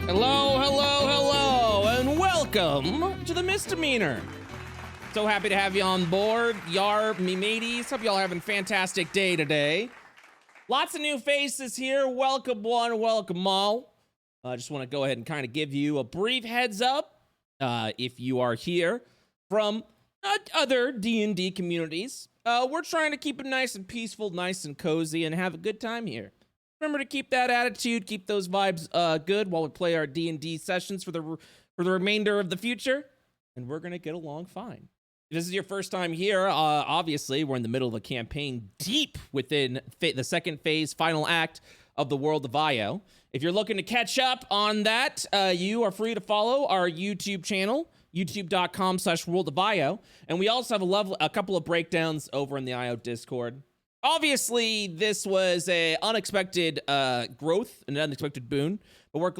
Hello, hello, hello, and welcome to the Misdemeanor. So happy to have you on board, yar, me mateys. Hope y'all having a fantastic day today. Lots of new faces here. Welcome one, welcome all. I just want to go ahead and kind of give you a brief heads up. If you are here from other D&D communities, we're trying to keep it nice and peaceful, nice and cozy, and have a good time here. Remember to keep that attitude, keep those vibes good while we play our D&D sessions for the remainder of the future, and we're gonna get along fine. If this is your first time here, obviously we're in the middle of a campaign deep within the second phase, final act of the World of Io. If you're looking to catch up on that, you are free to follow our YouTube channel, youtube.com/World of Io, and we also have a couple of breakdowns over in the Io Discord. Obviously, this was a unexpected growth, an unexpected boon, but we're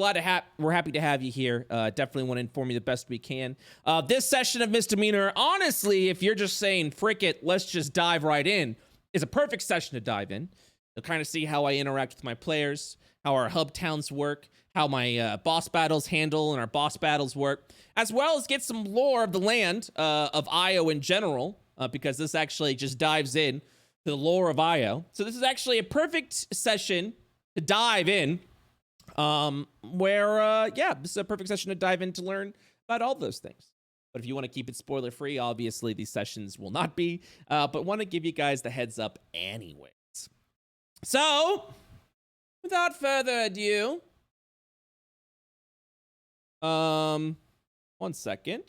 happy to have you here. Definitely want to inform you the best we can. This session of Misdemeanor, honestly, if you're just saying, frick it, let's just dive right in, is a perfect session to dive in. You'll kind of see how I interact with my players, how our hub towns work, how my boss battles handle and our boss battles work, as well as get some lore of the land of Io in general, because this actually just dives in to the lore of Io. So this is actually a perfect session to dive in, this is a perfect session to dive in to learn about all those things. But if you want to keep it spoiler free, obviously these sessions will not be, but want to give you guys the heads up anyways. So, without further ado, one second.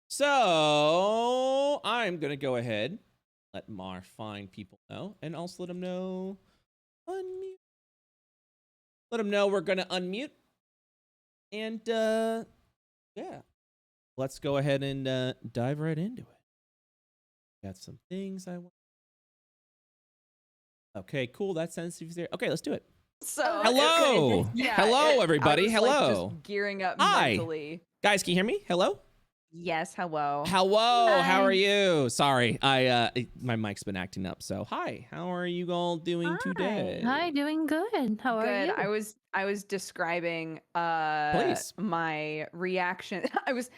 So, I'm going to go ahead, let Mar find people know, and also let them know, unmute. Let them know we're going to unmute. And, yeah, let's go ahead and dive right into it. Got some things I want. Okay, cool. That's sensitive there. Okay, let's do it. So, hello. Hello, everybody. Hello. Just gearing up Hi. mentally. Guys, can you hear me? Hello? Yes, hello. Hello, Hi. how are you? Sorry, my mic's been acting up. So, hi, how are you all doing today? Hi, doing good. How are you? I was describing Please. my reaction. I was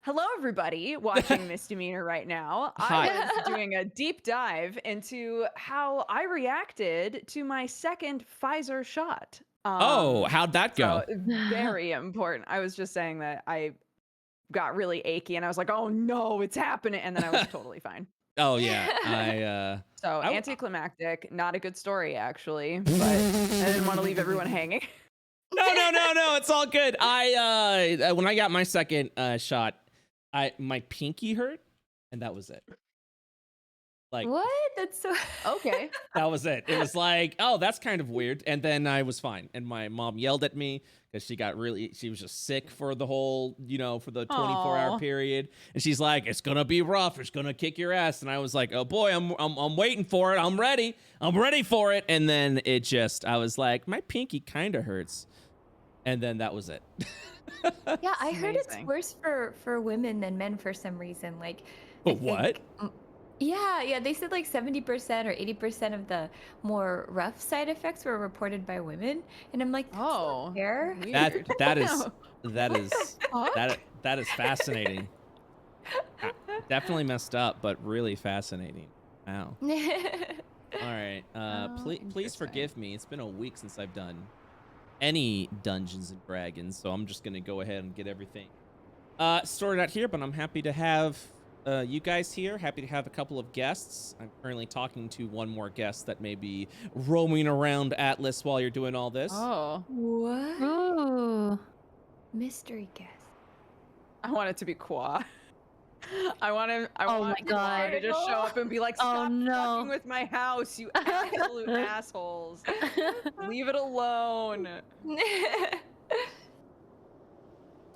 hello everybody watching Misdemeanor right now. Hi. I was doing a deep dive into how I reacted to my second Pfizer shot. How'd that go? So very important. I was just saying that I got really achy and I was like, oh no, it's happening. And then I was totally fine. Oh yeah, So anticlimactic, not a good story actually, but I didn't want to leave everyone hanging. No, it's all good. When I got my second shot, my pinky hurt, and that was it. Like, what? That's so Okay. That was it. It was like, oh, that's kind of weird. And then I was fine. And my mom yelled at me because she was just sick for the whole, for the 24-hour period. And she's like, it's gonna be rough. It's gonna kick your ass. And I was like, oh boy, I'm waiting for it. I'm ready. I'm ready for it. And then I was like, my pinky kind of hurts. And then that was it. Yeah, I heard it's Amazing. worse for women than men for some reason. Like, What? Yeah, they said like 70% or 80% of the more rough side effects were reported by women, and I'm like, that's not fair. Weird. that is fascinating. Definitely messed up, but really fascinating. Wow. All right. Please forgive me. It's been a week since I've done any Dungeons and Dragons, so I'm just gonna go ahead and get everything sorted out here. But I'm happy to have you guys here. Happy to have a couple of guests. I'm currently talking to one more guest that may be roaming around Atlas while you're doing all this. Oh. What? Ooh. Mystery guest. I want it to be Quas. I want my Quas God. to just show up and be like, stop no. fucking with my house, you absolute assholes. Leave it alone.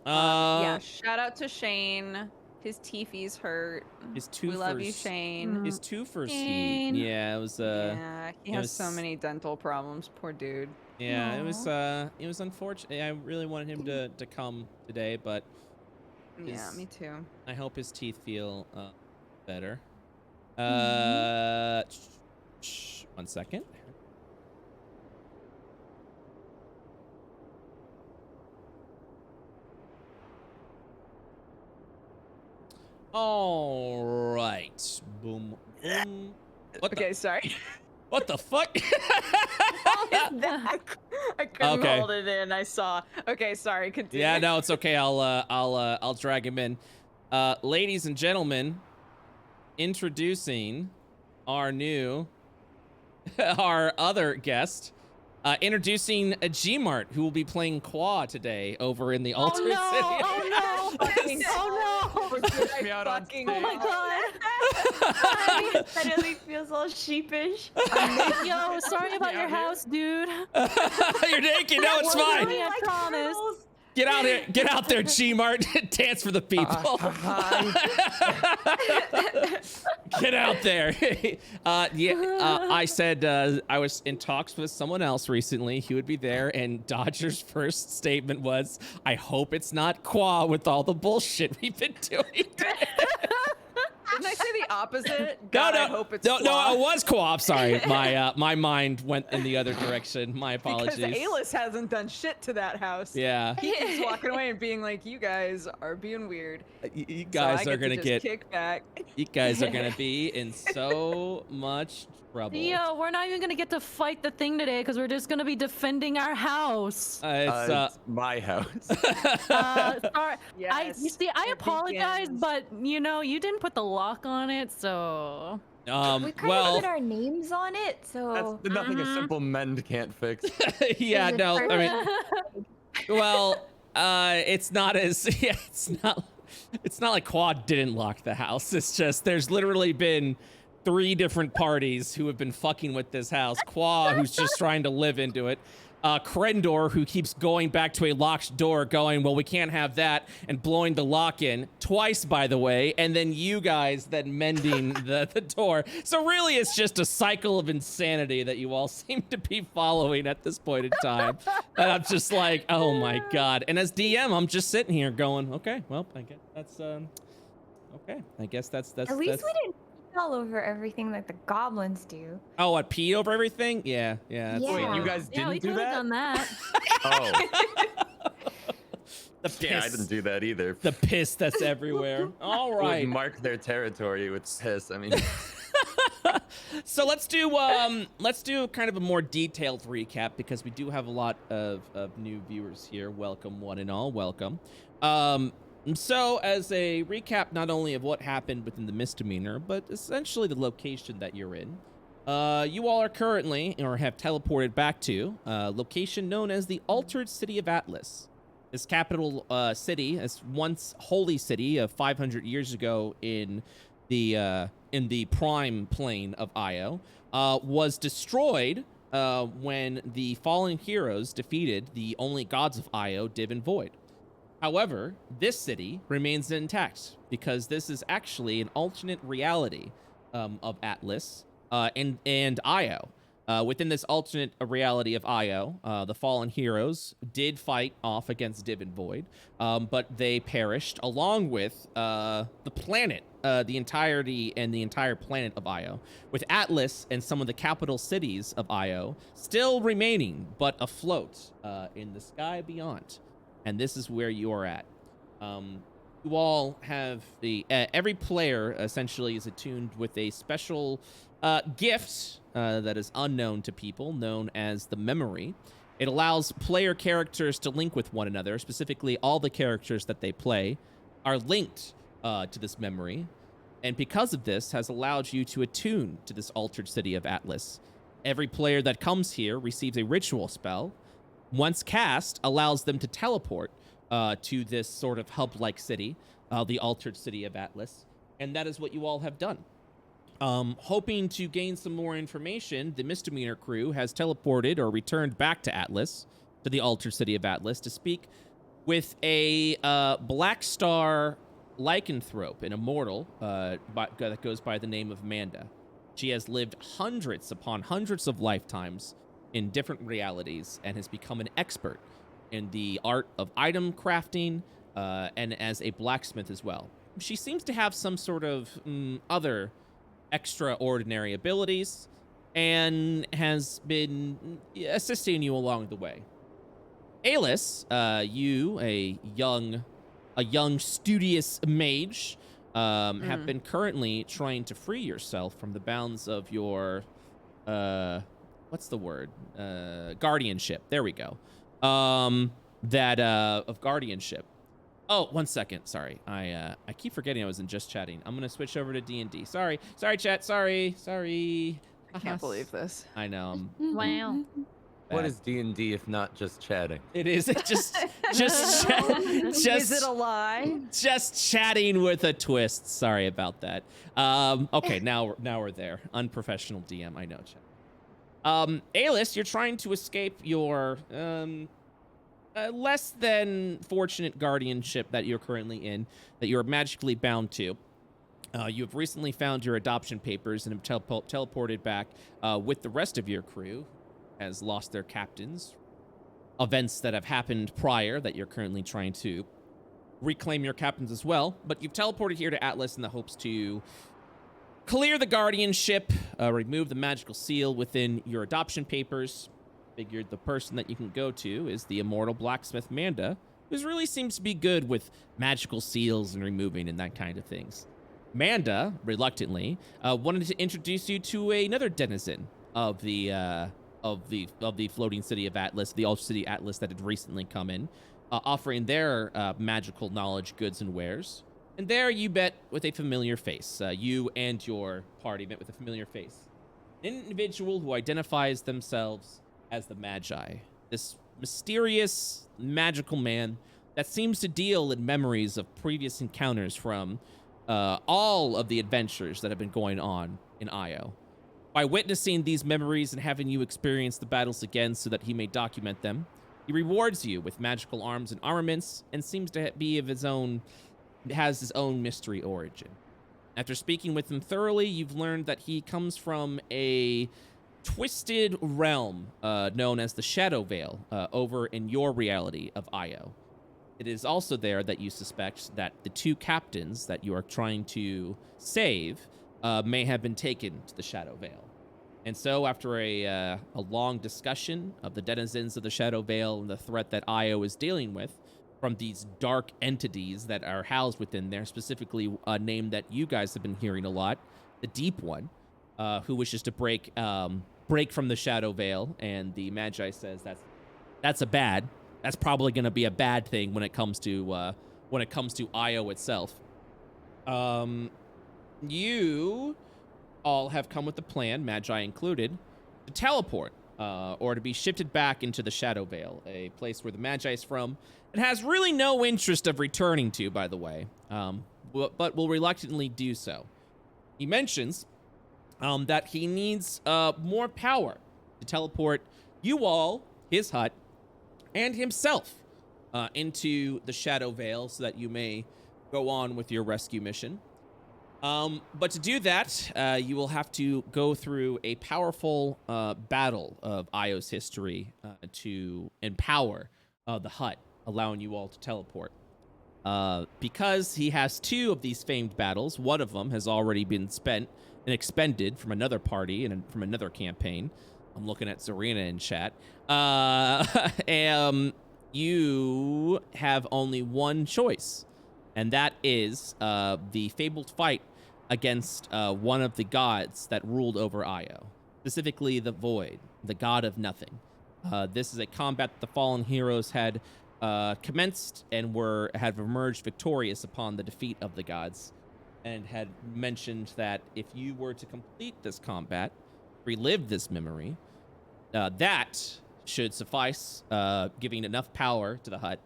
Yeah, shout out to Shane. His teefies hurt. We love you, Shane. His two first Shane. yeah, it was yeah, he has so many dental problems, poor dude. Yeah, it was unfortunate. I really wanted him to come today, but yeah, me too. I hope his teeth feel better. 1 second. All right. Boom. Boom. Okay, sorry. What the fuck? I couldn't Okay. hold it in. I saw. Okay, sorry. Continue. Yeah, no, it's okay. I'll drag him in. Ladies and gentlemen, introducing our other guest. Introducing a Gmart who will be playing Quas today over in the Altered City. Oh no! Oh no! Push me out on fucking Oh my god! I suddenly feels all sheepish. Yo, sorry about your house, dude. You're naked. No, it's fine. I promise. Get out here. Get out there, Gmart. Dance for the people. Get out there. I said I was in talks with someone else recently. He would be there, and Dodger's first statement was, "I hope it's not Quas with all the bullshit we've been doing." Didn't I say the opposite? No, God, no, I hope it's no, Quas. it was Quas. Sorry, my mind went in the other direction. My apologies. Because Alis hasn't done shit to that house. Yeah, He keeps walking away and being like, "You guys are being weird." you guys so I are gonna to get. just kick back. You guys are gonna be in so much trouble. Yo, we're not even gonna get to fight the thing today because we're just gonna be defending our house. It's my house. Sorry. Yes, You see, I it apologize, begins. but you know, you didn't put the lock on it, so. We kind of well, put our names on it, so. That's nothing a simple mend can't fix. yeah, Is it no, I perfect? mean, well, it's not as, yeah, it's not like Quad didn't lock the house. It's just, there's literally been 3 different parties who have been fucking with this house. Quas, who's just trying to live into it. Krendor, who keeps going back to a locked door going, well, we can't have that, and blowing the lock in twice, by the way, and then you guys then mending the door. So really, it's just a cycle of insanity that you all seem to be following at this point in time. And I'm just like, oh my God. And as DM, I'm just sitting here going, okay, well, I guess that's, okay. I guess that's At least we didn't pee all over everything like the goblins do. Oh, what, pee over everything? Yeah. Yeah. Wait, you guys Yeah, we didn't do could have that? done that. Oh, The piss. yeah, I didn't do that either. The piss that's everywhere. All Would right. mark their territory with piss. I mean, So let's do kind of a more detailed recap because we do have a lot of new viewers here. Welcome, one and all. Welcome. So as a recap, not only of what happened within the misdemeanor, but essentially the location that you're in. You all are currently, or have teleported back to, a location known as the Altered City of Atlas. This capital city, this once holy city of 500 years ago in the prime plane of Io, was destroyed when the fallen heroes defeated the only gods of Io, Div and Void. However, this city remains intact because this is actually an alternate reality of Atlas and Io. Within this alternate reality of Io, the fallen heroes did fight off against Div and Void, but they perished along with the planet, the entirety and the entire planet of Io, with Atlas and some of the capital cities of Io still remaining, but afloat in the sky beyond. And this is where you are at. You all have every player essentially is attuned with a special gift that is unknown to people, known as the memory. It allows player characters to link with one another. Specifically, all the characters that they play are linked to this memory. And because of this, has allowed you to attune to this altered city of Atlas. Every player that comes here receives a ritual spell. Once cast, allows them to teleport to this sort of hub-like city, the altered city of Atlas. And that is what you all have done. Hoping to gain some more information, the misdemeanor crew has teleported or returned back to Atlas, to the altered city of Atlas, to speak with a Black Star lycanthrope, an immortal that goes by the name of Manda. She has lived hundreds upon hundreds of lifetimes in different realities and has become an expert in the art of item crafting and as a blacksmith as well. She seems to have some sort of other extraordinary abilities and has been assisting you along the way. Alis, you, a young studious mage, have been currently trying to free yourself from the bounds of your, what's the word? Guardianship. There we go. Of guardianship. Oh, 1 second. Sorry. I keep forgetting I was in just chatting. I'm going to switch over to D&D. Sorry, chat. Sorry. I can't believe this. I know. Wow. What is D&D if not just chatting? It is just Is it a lie? just chatting with a twist. Sorry about that. Okay, now we're there. Unprofessional DM. I know, chat. Alis, you're trying to escape your less than fortunate guardianship that you're currently in, that you're magically bound to. You have recently found your adoption papers and have teleported back with the rest of your crew, has lost their captains. Events that have happened prior that you're currently trying to reclaim your captains as well. But you've teleported here to Atlas in the hopes to clear the guardianship, remove the magical seal within your adoption papers. Figured the person that you can go to is the immortal blacksmith Manda, who really seems to be good with magical seals and removing and that kind of things. Manda, reluctantly, wanted to introduce you to another denizen of the floating city of Atlas, the Ultra City Atlas that had recently come in, offering their magical knowledge, goods, and wares. And there you met with a familiar face. You and your party met with a familiar face. An individual who identifies themselves as the Magi. This mysterious, magical man that seems to deal in memories of previous encounters from all of the adventures that have been going on in Io. By witnessing these memories and having you experience the battles again so that he may document them, he rewards you with magical arms and armaments and seems to be of his own, has his own mystery origin. After speaking with him thoroughly, you've learned that he comes from a twisted realm known as the Shadow Veil over in your reality of Io. It is also there that you suspect that the two captains that you are trying to save may have been taken to the Shadow Veil. And so after a long discussion of the denizens of the Shadow Veil and the threat that Io is dealing with from these dark entities that are housed within there, specifically a name that you guys have been hearing a lot, the Deep One, who wishes to break from the Shadow Veil, and the Magi says that's probably going to be a bad thing when it comes to Io itself. You all have come with the plan, Magi included, to teleport or to be shifted back into the Shadow Veil, a place where the Magi is from and has really no interest of returning to, by the way, but will reluctantly do so. He mentions that he needs more power to teleport you all, his hut, and himself into the Shadow Veil so that you may go on with your rescue mission. But to do that, you will have to go through a powerful battle of Io's history to empower the hut, allowing you all to teleport. Because he has two of these famed battles, one of them has already been spent and expended from another party and from another campaign. I'm looking at Zarina in chat. You have only one choice, and that is the fabled fight against one of the gods that ruled over Io, specifically the Void, the god of nothing. This is a combat that the fallen heroes had commenced and have emerged victorious upon the defeat of the gods, and had mentioned that if you were to complete this combat, relive this memory, that should suffice, giving enough power to the hut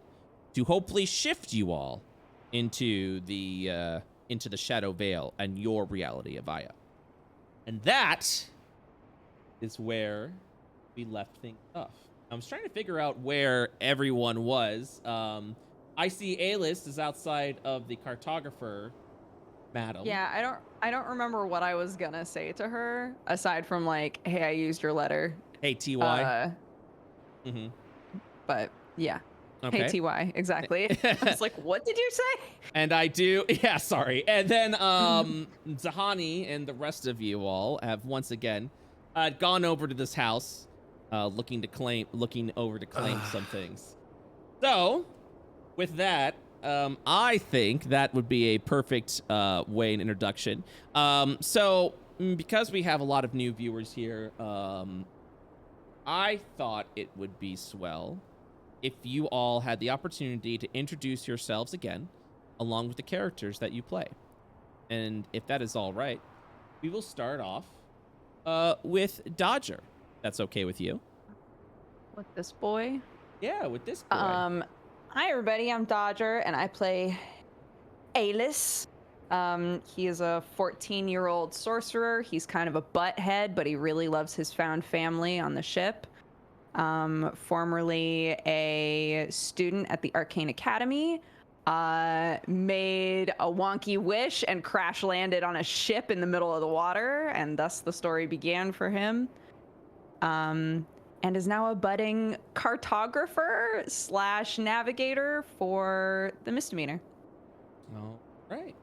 to hopefully shift you all into the Shadow Veil and your reality of Io. And that is where we left things off. I was trying to figure out where everyone was. I see A-List is outside of the Cartographer, madam. Yeah, I don't remember what I was gonna say to her aside from like, hey, I used your letter. Hey, TY. But yeah. Okay. Hey, TY, exactly. I was like, what did you say? And I do, yeah, sorry. And then Zahani and the rest of you all have once again gone over to this house, looking over to claim some things. So, with that, I think that would be a perfect way in introduction. Because we have a lot of new viewers here, I thought it would be swell if you all had the opportunity to introduce yourselves again, along with the characters that you play. And if that is all right, we will start off with Dodger. That's okay with you? With this boy? Yeah, with this boy. Hi everybody, I'm Dodger, and I play Alis. He is a 14-year-old sorcerer. He's kind of a butthead, but he really loves his found family on the ship. Formerly a student at the Arcane Academy. Made a wonky wish and crash landed on a ship in the middle of the water, and thus the story began for him. And is now a budding cartographer / navigator for the Misdemeanor. All right.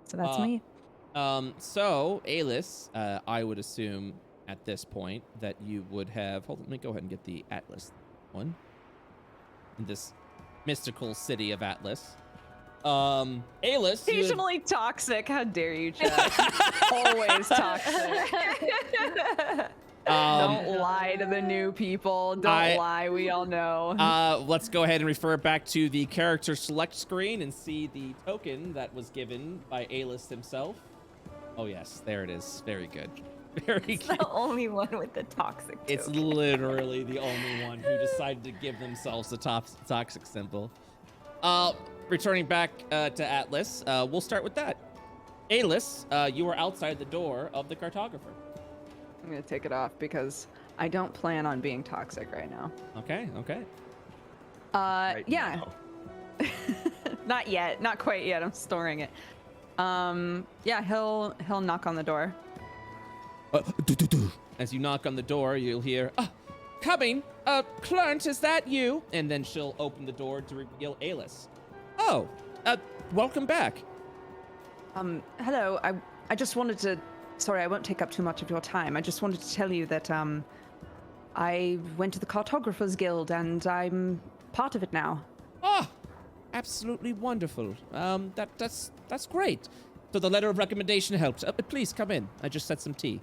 So that's me. So, Alis, I would assume at this point that you would have... Hold on, let me go ahead and get the Atlas one. In this mystical city of Atlas. Alis... Occasionally toxic. How dare you, Chad? Always toxic. Don't lie to the new people. Don't lie. We all know. Let's go ahead and refer back to the character select screen and see the token that was given by Alis himself. Oh, yes. There it is. Very good. Very It's good. the only one with the toxic token. It's literally the only one who decided to give themselves the toxic symbol. Returning back to Atlas, we'll start with that. Alis, you are outside the door of the Cartographer. I'm going to take it off because I don't plan on being toxic right now. Okay. Yeah. Not yet. Not quite yet. I'm storing it. Yeah, he'll knock on the door. As you knock on the door, you'll hear, coming. Clarence, is that you? And then she'll open the door to reveal Alis. Oh, welcome back. Hello. I just wanted to... Sorry, I won't take up too much of your time. I just wanted to tell you that, I went to the Cartographers Guild and I'm part of it now. Oh, absolutely wonderful. That's great. So the letter of recommendation helped. Please come in. I just set some tea.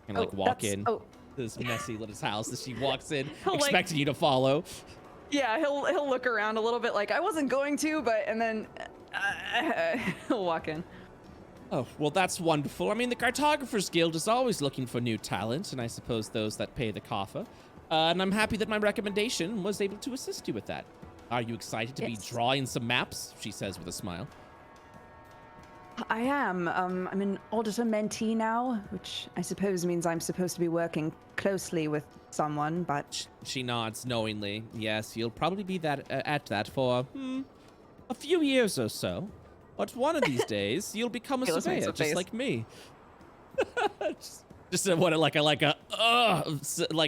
And walk in to this messy little house as she walks in, expecting you to follow. Yeah, he'll look around a little bit like I wasn't going to, and then he'll walk in. Oh, well, that's wonderful. I mean, the Cartographers Guild is always looking for new talent, and I suppose those that pay the coffer. And I'm happy that my recommendation was able to assist you with that. Are you excited to be drawing some maps? She says with a smile. I am. I'm an auditor mentee now, which I suppose means I'm supposed to be working closely with someone, but... She nods knowingly. Yes, you'll probably be at that for, a few years or so. But one of these days, you'll become a surveyor, just like me. just what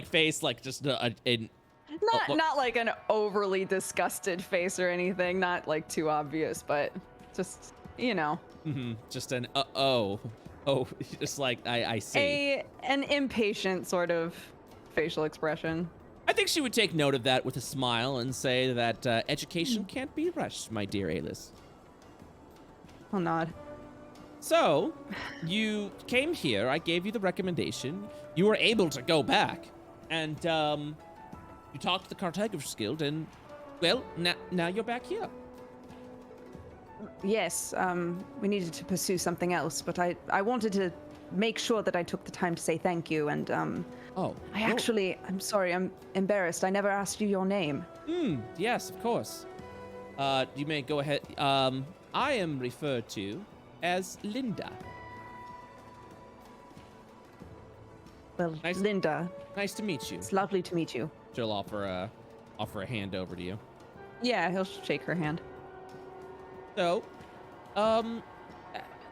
face, like just not like an overly disgusted face or anything, not like too obvious, but just just an just like I see. An impatient sort of facial expression. I think she would take note of that with a smile and say that education can't be rushed, my dear Alis. I'll nod. So, you came here, I gave you the recommendation, you were able to go back, and you talked to the Cartographers Guild, and, well, now you're back here. Yes, we needed to pursue something else, but I wanted to make sure that I took the time to say thank you, and, I'm sorry, I'm embarrassed, I never asked you your name. Yes, of course. You may go ahead, I am referred to as Linda. Well, Linda. Nice to meet you. It's lovely to meet you. She'll offer a hand over to you. Yeah, he'll shake her hand. So,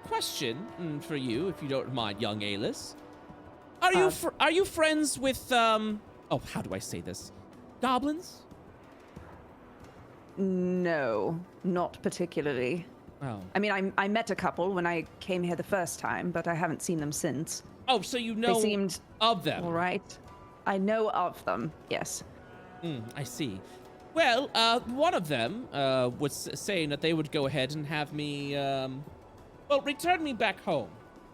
question for you, if you don't mind, young Alis. Are you friends with how do I say this? Goblins? No, not particularly. Oh. I mean, I met a couple when I came here the first time, but I haven't seen them since. Oh, so you know they seemed of them? All right. I know of them, yes. I see. Well, one of them was saying that they would go ahead and have me, well, return me back home.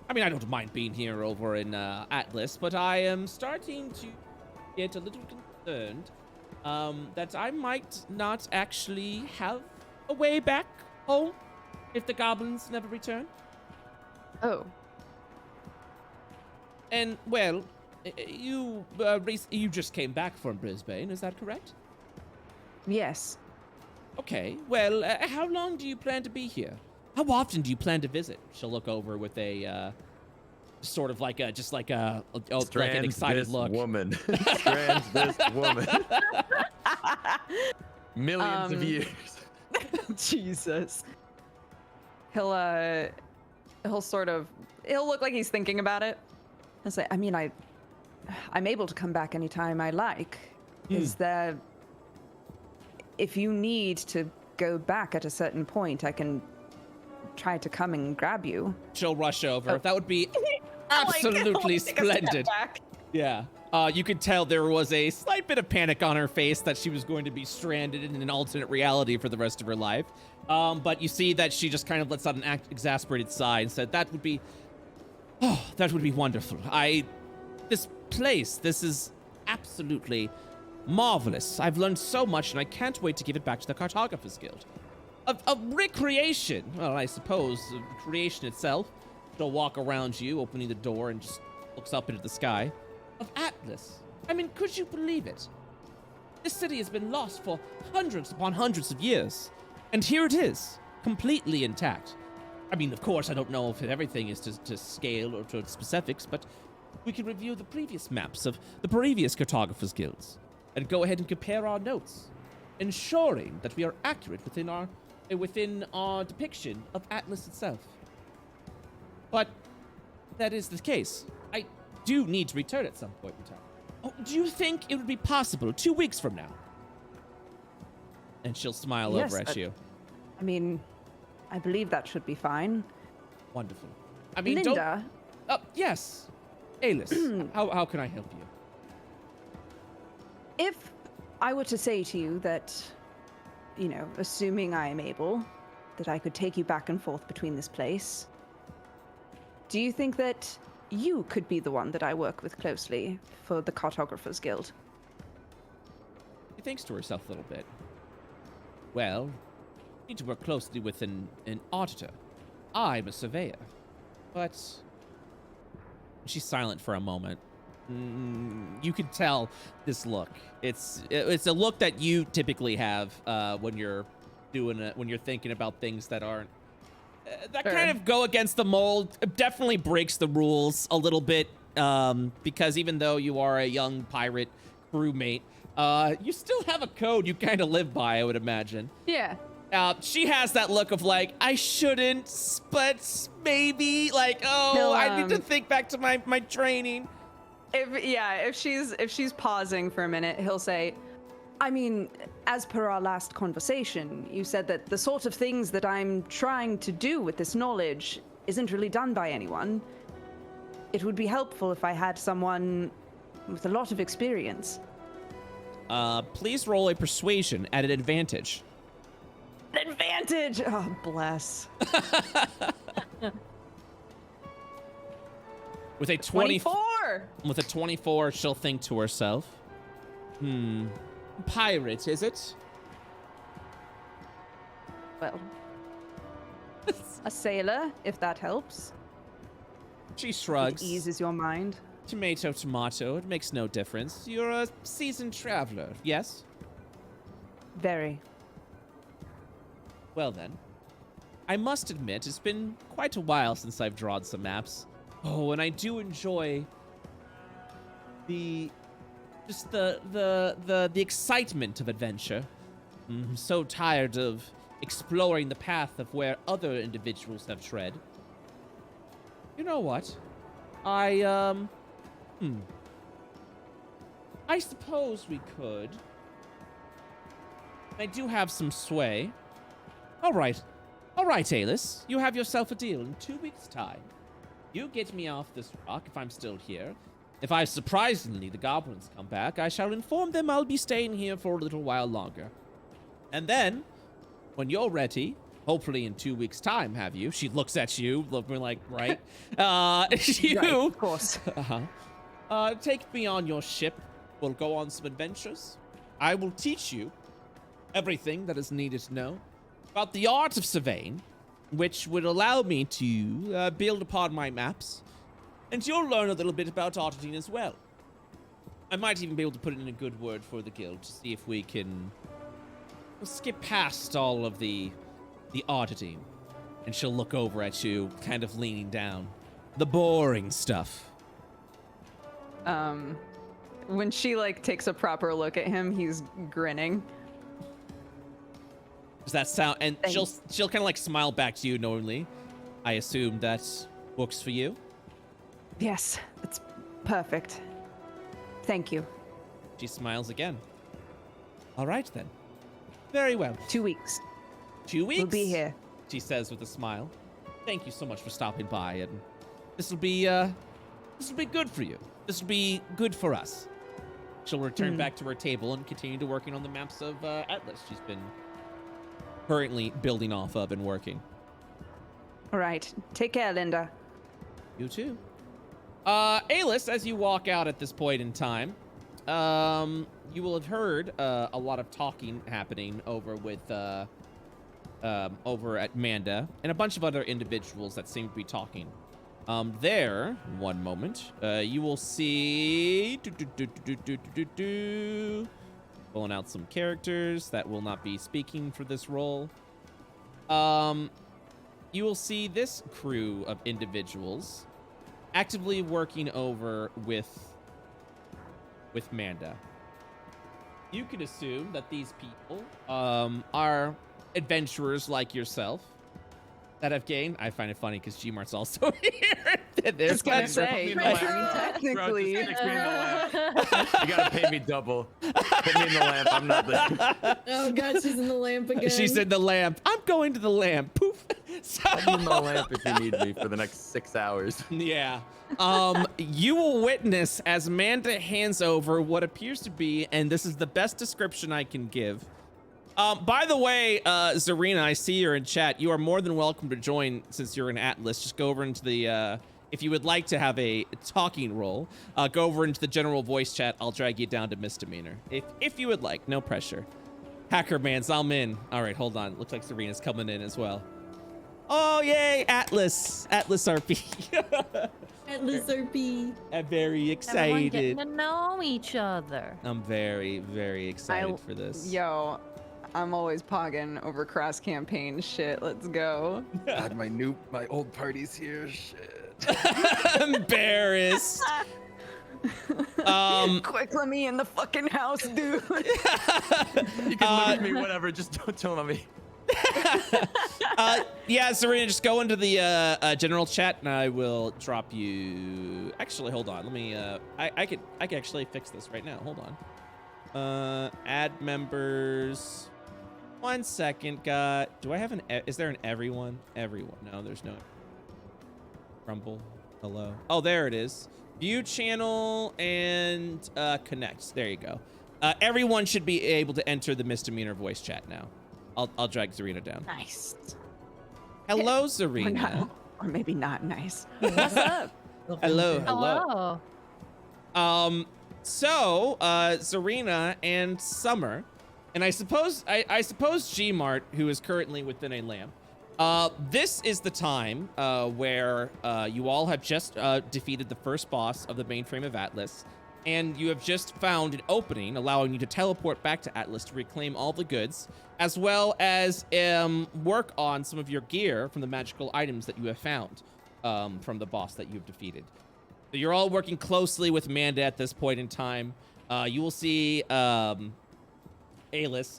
I mean, I don't mind being here over in Atlas, but I am starting to get a little concerned that I might not actually have a way back home if the goblins never return. Oh. And, well, you just came back from Brisbane, is that correct? Yes. Okay, well, how long do you plan to be here? How often do you plan to visit? She'll look over with a, sort of like a, just like a like an excited look. Woman. Strands this woman. Millions of years. Jesus. He'll look like he's thinking about it. He'll say, I mean, I'm able to come back anytime I like. Is there, if you need to go back at a certain point, I can try to come and grab you. She'll rush over. That would be absolutely splendid. Yeah. You could tell there was a slight bit of panic on her face that she was going to be stranded in an alternate reality for the rest of her life. But you see that she just kind of lets out an exasperated sigh and said, that would be wonderful. This place, this is absolutely marvelous. I've learned so much and I can't wait to give it back to the Cartographer's Guild. A recreation, well, I suppose, creation itself. She'll walk around you, opening the door and just looks up into the sky. Of Atlas. I mean, could you believe it? This city has been lost for hundreds upon hundreds of years. And here it is, completely intact. I mean, of course, I don't know if everything is to scale or to specifics, but we can review the previous maps of the previous Cartographers' Guilds and go ahead and compare our notes, ensuring that we are accurate within our depiction of Atlas itself. But that is the case. I do need to return at some point in time. Oh, do you think it would be possible 2 weeks from now? And she'll smile over at you. I mean, I believe that should be fine. Wonderful. I mean, Linda. Yes. Alice, how can I help you? If I were to say to you that, you know, assuming I am able, that I could take you back and forth between this place, do you think that you could be the one that I work with closely for the Cartographers Guild? She thinks to herself a little bit. Well, you need to work closely with an auditor. I'm a surveyor. But she's silent for a moment. You can tell this look. It's a look that you typically have when you're when you're thinking about things that aren't that kind of go against the mold. It definitely breaks the rules a little bit because even though you are a young pirate crewmate, you still have a code you kind of live by, I would imagine. Yeah. She has that look of like, I shouldn't, but maybe, like, oh, I need to think back to my training. If she's pausing for a minute, he'll say, I mean, as per our last conversation, you said that the sort of things that I'm trying to do with this knowledge isn't really done by anyone. It would be helpful if I had someone with a lot of experience. Please roll a persuasion at an advantage. An advantage! Oh, bless. With a 24! With a 24, she'll think to herself, pirate, is it? Well, a sailor, if that helps. She shrugs. It eases your mind. Tomato, tomato, it makes no difference. You're a seasoned traveler, yes? Very. Well then, I must admit, it's been quite a while since I've drawn some maps. Oh, and I do enjoy the excitement of adventure. I'm so tired of exploring the path of where other individuals have tread. You know what? I suppose we could. I do have some sway. All right, Alice. You have yourself a deal. In 2 weeks' time, you get me off this rock if I'm still here. If surprisingly the goblins come back, I shall inform them I'll be staying here for a little while longer. And then, when you're ready, hopefully in 2 weeks' time, have you? She looks at you, looking like, right? You, Right, of course. take me on your ship. We'll go on some adventures. I will teach you everything that is needed to know about the art of surveying, which would allow me to build upon my maps. And you'll learn a little bit about auditing as well. I might even be able to put in a good word for the guild to see if we can skip past all of the auditing. And she'll look over at you, kind of leaning down. The boring stuff. When she like takes a proper look at him, he's grinning. Does that sound? And she'll kind of like smile back to you knowingly. I assume that works for you. Yes, it's perfect. Thank you. She smiles again. All right then. Very well. 2 weeks. 2 weeks? We'll be here. She says with a smile. Thank you so much for stopping by, and this will be good for you. This will be good for us. She'll return back to her table and continue to working on the maps of Atlas. She's been currently building off of and working. All right. Take care, Linda. You too. Alis, as you walk out at this point in time, you will have heard a lot of talking happening over with over at Manda and a bunch of other individuals that seem to be talking. There, one moment, you will see pulling out some characters that will not be speaking for this role. You will see this crew of individuals actively working over with Manda. You could assume that these people are adventurers like yourself that have gained. I find it funny because Gmart's also here. Just gonna say, technically. technically. You gotta pay me double. Put me in the lamp. I'm not there. Oh god, she's in the lamp again. She's in the lamp. I'm going to the lamp. Poof. I'm in the lamp if you need me for the next 6 hours. Yeah. You will witness as Manda hands over what appears to be, and this is the best description I can give. By the way, Zarina, I see you're in chat. You are more than welcome to join since you're in Atlas. Just go over into the, if you would like to have a talking role, go over into the general voice chat. I'll drag you down to Misdemeanor. If you would like, no pressure. Hacker Mans, I'm in. All right, hold on. Looks like Zarina's coming in as well. Oh, yay, Atlas RP. Atlas RP. I'm very Everyone excited. getting to know each other. I'm very, very excited for this. Yo, I'm always pogging over cross campaign shit. Let's go. God, my old party's here. Shit. Embarrassed. Quick, let me in the fucking house, dude. You can look at me, whatever. Just don't tell me. Yeah, Serena, just go into the general chat and I will drop you. Actually, hold on. Let me. I could actually fix this right now. Hold on. Add members. 1 second. Do I have an? Is there an everyone? Everyone? No, there's no. Rumble. Hello. Oh, there it is. View channel and connect. There you go. Everyone should be able to enter the Misdemeanor voice chat now. I'll drag Zarina down. Nice. Hello, Or, Zarina. not, or maybe not nice. What's up? Hello. So, Zarina and Summer, and I suppose Gmart, who is currently within a lamp. This is the time where you all have just defeated the first boss of the mainframe of Atlas, and you have just found an opening allowing you to teleport back to Atlas to reclaim all the goods, as well as work on some of your gear from the magical items that you have found from the boss that you've defeated. So you're all working closely with Manda at this point in time. You will see Alis.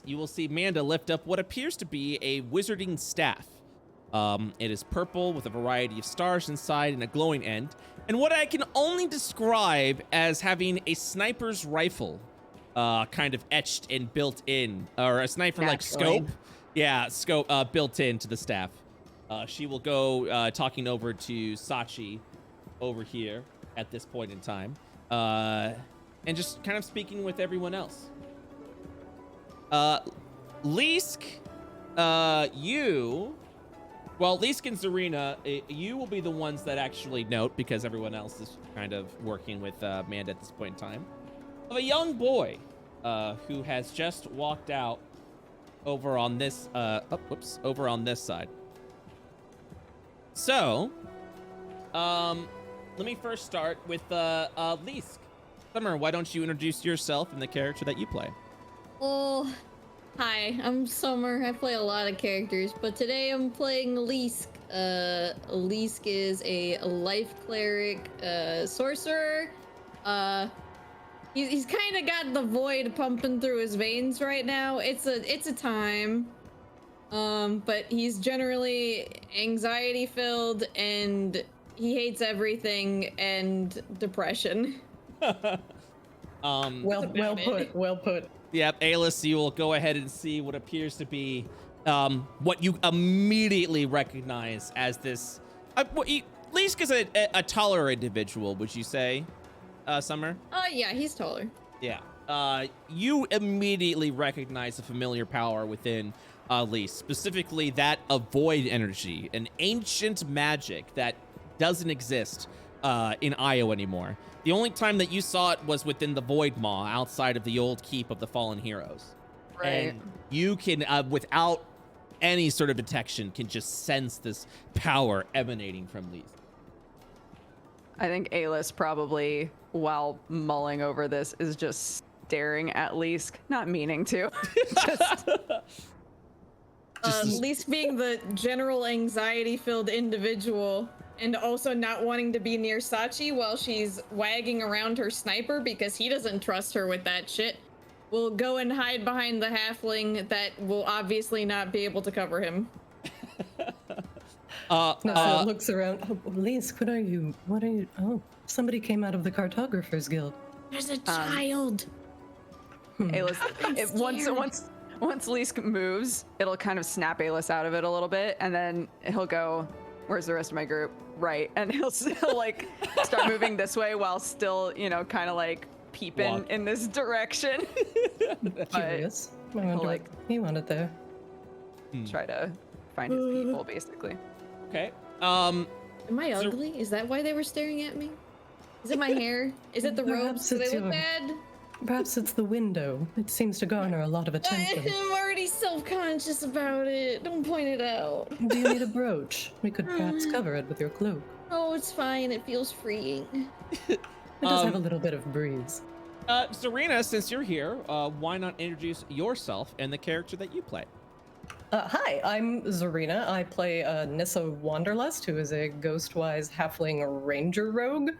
You will see Manda lift up what appears to be a wizarding staff. It is purple with a variety of stars inside and a glowing end, and what I can only describe as having a sniper's rifle kind of etched and built in, or a sniper-like scope. Yeah, scope built into the staff. She will go talking over to Sachi over here at this point in time, and just kind of speaking with everyone else. Leask, Leask and Zarina, you will be the ones that actually note, because everyone else is kind of working with Manda at this point in time, of a young boy who has just walked out over on this, over on this side. So, let me first start with Leask. Summer, why don't you introduce yourself and the character that you play? Oh, hi, I'm Summer. I play a lot of characters, but today I'm playing Leask. Leask is a life cleric, sorcerer. He's kind of got the void pumping through his veins right now. It's a time. But he's generally anxiety filled and he hates everything and depression. Well put. Yep, Alis, you will go ahead and see what appears to be what you immediately recognize as this. Leask is a taller individual, would you say, Summer? Yeah, he's taller. Yeah. You immediately recognize a familiar power within Leask, specifically that of void energy, an ancient magic that doesn't exist in Io anymore. The only time that you saw it was within the Void Maw, outside of the old keep of the Fallen Heroes. Right. And you can, without any sort of detection, can just sense this power emanating from Leask. I think Alis probably, while mulling over this, is just staring at Leask, not meaning to. Leask being the general anxiety-filled individual and also not wanting to be near Sachi while she's wagging around her sniper because he doesn't trust her with that shit, will go and hide behind the halfling that will obviously not be able to cover him. Looks around. Oh, Leask, what are you? Oh, somebody came out of the Cartographer's Guild. There's a child. Alis, once Leask moves, it'll kind of snap Alis out of it a little bit, and then he'll go, where's the rest of my group? Right. And he'll like start moving this way while still, kind of like peeping in this direction. Curious. I wonder like, what he wanted there. Try to find his people, basically. Okay. Am I ugly? Is that why they were staring at me? Is it my hair? Is it the robes? Do they look bad? Perhaps it's the window. It seems to garner a lot of attention. I'm already self-conscious about it. Don't point it out. Do you need a brooch? We could perhaps cover it with your cloak. Oh, it's fine. It feels freeing. It does have a little bit of breeze. Zarina, since you're here, why not introduce yourself and the character that you play? Hi, I'm Zarina. I play Nissa Wanderlust, who is a Ghostwise halfling ranger rogue.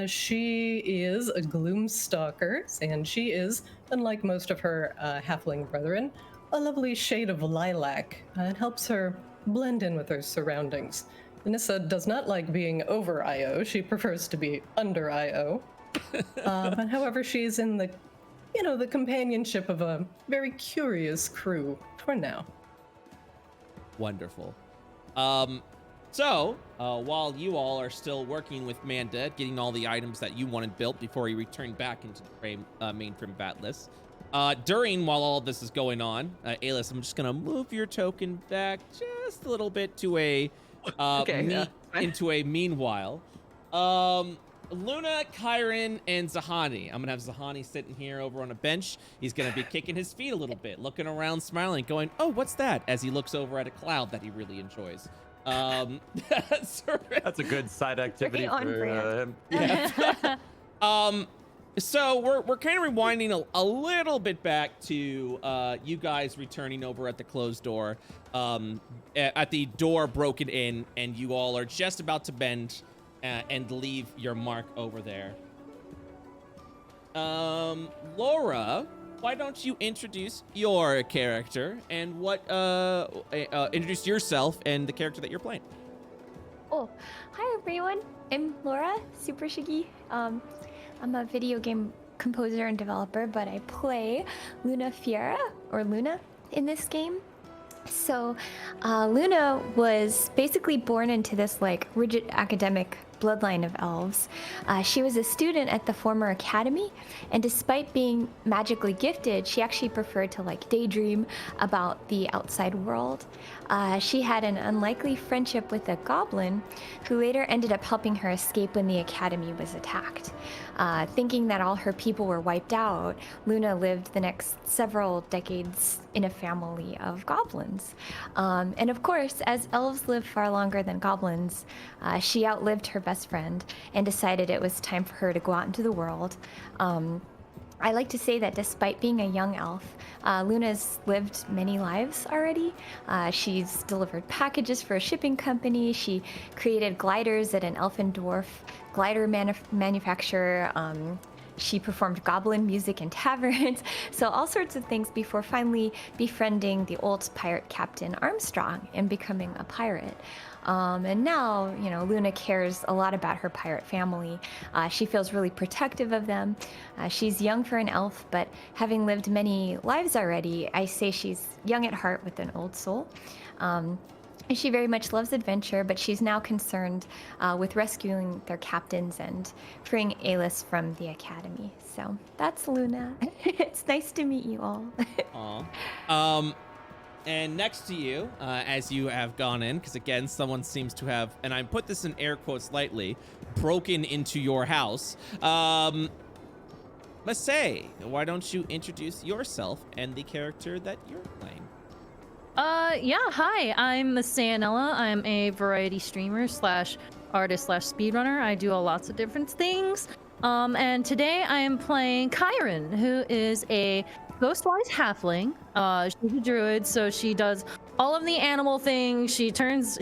She is a Gloomstalker, and she is, unlike most of her halfling brethren, a lovely shade of lilac. It helps her blend in with her surroundings. Nissa does not like being over Io. She prefers to be under Io. But however, she's in the, the companionship of a very curious crew for now. Wonderful. So, while you all are still working with Manda, getting all the items that you wanted built before you return back into the mainframe Batless, while all this is going on, Alis, I'm just gonna move your token back just a little bit to a into a meanwhile. Luna, Kyron, and Zahani. I'm gonna have Zahani sitting here over on a bench. He's gonna be kicking his feet a little bit, looking around, smiling, going, "Oh, what's that?" as he looks over at a cloud that he really enjoys. That's a good side activity for him. Yeah. So we're kind of rewinding a little bit back to you guys returning over at the closed door, at the door broken in, and you all are just about to bend and leave your mark over there. Laura, why don't you introduce your character and introduce yourself and the character that you're playing? Oh, hi everyone. I'm Laura, Supershigi. I'm a video game composer and developer, but I play Luna Fiera, or Luna, in this game. So, Luna was basically born into this, rigid academic bloodline of elves. She was a student at the former academy, and despite being magically gifted, she actually preferred to like daydream about the outside world. She had an unlikely friendship with a goblin who later ended up helping her escape when the academy was attacked. Thinking that all her people were wiped out, Luna lived the next several decades in a family of goblins. And of course, as elves live far longer than goblins, she outlived her best friend and decided it was time for her to go out into the world. I like to say that despite being a young elf, Luna's lived many lives already. She's delivered packages for a shipping company. She created gliders at an elf and dwarf glider manufacturer. She performed goblin music in taverns, so all sorts of things before finally befriending the old pirate captain Armstrong and becoming a pirate. And now, you know, Luna cares a lot about her pirate family. She feels really protective of them. She's young for an elf, but having lived many lives already, I say she's young at heart with an old soul. And she very much loves adventure, but she's now concerned with rescuing their captains and freeing Alice from the academy. So that's Luna. It's nice to meet you all. Aw. And next to you, as you have gone in, because again, someone seems to have, and I put this in air quotes lightly, broken into your house. Masae, why don't you introduce yourself and the character that you're playing? Yeah, hi, I'm MasaeAnela. I'm a variety streamer slash artist slash speedrunner. I do lots of different things. And today I am playing Kyron, who is a Ghostwise halfling. She's a druid, so she does all of the animal things. She turns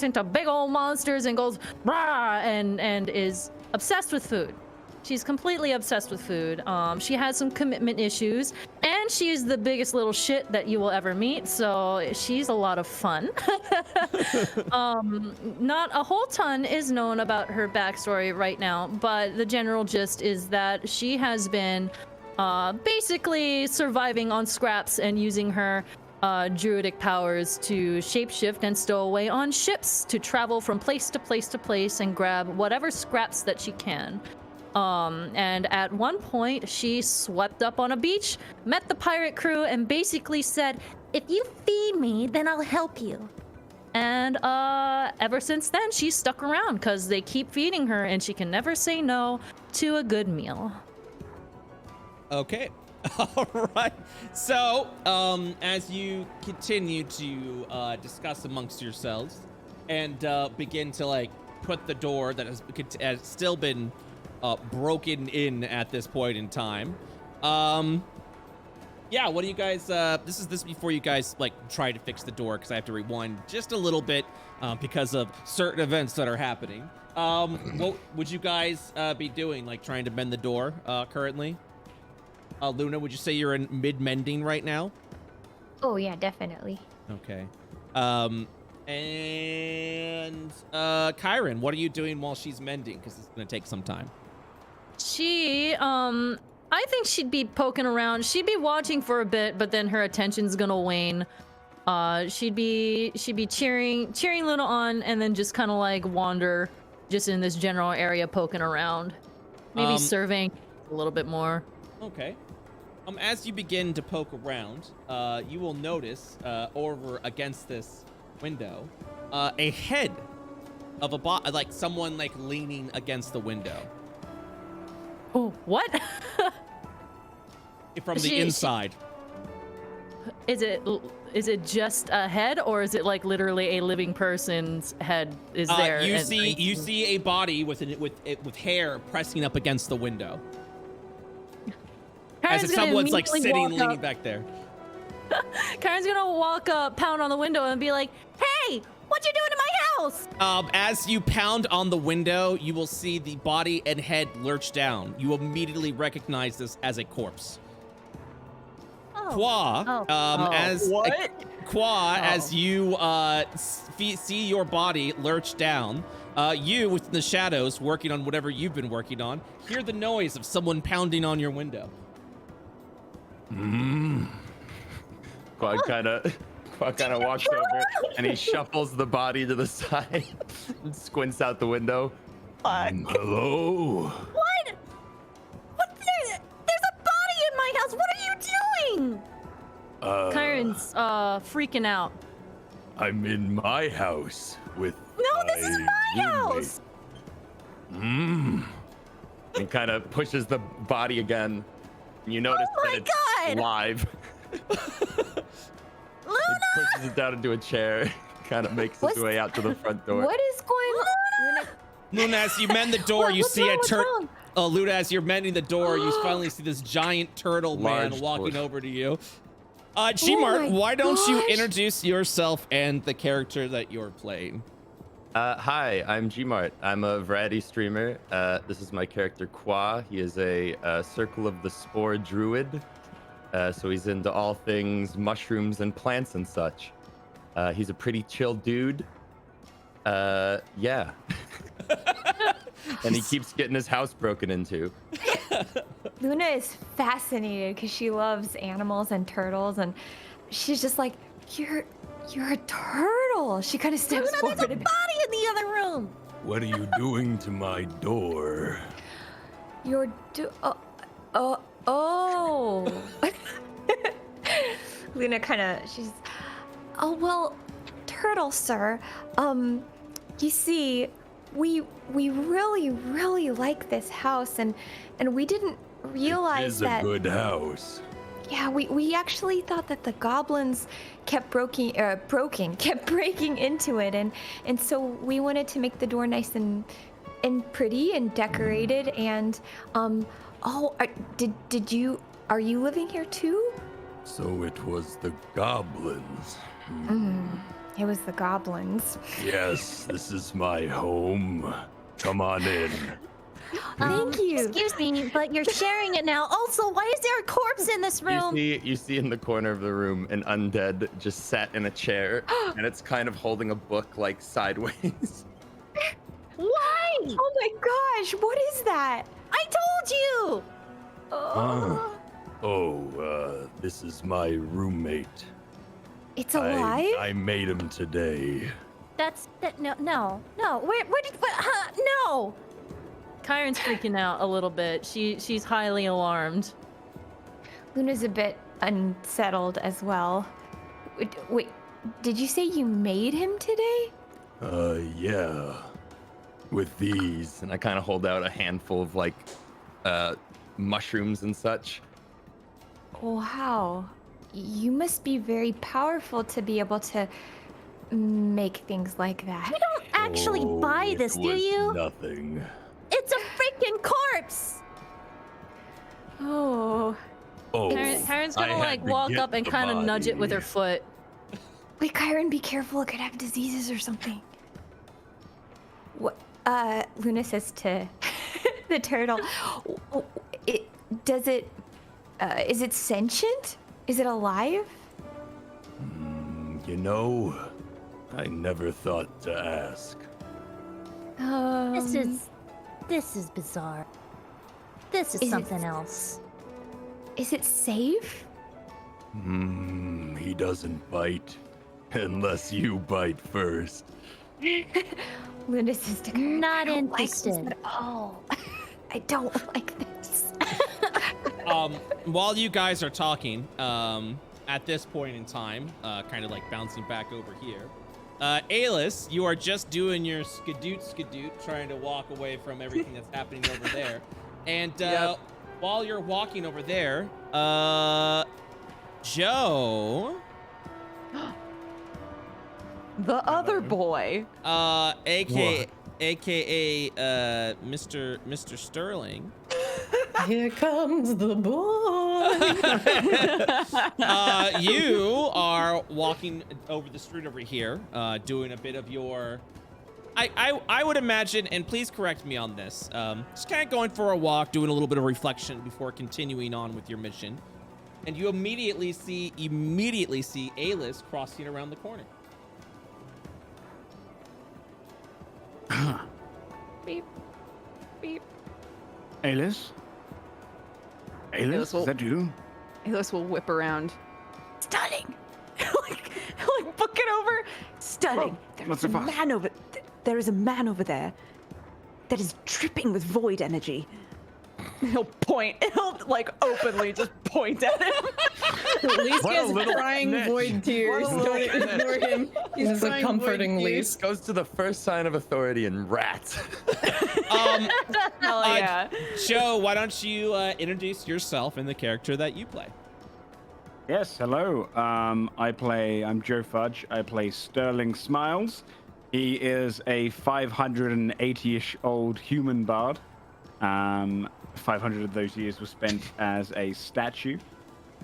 into big old monsters and goes rah, and is obsessed with food. She's completely obsessed with food. She has some commitment issues, and she's the biggest little shit that you will ever meet, so she's a lot of fun. Not a whole ton is known about her backstory right now, but the general gist is that she has been basically surviving on scraps and using her druidic powers to shapeshift and stow away on ships to travel from place to place to place and grab whatever scraps that she can. And at one point, she swept up on a beach, met the pirate crew, and basically said, "If you feed me, then I'll help you." And ever since then, she's stuck around because they keep feeding her and she can never say no to a good meal. Okay. All right. So, as you continue to discuss amongst yourselves and begin to like put the door that has still been broken in at this point in time, yeah, what do you guys? This is before you guys like try to fix the door because I have to rewind just a little bit because of certain events that are happening. What would you guys be doing? Like trying to mend the door currently? Luna, would you say you're in mid-mending right now? Oh yeah, definitely. Okay. And Kyron, what are you doing while she's mending? Because it's gonna take some time. She, I think she'd be poking around. She'd be watching for a bit, but then her attention's gonna wane. She'd be cheering Luna on, and then just kind of like wander, just in this general area, poking around, maybe surveying a little bit more. Okay. As you begin to poke around, you will notice over against this window a head of like someone like leaning against the window. Oh, what? From the inside. Is it just a head, or is it like literally a living person's head is there? You see a body with hair pressing up against the window. As if someone's like sitting, leaning back there. Karen's gonna walk up, pound on the window, and be like, "Hey, what you doing in my house?" As you pound on the window, you will see the body and head lurch down. You immediately recognize this as a corpse. Qua, as you see your body lurch down, you within the shadows, working on whatever you've been working on, hear the noise of someone pounding on your window. Quad kind of walks over and he shuffles the body to the side and squints out the window. Hello. What? What? There's a body in my house. What are you doing? Kyron's freaking out. I'm in my house with. No, this is my house. And kind of pushes the body again. You notice that it's God. live. Luna! He pushes it down into a chair. Kind of makes his way out to the front door. What is going on? Luna, as you mend the door, you What's see wrong? a What's turtle. wrong? Luna, as you're mending the door, you finally see this giant turtle man Large walking torso. over to you. Gmart, my why don't you gosh. introduce yourself and the character that you're playing? Hi, I'm Gmart. I'm a variety streamer. This is my character Quas. He is a Circle of the Spore druid. So he's into all things mushrooms and plants and such. He's a pretty chill dude. Yeah. And he keeps getting his house broken into. Luna is fascinated because she loves animals and turtles, and she's just like, you're a turtle. She kind of steps Luna, forward there's a a bit. body in the other room. What are you doing to my door? Oh. Luna she's, oh, well, turtle, sir. You see, we really like this house, and we didn't realize that. Good house. Yeah, we actually thought that the goblins kept breaking into it, and so we wanted to make the door nice and pretty and decorated. And are you living here too? So it was the goblins. It was the goblins. Yes, this is my home. Come on in. Thank you. Excuse me, but you're sharing it now. Also, why is there a corpse in this room? You see in the corner of the room an undead just sat in a chair, and it's kind of holding a book like sideways. Why? Oh my gosh, what is that? I told you. This is my roommate. It's alive? I made him today. No. No. Kyron's freaking out a little bit. She's highly alarmed. Luna's a bit unsettled as well. Wait, did you say you made him today? Yeah. With these. And I kind of hold out a handful of like mushrooms and such. Wow. You must be very powerful to be able to make things like that. You don't actually buy this, do you? Nothing. It's a freaking corpse. Oh. Kyron's gonna like walk up and kind of nudge it with her foot. Wait, Kyron, be careful. It could have diseases or something. What? Luna says to the turtle, is it sentient? Is it alive? You know, I never thought to ask. This is bizarre. This is something else. Is it safe? He doesn't bite unless you bite first. Luna says to Kyron, Not I don't like interested. this at all. I don't like this. While you guys are talking, at this point in time, kind of like bouncing back over here, Alice, you are just doing your skadoot, trying to walk away from everything that's happening over there. And while you're walking over there, Joe, The other boy. aka Mr. Sterling. Here comes the boy. You are walking over the street over here, doing a bit of your, I would imagine, and please correct me on this, just kind of going for a walk, doing a little bit of reflection before continuing on with your mission. And you immediately see Alice crossing around the corner. Beep. Beep. Alice? Alice, is that you? Alice will whip around. Stunning! like book it over. Stunning. What's the fuss? There is a man over there. that is dripping with void energy. He'll point. He'll like openly just point at him. Least What a has little crying niche. void tears. What a little Don't ignore him. He's This is a crying comforting void tears. lease. Goes to the first sign of authority in rats. Hell yeah. Joe, why don't you introduce yourself and the character that you play? Yes, hello. I'm Joe Fudge. I play Sterling Smiles. He is a 580-ish old human bard. 500 of those years were spent as a statue.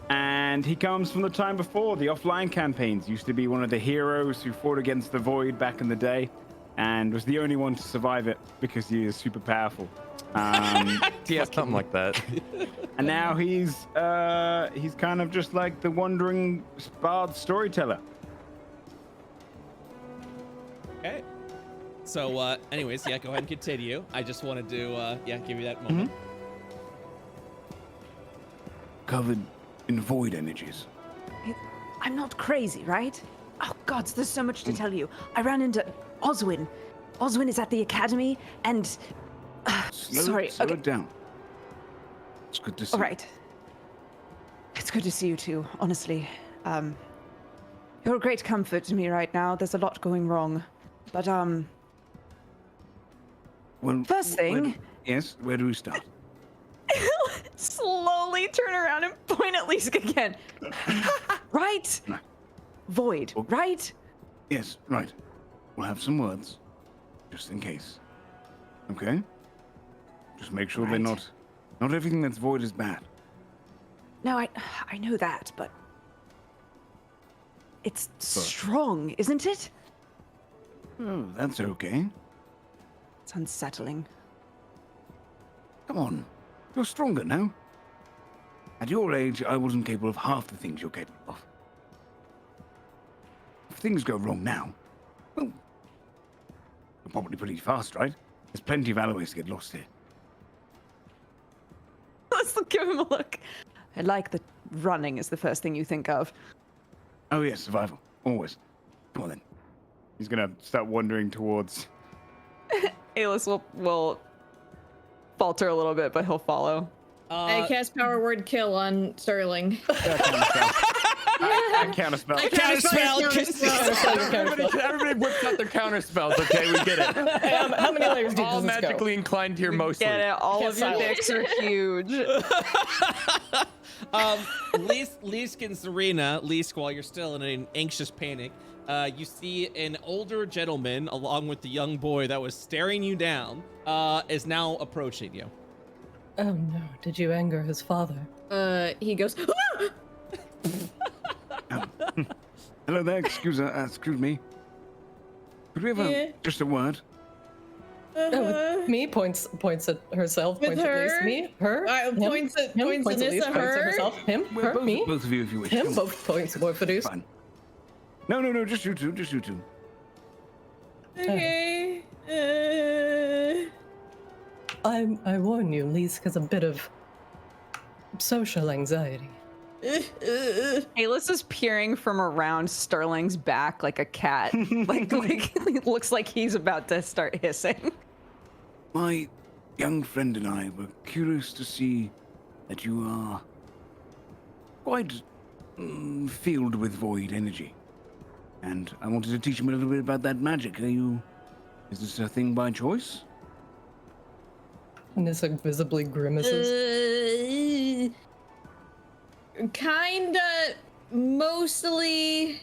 And he comes from the time before the offline campaigns. Used to be one of the heroes who fought against the Void back in the day, and was the only one to survive it because he is super powerful. Yeah, something like that. And now he's kind of just like the wandering bard storyteller. Okay. So, anyways, yeah, go ahead and continue. I just wanted to, give you that moment. Covered in void energies. I'm not crazy, right? Oh gods, there's so much to tell you. I ran into Oswin. Oswin is at the academy, and Slow it down. It's good to see. All right. It's good to see you too, honestly. You're a great comfort to me right now. There's a lot going wrong. But, Well, first thing... Yes, where do we start? slowly turn around and point at Lisk again. Right? No. Void, right? Yes, right. We'll have some words, just in case. Okay? Just make sure they're Right. not everything that's void is bad. No, I know that, but... It's strong, isn't it? Oh, that's okay. It's unsettling. Come on. You're stronger now. At your age, I wasn't capable of half the things you're capable of. If things go wrong now, well, you're probably pretty fast, right? There's plenty of alleyways to get lost here. Let's give him a look. I like that running is the first thing you think of. Oh yes, survival. Always. Come on then. He's gonna start wandering towards... Alis will falter a little bit, but he'll follow. I cast Power Word Kill on Sterling. I count a spell. Everybody whips out their counter spells. Okay, we get it. How many layers deep All does this go? magically inclined here mostly. Get it? All Can't of your silence. dicks are huge. Lisk and Serena, Lisk, while you're still in an anxious panic, you see an older gentleman along with the young boy that was staring you down, is now approaching you. Oh no, did you anger his father? He goes, Hello there, excuse me. Could we have Yeah. just a word? Oh, with me points at herself, With points at least her? me, her, him, points at him, points at at least, Nissa, points at her. herself, him, her, me, Both of you if you wish. him, Come on. both points both for these. Fine. No, just you two, Okay. I warn you, Lisk has a bit of social anxiety. Alis is peering from around Sterling's back like a cat. like it looks like he's about to start hissing. My young friend and I were curious to see that you are quite filled with void energy. And I wanted to teach him a little bit about that magic. Is this a thing by choice? Nissa visibly grimaces. Kinda, mostly.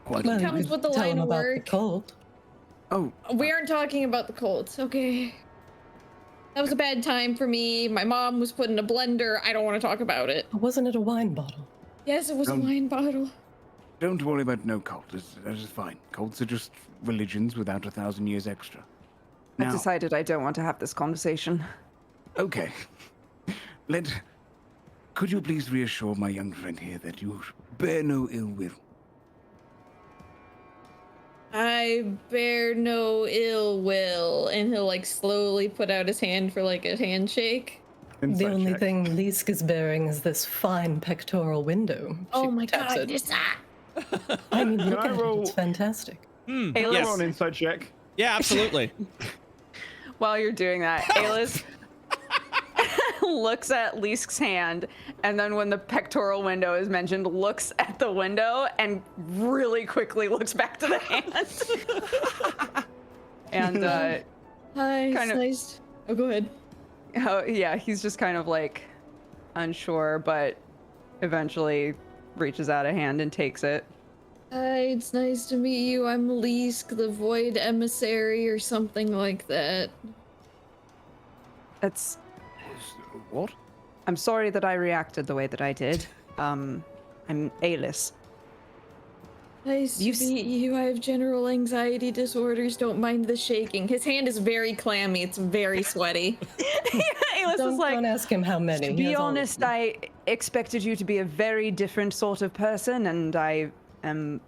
Quite Well, you Comes could with the tell line him of about the work. cult. Oh, We aren't talking about the Colts, okay? That was a bad time for me. My mom was put in a blender. I don't want to talk about it. Wasn't it a wine bottle? Yes, it was a wine bottle. don't worry about no cult. That is fine. Cults are just religions without 1,000 years extra. I've Now, decided I don't want to have this conversation. okay. Could you please reassure my young friend here that you bear no ill will? I bear no ill will. And he'll like slowly put out his hand for like a handshake. The Insight only check. thing Lisk is bearing is this fine pectoral window. Oh She my taps god, it. Nissa! I mean, look Can I at roll- it. It's fantastic. Hey, Can I let's- roll an insight check? Yeah, absolutely. While you're doing that, Alis looks at Leesk's hand, and then when the pectoral window is mentioned, looks at the window and really quickly looks back to the hand. And Hi, kind it's of- nice. Oh, go ahead. oh, yeah, he's just kind of like unsure, but eventually reaches out a hand and takes it. Hi, it's nice to meet you. I'm Leesk, the Void Emissary, or something like that. It's. What? I'm sorry that I reacted the way that I did. I'm Alis. Nice to You've s- meet you. I have general anxiety disorders. Don't mind the shaking. His hand is very clammy. It's very sweaty. Alis Don't, is like. don't ask him how many. To he be has all of honest, them. I expected you to be a very different sort of person, and I am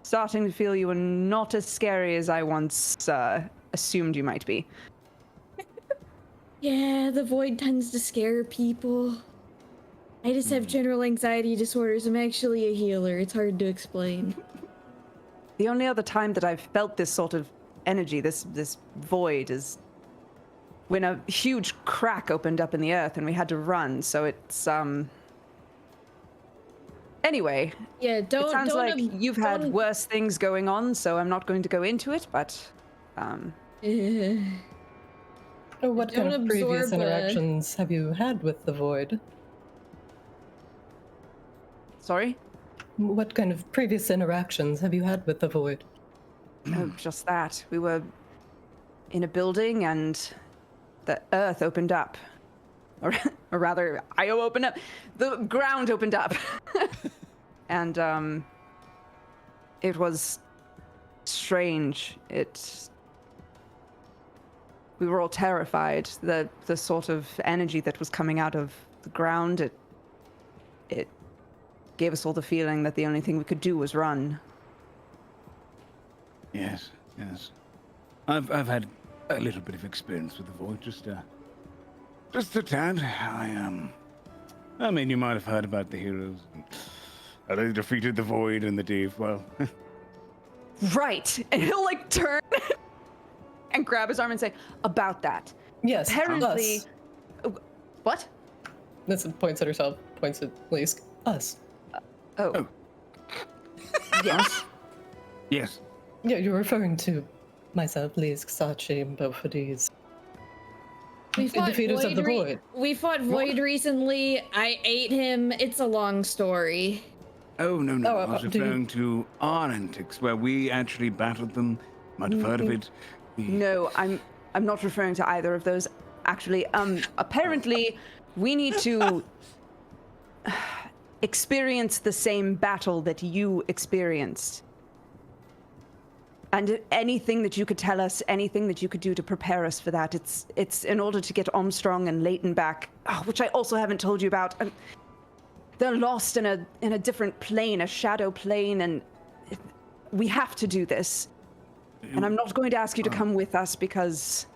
starting to feel you are not as scary as I once assumed you might be. Yeah, the void tends to scare people. I just have general anxiety disorders. I'm actually a healer. It's hard to explain. The only other time that I've felt this sort of energy, this void, is when a huge crack opened up in the earth and we had to run. So it's Anyway, Yeah, it sounds don't like you've had don't- worse things going on, so I'm not going to go into it. But Oh, what kind don't of previous absorb, interactions have you had with the void? sorry. What kind of previous interactions have you had with the void? Oh, just that. We were in a building and the earth opened up. Or rather, Io opened up. The ground opened up. And it was strange. We were all terrified. The sort of energy that was coming out of the ground, it gave us all the feeling that the only thing we could do was run. Yes, yes. I've had a little bit of experience with the void, just a tad. I mean, you might have heard about the heroes. How they defeated the void and the Dave. Well, Right. And he'll like turn and grab his arm and say, about that. Yes, Apparently. us. What? This points at herself, points at Leesk. Us. Oh. Yes. yes. Yeah, you're referring to myself, Leesk, Sachi, and both of these. We The defeaters of the void. We fought Void recently. I ate him. It's a long story. Oh, no. Oh, I was do you- referring to our antics, where we actually battled them. Might have heard of it. No, I'm not referring to either of those. Actually, apparently we need to experience the same battle that you experienced. And anything that you could tell us, anything that you could do to prepare us for that, it's in order to get Armstrong and Leighton back, which I also haven't told you about. They're lost in a different plane, a shadow plane, and we have to do this. And I'm not going to ask you to come with us because,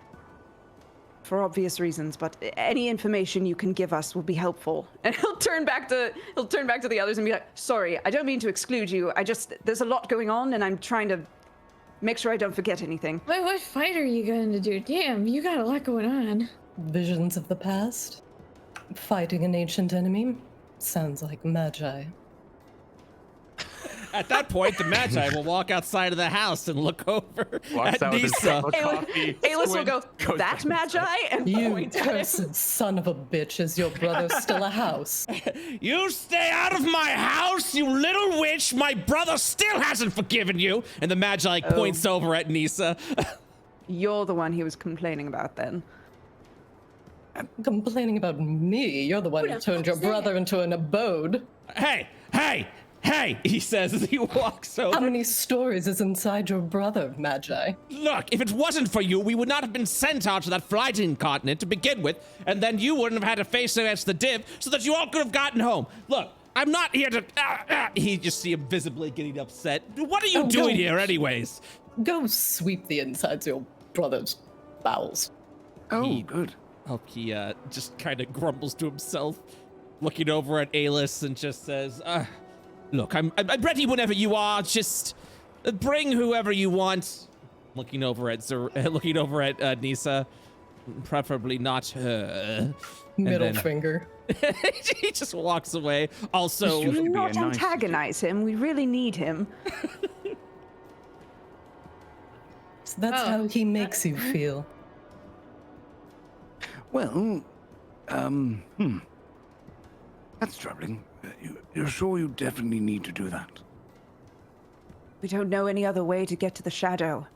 for obvious reasons, but any information you can give us will be helpful. And he'll turn back to the others and be like, "Sorry, I don't mean to exclude you. There's a lot going on, and I'm trying to make sure I don't forget anything." Wait, what fight are you going to do? Damn, you got a lot going on. Visions of the past? Fighting an ancient enemy? Sounds like Magi. At that point, the Magi will walk outside of the house and look over Walks at out with his Nisa. cup of coffee. Aylis will go, goes "That downstairs. Magi?" and You point at him. cursed son of a bitch, is your brother still a house? You stay out of my house, you little witch! My brother still hasn't forgiven you! And the Magi points over at Nisa. You're the one he was complaining about then. Complaining about me? You're the one who turned your brother into an abode. Hey! He says as he walks over. How many stories is inside your brother, Magi? Look, if it wasn't for you, we would not have been sent out to that flying continent to begin with, and then you wouldn't have had to face against the div so that you all could have gotten home. Look, I'm not here to... He just see him visibly getting upset. What are you doing here anyways? Go sweep the insides of your brother's bowels. Oh, good. He just kind of grumbles to himself, looking over at Aylis and just says, look, I'm ready whenever you are. Just bring whoever you want. Looking over at Nisa, preferably not her. Middle finger. He just walks away. Also, This used to Do be a not nice antagonize him. We really need him. So that's how he makes you feel. Well, that's troubling. You're sure you definitely need to do that? We don't know any other way to get to the shadow.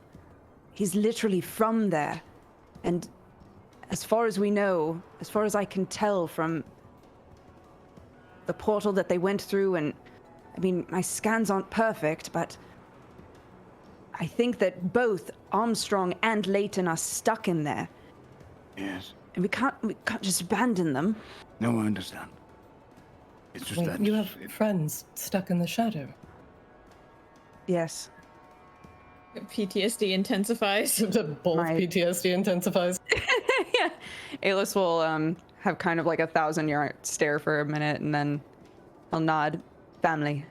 He's literally from there. And as far as we know, as far as I can tell from the portal that they went through, and I mean, my scans aren't perfect, but I think that both Armstrong and Layton are stuck in there. Yes. And we can't just abandon them. No, I understand. It's just Well, that you have friends stuck in the shadow. Yes. PTSD intensifies. Both PTSD intensifies. Yeah. Alis will have kind of like a 1,000-year stare for a minute, and then he'll nod. Family.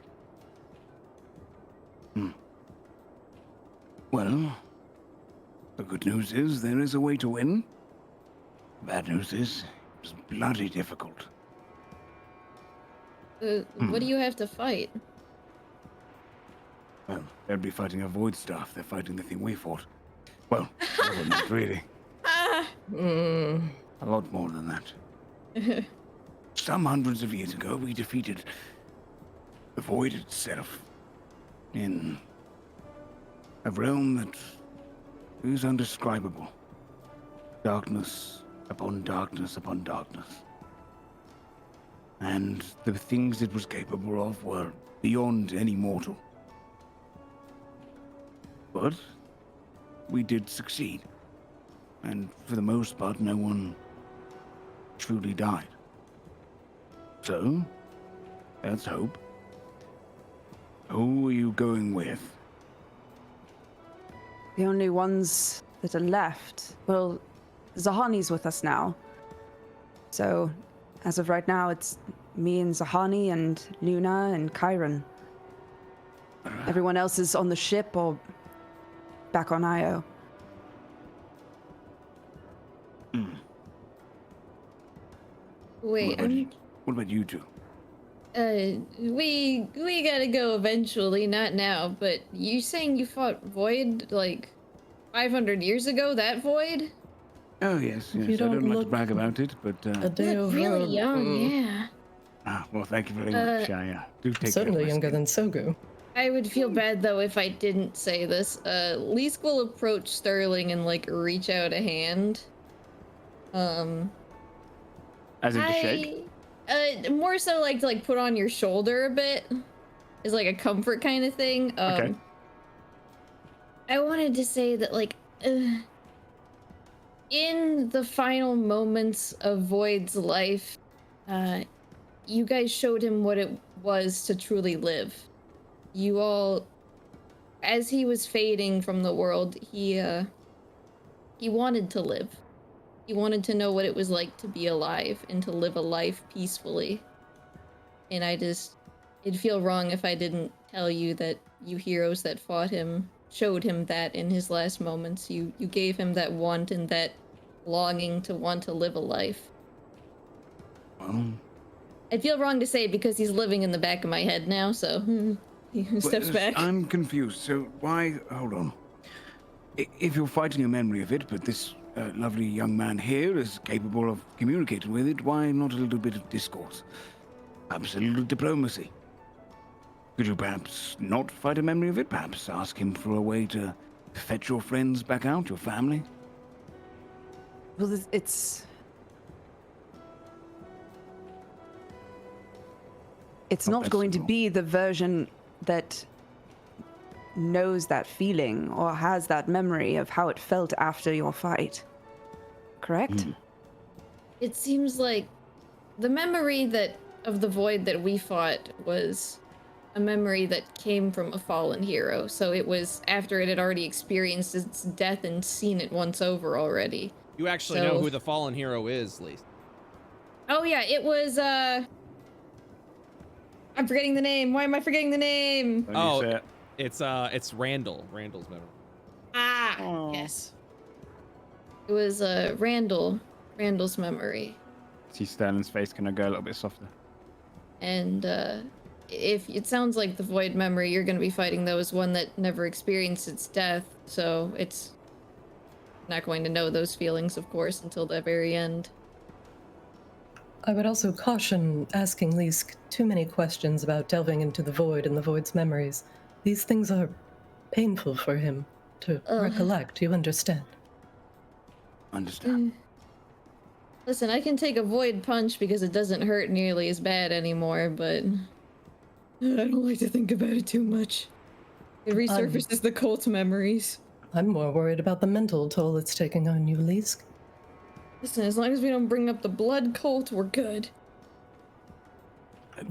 Well, the good news is there is a way to win. The bad news is it's bloody difficult. What do you have to fight? Well, they'll be fighting a void staff. They're fighting the thing we fought. Well, more than that, really. A lot more than that. Some hundreds of years ago, we defeated the void itself in a realm that is undescribable. Darkness upon darkness upon darkness. And the things it was capable of were beyond any mortal. But we did succeed. And for the most part, no one truly died. So, that's hope. Who are you going with? The only ones that are left. Well, Zahani's with us now. So, as of right now, it's me and Zahani and Luna and Chiron. Everyone else is on the ship or back on Io. Wait, What about you two? we gotta go eventually, not now, but you saying you fought Void, like, 500 years ago, that Void? Oh, yes, yes. You I don't don't like to look brag about it, but... A day That's over. really young, yeah. well, thank you very much, Shaya. Do take Certainly care of younger my skin. than Sogu. I would feel bad, though, if I didn't say this. Leask will approach Sterling and, like, reach out a hand. As in to shake? More so like to like put on your shoulder a bit, is like a comfort kind of thing. Okay. I wanted to say that like, in the final moments of Void's life, you guys showed him what it was to truly live. You all, as he was fading from the world, he wanted to live. He wanted to know what it was like to be alive and to live a life peacefully. And it'd feel wrong if I didn't tell you that you heroes that fought him showed him that in his last moments. You gave him that want and that longing to want to live a life. Well, I'd feel wrong to say it because he's living in the back of my head now, so he steps back. I'm confused. So why... Hold on. If you're fighting a memory of it, but this lovely young man here is capable of communicating with it, why not a little bit of discourse? Perhaps a little diplomacy. Could you perhaps not fight a memory of it? Perhaps ask him for a way to fetch your friends back out, your family? Well, it's not going to simple. be the version that knows that feeling or has that memory of how it felt after your fight. Correct? It seems like the memory of the Void that we fought was a memory that came from a fallen hero. So it was after it had already experienced its death and seen it once over already. you actually know who the fallen hero is, Lee. Oh yeah, it was I'm forgetting the name. Why am I forgetting the name? Oh, it's Randall. Randall's memory. Ah, Yes. It was Randall's memory. See Sterling's face kind of go a little bit softer. And if it sounds like the void memory you're going to be fighting, though, is one that never experienced its death, so it's not going to know those feelings, of course, until the very end. I would also caution asking Leask too many questions about delving into the void and the void's memories. These things are painful for him to recollect, you understand? Understand. Listen, I can take a void punch because it doesn't hurt nearly as bad anymore, but I don't like to think about it too much. It resurfaces the cult memories. I'm more worried about the mental toll it's taking on you, Leask. Listen, as long as we don't bring up the blood cult, we're good.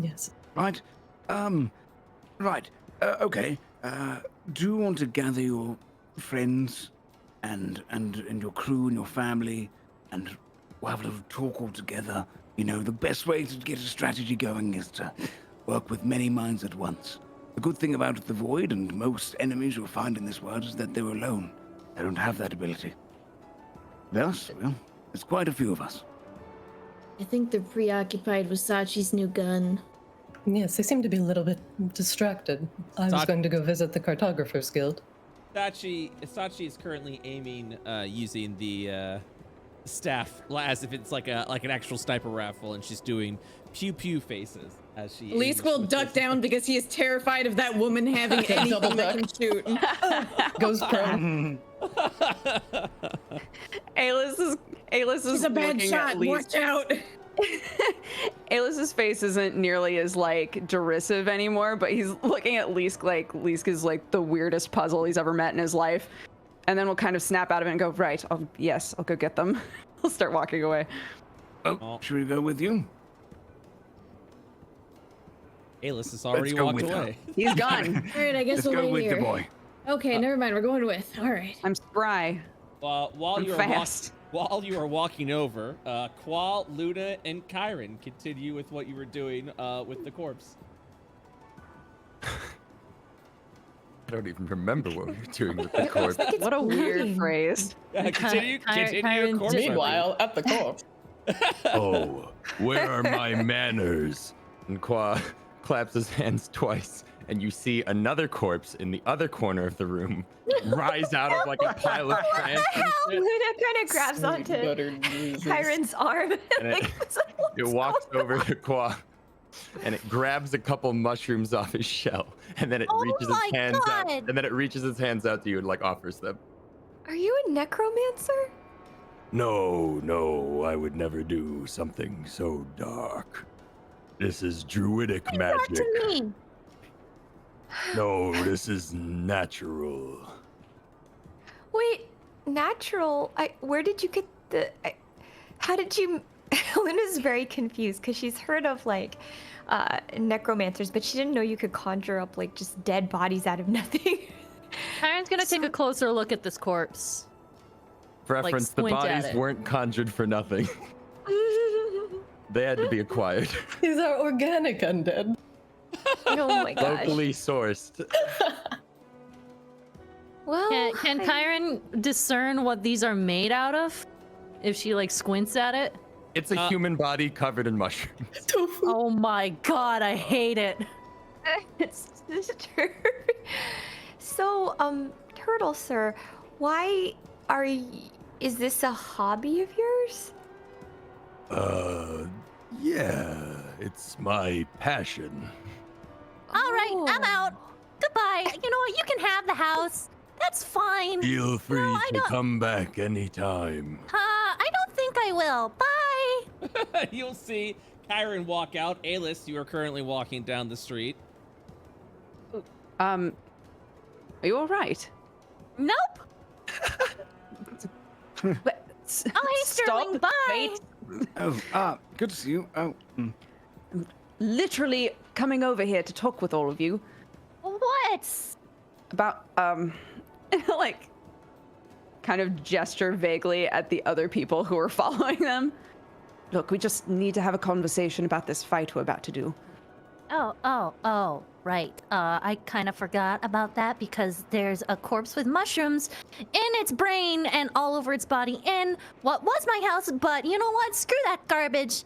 Yes. Right. Right. Okay. Do you want to gather your friends and your crew and your family, and we'll have a little talk all together? You know, the best way to get a strategy going is to work with many minds at once. The good thing about the Void and most enemies you'll find in this world is that they're alone. They don't have that ability. Thus, well, there's quite a few of us. I think they're preoccupied with Sachi's new gun. Yes, they seem to be a little bit distracted. I was going to go visit the Cartographer's Guild. Sachi is currently aiming using the staff as if it's like an actual sniper rifle, and she's doing pew pew faces as she. Leask will duck down because he is terrified of that woman having anything that can shoot. Goes prone. Aylis is He's a bad looking shot. at Leask. Watch out. Aylis's face isn't nearly as like derisive anymore, but he's looking at Leask like Leask is like the weirdest puzzle he's ever met in his life. And then we'll kind of snap out of it and go, right, I'll go get them. I'll start walking away. Oh, should we go with you? Aylis has already go walked with her. away. He's gone. All right, I guess Let's we'll go wait with here. the boy. Okay, never mind. We're going with. All right. I'm spry. While I'm you are fast. while you are walking over, Qual, Luna, and Kyron continue with what you were doing with the corpse. I don't even remember what we were doing with the corpse. What a weird phrase. Continue Kyron corpse. Meanwhile, at the corpse. Oh, where are my manners? And Qua claps his hands twice, and you see another corpse in the other corner of the room rise out of like a pile of trash. Luna kind of grabs onto Kyron's arm. And it walks over to Qua, and it grabs a couple mushrooms off his shell, and then it reaches its hands out, and then it reaches its hands out to you and like offers them. Are you a necromancer? No, I would never do something so dark. This is druidic magic. To me. No, this is natural. Wait, natural? Where did you get how did you... Luna's very confused because she's heard of like necromancers, but she didn't know you could conjure up like just dead bodies out of nothing. Kyron's gonna take a closer look at this corpse. For reference, the squint at bodies it. weren't conjured for nothing. They had to be acquired. These are organic undead. Oh my gosh. Locally sourced. Well, Can Kyron discern what these are made out of? If she like squints at it? It's a human body covered in mushrooms. Tofu. Oh my god, I hate it. it's true. So, Turtle Sir, why is this a hobby of yours? Yeah, it's my passion. All right, I'm Oh. out. Goodbye. You know what? You can have the house. That's fine. Feel free I to don't- come back anytime. I don't think I will. Bye. You'll see Kyron walk out. Aylis, you are currently walking down the street. Are you all right? Nope. But, Oh, hey, Sterling. Bye. Wait. Oh, good to see you. Oh, Literally coming over here to talk with all of you What? about like kind of gesture vaguely at the other people who are following them. Look, we just need to have a conversation about this fight we're about to do. Oh, right. I kind of forgot about that because there's a corpse with mushrooms in its brain and all over its body in what was my house, but you know what? Screw that garbage.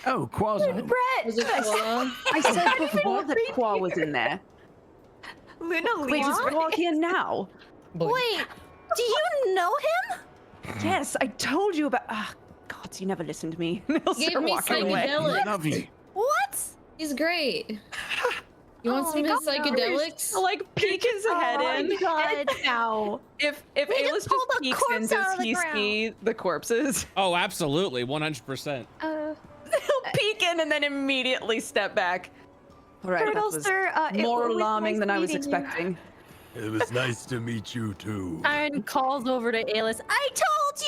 Oh, Quas. Brett, Was it Quas? I said before that Qua was in there. Luna Wait, leaves. is Qua here now? Wait, do you know him? Yes, I told you about. God, you never listened to me. He'll Gave start me walking away. psychedelics. Lovely. What? He's great. You want Oh, some of his God. psychedelics? Like peek his head in. Oh my god. Now. If We Ayla's just pulled just a peeks corpse in, does out of the he ground. see the corpses? Oh, absolutely, 100%. He'll peek in and then immediately step back. All right, Turtle, that was sir, more it was alarming nice than I was meeting you. expecting. It was nice to meet you too. And calls over to Aylis. I told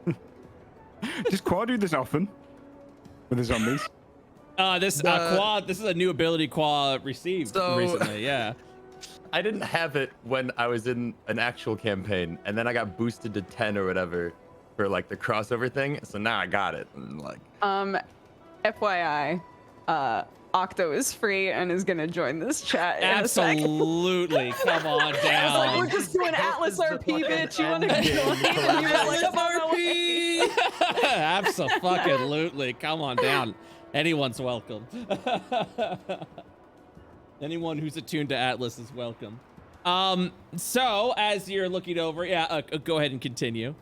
you! Does Quad do this often? With the zombies? This Quad, this is a new ability Quad received So- recently, yeah. I didn't have it when I was in an actual campaign, and then I got boosted to 10 or whatever for like the crossover thing. So now I got it. And like, FYI, Octo is free and is gonna join this chat. in a sec. Absolutely. Come on I was like, down. we're just doing Atlas This is the RP, fucking bitch. You wanna end game join? And you were like, I'm on my way. Absolutely. Come on down. Anyone's welcome. Anyone who's attuned to Atlas is welcome. So as you're looking over, go ahead and continue.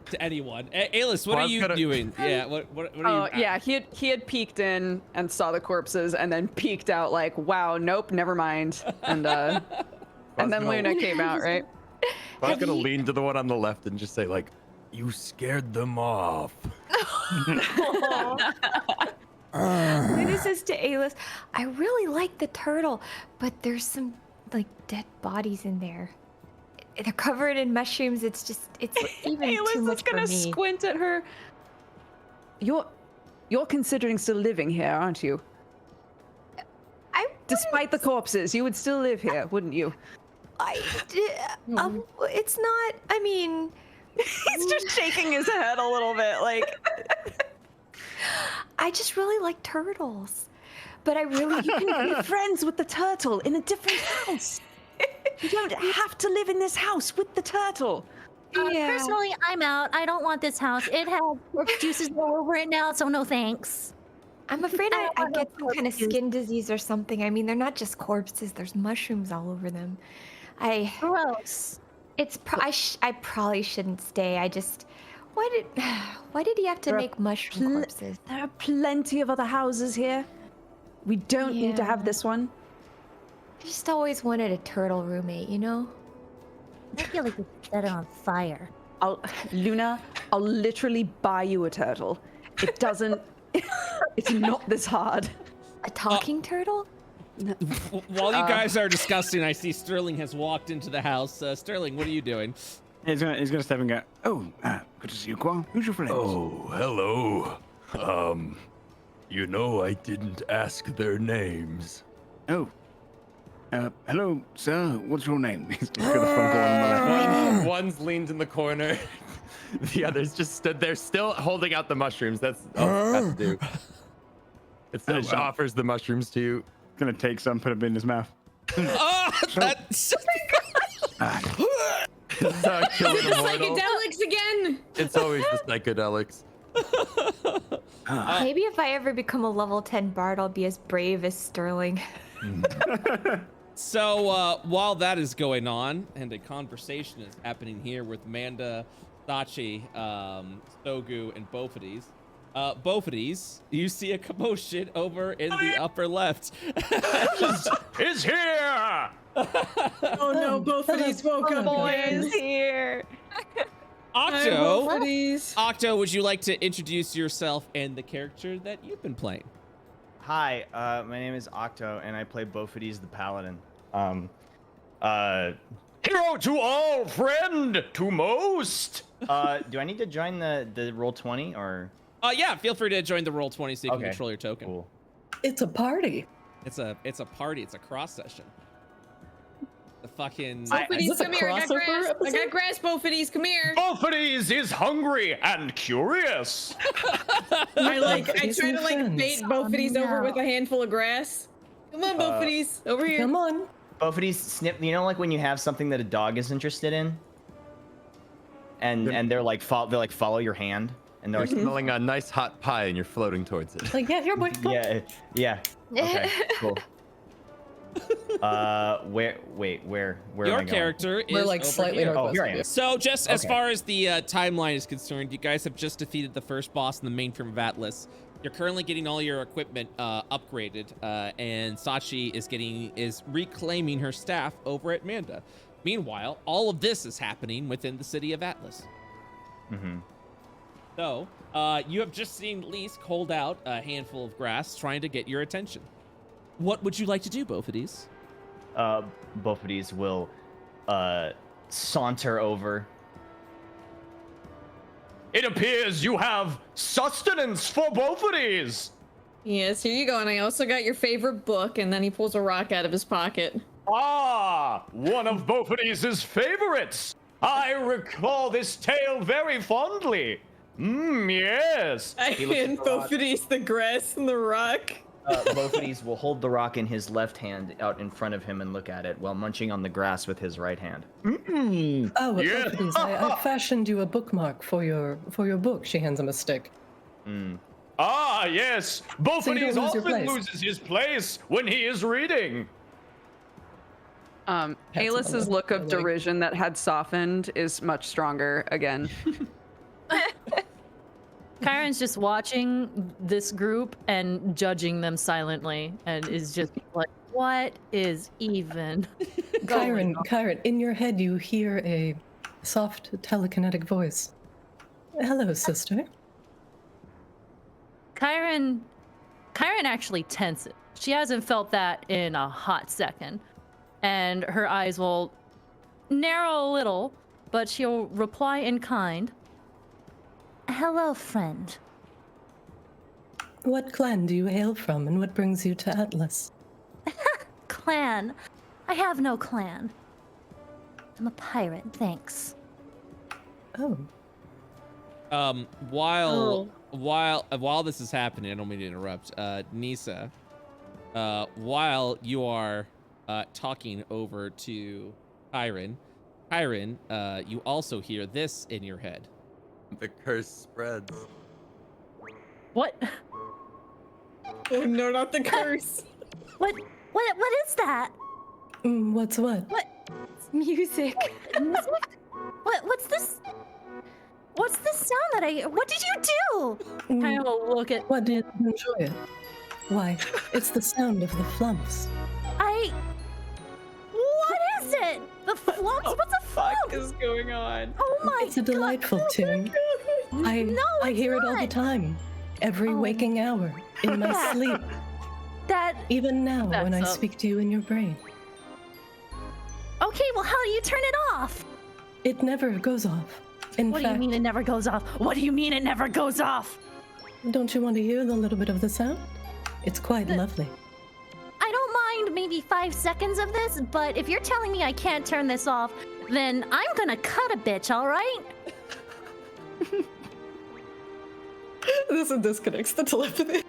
To anyone. Aylis, what are Quad's you gonna- doing? Yeah, what are Oh you? yeah, he had peeked in and saw the corpses, and then peeked out like, wow, nope, never mind. And then gonna- Luna came out, right? I was gonna lean to the one on the left and just say like, "You scared them off." Luna says to Aylis, I really like the turtle, but there's some like dead bodies in there. They're covered in mushrooms. It's even Aylis too is much for gonna me. squint at her. You're considering still living here, aren't you? Despite the corpses, you would still live here, wouldn't you? It's not. I mean, He's just shaking his head a little bit, like. I just really like turtles, but I really You can be friends with the turtle in a different house. You don't have to live in this house with the turtle. Yeah. Personally, I'm out. I don't want this house. It has corpse juices all over it now, so no thanks. I'm afraid I I don't get know some kind of corpses. skin disease or something. I mean, they're not just corpses. There's mushrooms all over them. Gross. I probably shouldn't stay. I just. Why did he have to There are make mushroom corpses? There are plenty of other houses here. We don't need to have Yeah. this one. I just always wanted a turtle roommate, you know? I feel like we set it on fire. Luna, I'll literally buy you a turtle. It doesn't. It's not this hard. A talking turtle? While you guys are discussing, I see Sterling has walked into the house. Sterling, what are you doing? He's gonna step and go, Oh, good to see you, Quas. Who's your friend? Oh, hello. You know I didn't ask their names. Oh. Hello, sir. What's your name? He's got a phone call on the left. One's leaned in the corner. The other's just stood there, still holding out the mushrooms. That's all it has to do. It offers the mushrooms to you. Gonna take some, put them in his mouth. Oh, that's Killing The immortal. psychedelics again. It's always the psychedelics. Maybe if I ever become a level 10 bard, I'll be as brave as Sterling. So while that is going on, and a conversation is happening here with Manda, Sachi, Stogu, and Bofides. Bofides, you see a commotion over in the upper left. Is here. Oh no, both of these woke up again. here. Octo, Both of these. Octo, would you like to introduce yourself and the character that you've been playing? Hi, my name is Octo, and I play Bofides the Paladin. Hero to all, friend to most. Do I need to join the Roll20 or? Yeah, feel free to join the Roll20 so you can Okay, control your token. Cool. It's a party. It's a party. It's a cross session. The fucking. Both-footies, Is this a come here. I got crossover grass. I episode? got grass, Both-footies, come here. Both-footies is hungry and curious. I try Both-footies to and friends. bait Both-footies over with a handful of grass. Come on, Both-footies, over here. Come on. Both-footies snip. You know, like when you have something that a dog is interested in, and they're like follow your hand, and they're You're smelling a nice hot pie and you're floating towards it. Like, yeah, here, boy. Go. yeah. Okay, cool. Where am I Your going? character is We're like over slightly here. northwest. Oh, here I am. So just as Okay. far as the timeline is concerned, you guys have just defeated the first boss in the mainframe of Atlas. You're currently getting all your equipment upgraded, and Sachi is reclaiming her staff over at Manda. Meanwhile, all of this is happening within the city of Atlas. Mm-hmm. So you have just seen Leask hold out a handful of grass, trying to get your attention. What would you like to do, Bophades? Bophades will saunter over. It appears you have sustenance for Bophades. Yes, here you go. And I also got your favorite book. And then he pulls a rock out of his pocket. Ah, one of Bophades' favorites. I recall this tale very fondly. Yes. I hand Bophades the grass and the rock. Bophades will hold the rock in his left hand out in front of him and look at it while munching on the grass with his right hand. Oh, Yeah. Bophades, I fashioned you a bookmark for your book. She hands him a stick. Ah, yes. So you Bophades don't lose your often place. loses his place when he is reading. Aelis's look of derision that had softened is much stronger again. Kyron's just watching this group and judging them silently and is just like, what is even going on? Kyron, in your head you hear a soft telekinetic voice. Hello, sister. Kyron actually tenses. She hasn't felt that in a hot second. And her eyes will narrow a little, but she'll reply in kind. Hello, friend. What clan do you hail from, and what brings you to Atlas? Clan? I have no clan. I'm a pirate, thanks. Oh. While this is happening, I don't mean to interrupt. Nisa, while you are talking over to Kyron, you also hear this in your head. The curse spreads. What? Oh no, not the curse. What is that? What's what? It's music. What's this? What's this sound that what did you do? Kyron will look at. What did you enjoy it? Why, it's the sound of the flumps. What is it? The flumps? What's a flump? What is going on? Oh my It's a delightful tune. I hear it all the time. Every waking hour, in my sleep. Even now, when I speak to you in your brain. Okay, well, how do you turn it off? It never goes off. What do you mean it never goes off? What do you mean it never goes off? Don't you want to hear the little bit of the sound? It's quite lovely. I don't mind maybe 5 seconds of this, but if you're telling me I can't turn this off, then I'm gonna cut a bitch, all right? This disconnects the telepathy.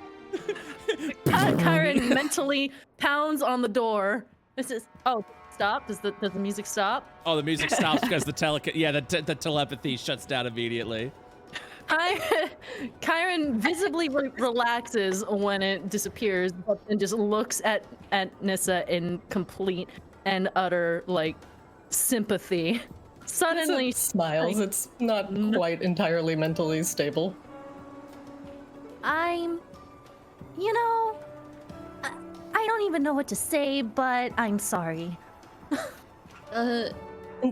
Kyron mentally pounds on the door. This is stop. Does the music stop? Oh, the music stops because the telepathy shuts down immediately. Kyron visibly relaxes when it disappears, and just looks at Nissa in complete and utter sympathy. Suddenly Nissa smiles. It's not quite entirely mentally stable. I don't even know what to say, but I'm sorry.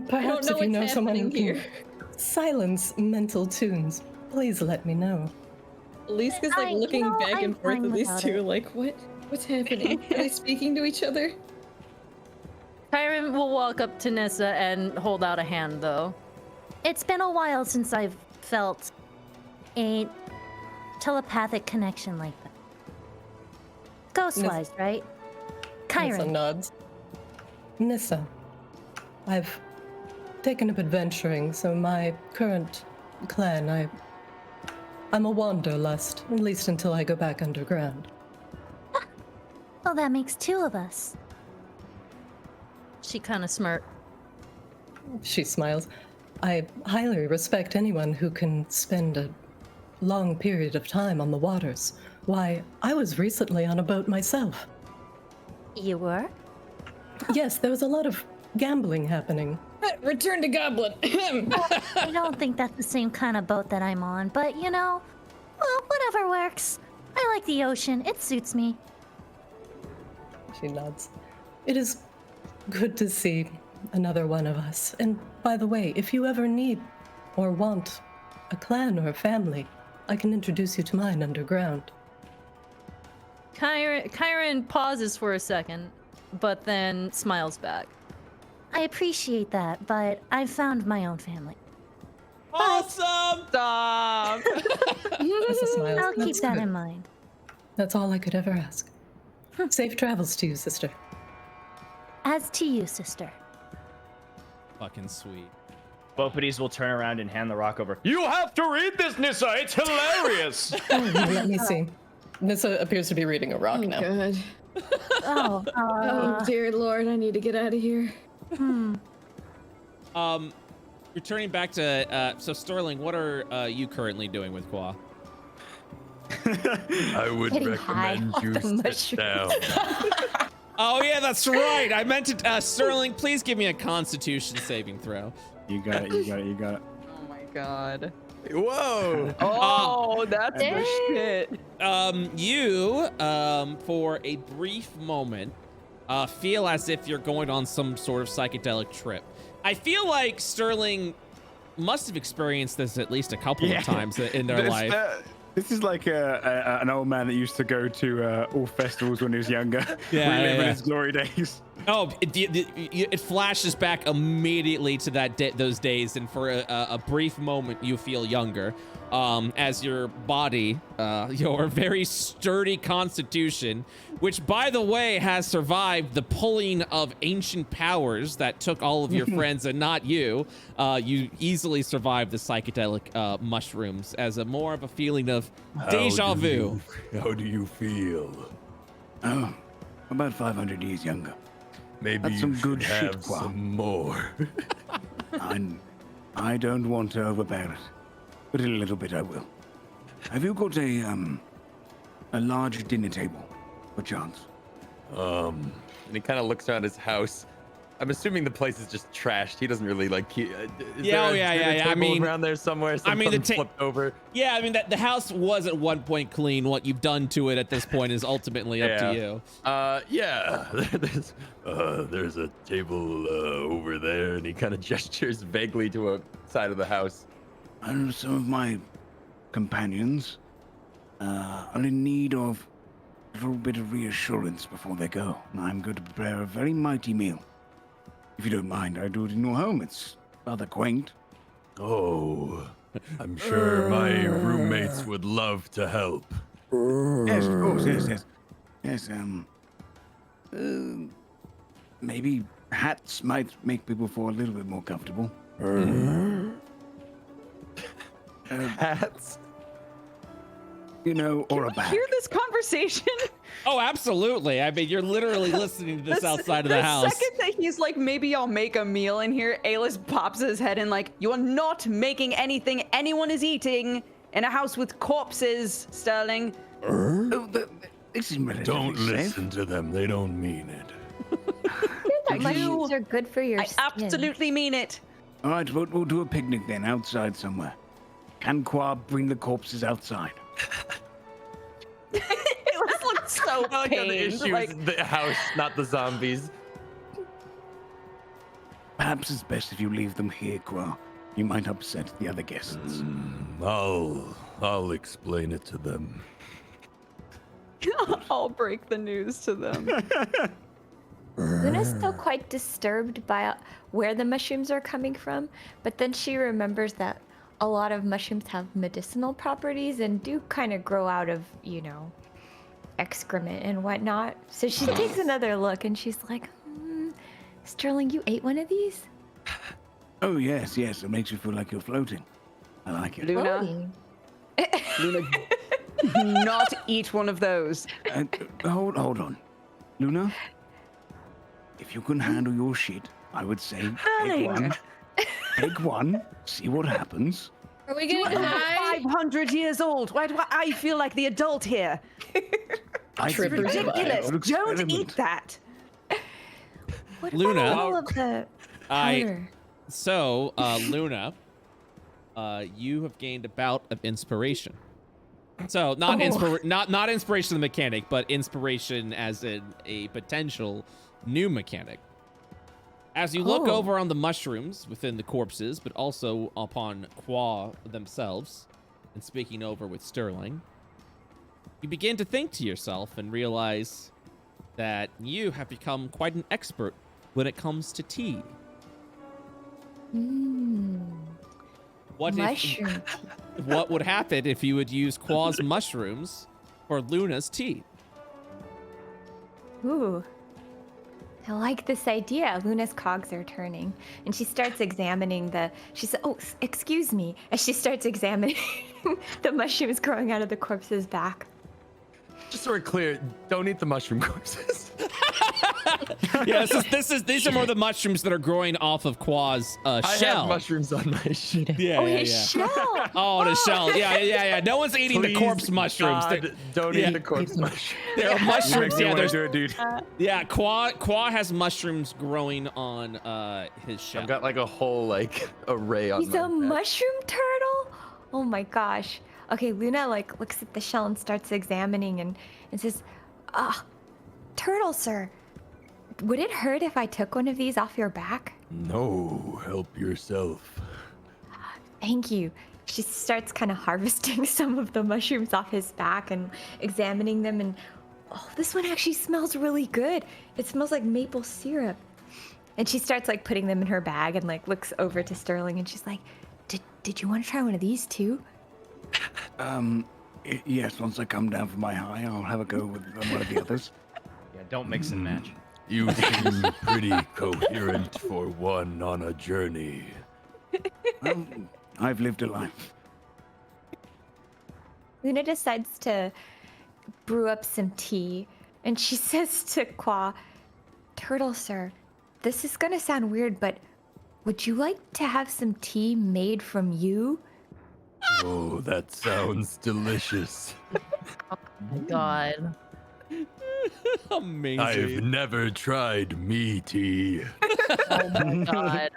Perhaps if you know someone who can silence mental tunes, please let me know. Leask is looking back and forth at these two, what's happening? Are they speaking to each other? Kyron will walk up to Nissa and hold out a hand, though. It's been a while since I've felt a telepathic connection like that. Ghostwise, right? Nissa Kyron. nods. Nissa, I've taken up adventuring, so my current clan, I'm a wanderlust, at least until I go back underground. Well, that makes two of us. She kind of smirked. She smiles. I highly respect anyone who can spend a long period of time on the waters. Why, I was recently on a boat myself. You were? Yes, there was a lot of gambling happening. Return to Goblin. I don't think that's the same kind of boat that I'm on, but well, whatever works. I like the ocean. It suits me. She nods. It is good to see another one of us. And by the way, if you ever need or want a clan or a family, I can introduce you to mine underground. Kyron pauses for a second, but then smiles back. I appreciate that, but I've found my own family. Awesome! Stop. Nissa smiles. I'll keep That's that good. in mind. That's all I could ever ask. Safe travels to you, sister. As to you, sister. Fucking sweet. Both will turn around and hand the rock over. You have to read this, Nissa. It's hilarious. Let me see. Nissa appears to be reading a rock now. God. Oh, Dear Lord, I need to get out of here. Returning back to so Sterling, what are you currently doing with Quas? I would Getting high recommend off you the sit down. Oh yeah, that's right. I meant to. Sterling, please give me a Constitution saving throw. You got it. You got it. You got it. Oh my god. Whoa! Oh, that's the shit. You for a brief moment feel as if you're going on some sort of psychedelic trip. I feel like Sterling must have experienced this at least a couple of times in their life. This is like an old man that used to go to all festivals when he was younger. Reliving his glory days. Oh, it flashes back immediately to those days, and for a brief moment, you feel younger. As your body, your very sturdy constitution, which, by the way, has survived the pulling of ancient powers that took all of your friends and not you, you easily survived the psychedelic mushrooms as more of a feeling of deja vu. How do you feel? Oh, about 500 years younger. Maybe That's you some should good have shit, Quas. some more. I don't want to overbear it, but in a little bit I will. Have you got a large dinner table, perchance? And he kind of looks around his house. I'm assuming the place is just trashed. He doesn't really like. Yeah. I mean, around there somewhere. Something flipped over. Yeah, I mean the house was at one point clean. What you've done to it at this point is ultimately up to you. There's a table over there, And he kind of gestures vaguely to a side of the house. And some of my companions are in need of a little bit of reassurance before they go. And I'm going to prepare a very mighty meal. If you don't mind, I do it in your home. It's rather quaint. Oh, I'm sure my roommates would love to help. Yes, of course, yes. Maybe hats might make people feel a little bit more comfortable. Hats? You know, or a bag. Hear this conversation? Oh, absolutely. I mean, you're literally listening to this outside of the house. The second that he's like, maybe I'll make a meal in here, Alis pops his head in like, you are not making anything anyone is eating in a house with corpses, Sterling. This is relatively Don't safe. listen to them. They don't mean it. That mushrooms are good for your I skin. absolutely mean it. All right, we'll do a picnic then, outside somewhere. Can Quas bring the corpses outside? It looks so I like how the pained. issue is the house, not the zombies. Perhaps it's best if you leave them here, Quas. You might upset the other guests. I'll explain it to them. I'll break the news to them. Luna's still quite disturbed by where the mushrooms are coming from, but then she remembers that a lot of mushrooms have medicinal properties and do kind of grow out of, excrement and whatnot. So she takes another look and she's like, Sterling, you ate one of these? Oh, yes, yes. It makes you feel like you're floating. I like it. Luna. Luna, do not eat one of those. Hold on. Luna, if you can handle your shit, I would say take one. Take one, see what happens. Are we gonna die? 500 years old. Why do I feel like the adult here? I think Ridiculous. it's an Don't experiment. eat that. What Luna. about all of the powder? So, Luna, you have gained a bout of inspiration. So not not inspiration of the mechanic, but inspiration as in a potential new mechanic. As you look over on the mushrooms within the corpses, but also upon Quas themselves, and speaking over with Sterling, you begin to think to yourself and realize that you have become quite an expert when it comes to tea. Mushroom. What would happen if you would use Quas mushrooms for Luna's tea? Ooh. I like this idea. Luna's cogs are turning, and she starts examining she said, "Oh, excuse me," as she starts examining the mushrooms growing out of the corpse's back. Just so we're clear, don't eat the mushroom corpses. Yeah, these are more the mushrooms that are growing off of Quas' I shell. have mushrooms on my sheet. Yeah, Shell. Oh, the shell. Yeah. No one's eating the corpse mushrooms. God, don't eat the corpse mushrooms. They're mushrooms. Yeah, There's do it, dude. yeah. Quas has mushrooms growing on his shell. I've got like a whole array on He's my a back. mushroom turtle? Oh my gosh. Okay, Luna looks at the shell and starts examining and says, turtle sir, would it hurt if I took one of these off your back? No, help yourself. Thank you. She starts kind of harvesting some of the mushrooms off his back and examining them, and this one actually smells really good. It smells like maple syrup. And she starts putting them in her bag and looks over to Sterling and she's like, did you want to try one of these too? Yes, once I come down from my high, I'll have a go with one of the others. Yeah, don't mix and match. You seem pretty coherent for one on a journey. Well, I've lived a life. Luna decides to brew up some tea, and she says to Quas, turtle sir, this is gonna sound weird, but would you like to have some tea made from you? Oh, that sounds delicious. Oh my god. Amazing. I've never tried me tea. Oh my god.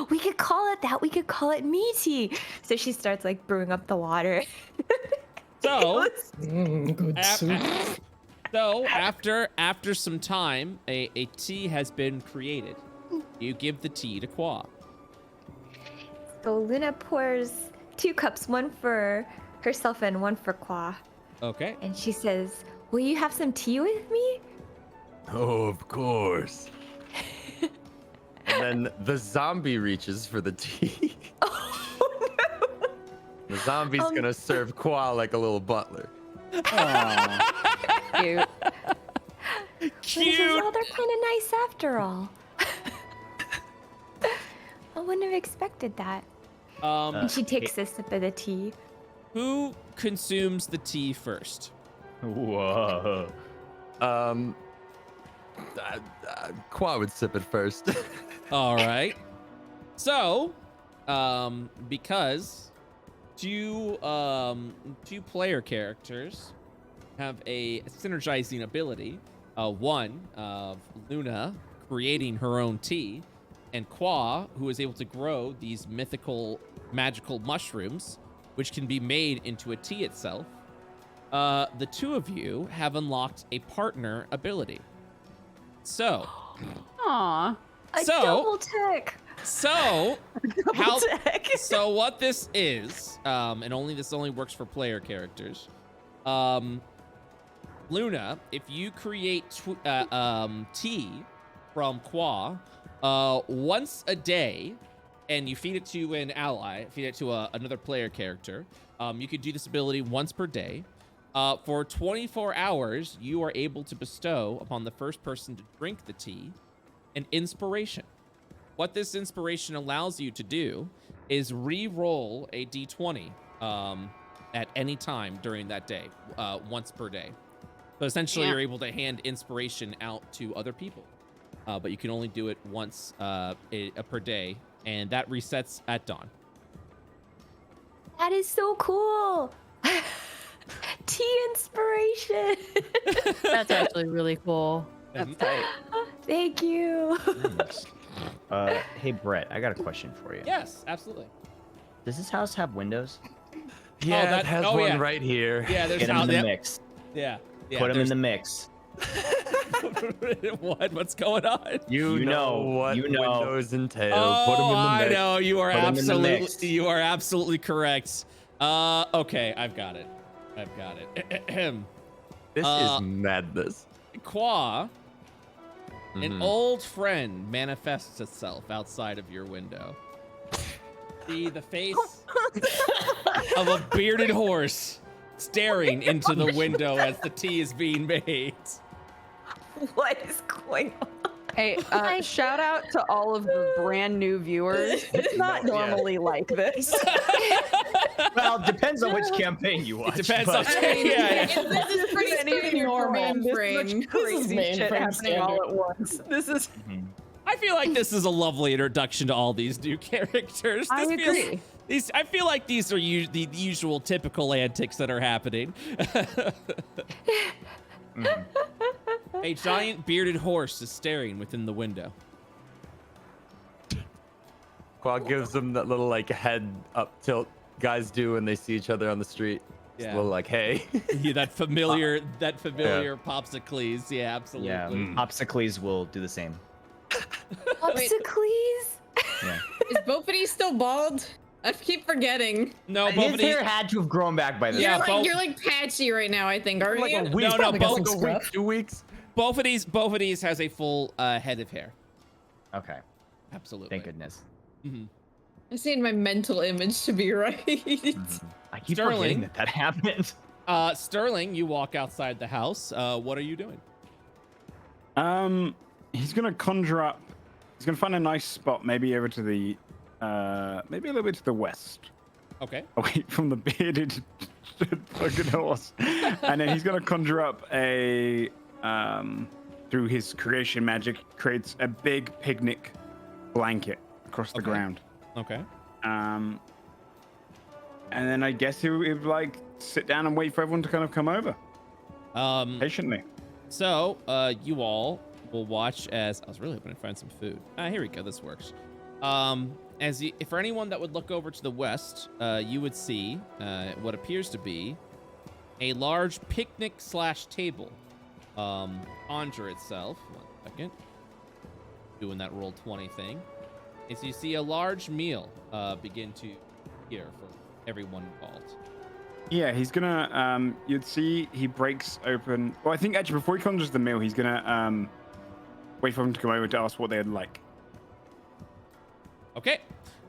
We could call it that. We could call it me tea. So she starts brewing up the water. So, Good soup. so after some time, a tea has been created. You give the tea to Quas. So Luna pours 2 cups, one for herself and one for Quas. Okay. And she says, will you have some tea with me? Oh, of course. And then the zombie reaches for the tea. Oh no! The zombie's gonna serve Quas like a little butler. Cute. She says, oh, they're kind of nice after all. I wouldn't have expected that. And she takes a sip of the tea. Who consumes the tea first? Whoa. Quas would sip it first. All right. So, because two player characters have a synergizing ability, one of Luna creating her own tea, and Quas, who is able to grow these mythical magical mushrooms, which can be made into a tea itself. The two of you have unlocked a partner ability. So, Aww. A double tech. So, so what this is, and this only works for player characters. Luna, if you create tea from Quas once a day, and you feed it to an ally, feed it to another player character, you can do this ability once per day. For 24 hours, you are able to bestow upon the first person to drink the tea an inspiration. what this inspiration allows you to do is re-roll a d20 at any time during that day, once per day. So essentially, you're able to hand inspiration out to other people, but you can only do it once per day, and that resets at dawn. That is so cool. Tea inspiration. That's actually really cool. That's tight. Thank you. Hey Brett, I got a question for you. Yes, absolutely. Does this house have windows? Yeah, it has one right here. Yeah, there's Get them in the mix. Yeah. Put them in the mix. What's going on? You know what windows entail. Oh, Put them in the mix. I know. You are Put 'em in the mix. absolutely correct. Okay, I've got it. This is madness. Qua, an old friend manifests itself outside of your window. See the face of a bearded horse staring into the window as the tea is being made. What is going on? Hey, shout out to all of the brand new viewers. It's not normally like this. Well, depends on which campaign you watch. It depends on. This is pretty Anything normal. frame. This much crazy shit mainframe happening all standard. at once. This is. I feel like this is a lovely introduction to all these new characters. I agree. I feel like these are the usual typical antics that are happening. A giant bearded horse is staring within the window. Quad gives them that little like head up tilt guys do when they see each other on the street. Just a little like, hey. Yeah, that familiar Popsicles. Yeah, absolutely. Yeah, Popsicles will do the same. Popsicles. Yeah. Is Bofity still bald? I keep forgetting. No, his hair had to have grown back by this Yeah, point. You're like patchy right now, I think, aren't you? both 2 weeks. Both of these has a full head of hair. Okay. Absolutely. Thank goodness. I just need my mental image to be right. I keep Sterling. forgetting that happened. Sterling, you walk outside the house. What are you doing? He's gonna conjure up. He's gonna find a nice spot, maybe over to the, maybe a little bit to the west. Okay. Away from the bearded fucking horse, and then he's gonna conjure up a, through his creation magic, creates a big picnic blanket across the ground. Okay. And then I guess he'll like sit down and wait for everyone to kind of come over. Patiently. So, you all will watch as I was really hoping to find some food. Here we go. This works. For anyone that would look over to the west, you would see what appears to be a large picnic / table conjure itself. 1 second. Doing that roll 20 thing. As you see a large meal begin to appear for everyone involved. Yeah, he's gonna, you'd see he breaks open. Well, I think actually before he conjures the meal, he's gonna wait for him to come over to ask what they'd like. Okay.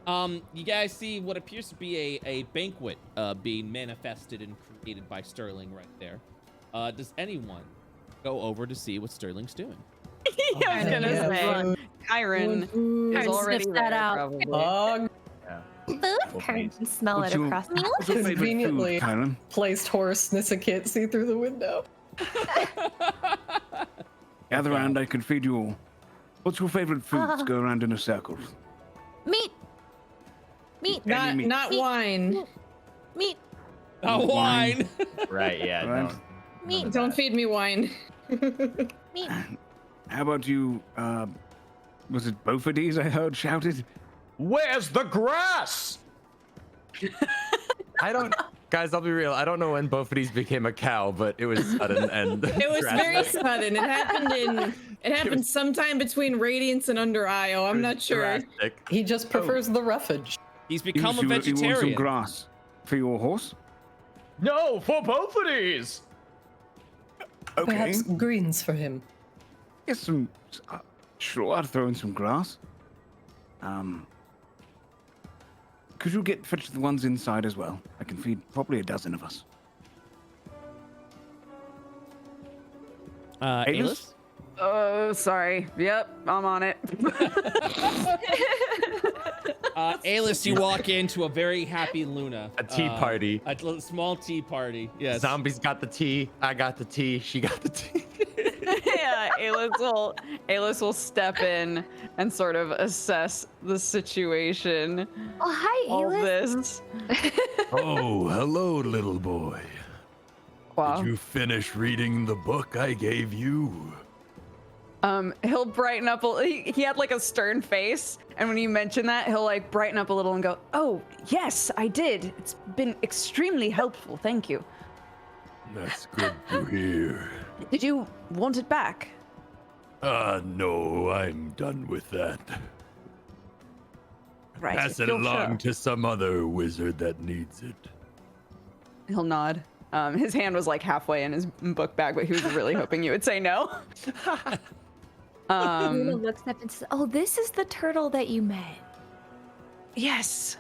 You guys see what appears to be a banquet being manifested and created by Sterling right there. Does anyone go over to see what Sterling's doing? I was gonna say, Kyron is already sniff there, that out. probably. Food? I can smell it across the house. What's your favorite Conveniently food, Kylan? placed horse Nissa can't see through the window. Gather around, I can feed you all. What's your favorite foods? Go around in a circle. Meat. Meat. Not wine. Meat. Wine. Right, yeah. Right. Meat. Don't feed me wine. Meat. How about you, was it both of these I heard shouted? Where's the grass? I don't, guys. I'll be real. I don't know when both of these became a cow, but it was sudden and. It was very drastic. sudden. It happened sometime between Radiance and Under Io. I'm not sure. Drastic. He just prefers the roughage. He's become a You want some vegetarian. grass for your horse? No, for both of these. Okay. Perhaps greens for him. Yes, some. Sure, I'd throw in some grass. Could you fetch the ones inside as well? I can feed probably a dozen of us. Alis? Oh, sorry. Yep, I'm on it. Alis, you walk into a very happy Luna. A tea party. A small tea party. Yes. Zombies got the tea. I got the tea. She got the tea. Yeah, Alis will step in and sort of assess the situation. Oh, hi, All Alis. this. Oh, hello, little boy. Wow. Did you finish reading the book I gave you? He'll brighten up. He had like a stern face, and when you mention that, he'll like brighten up a little and go, "Oh, yes, I did. It's been extremely helpful. Thank you." That's good to hear. Did you want it back? No, I'm done with that. Right. Pass it along to some other wizard that needs it. He'll nod. His hand was like halfway in his book bag, but he was really hoping you would say no. Luna looks up and says, "Oh, this is the turtle that you met." Yes.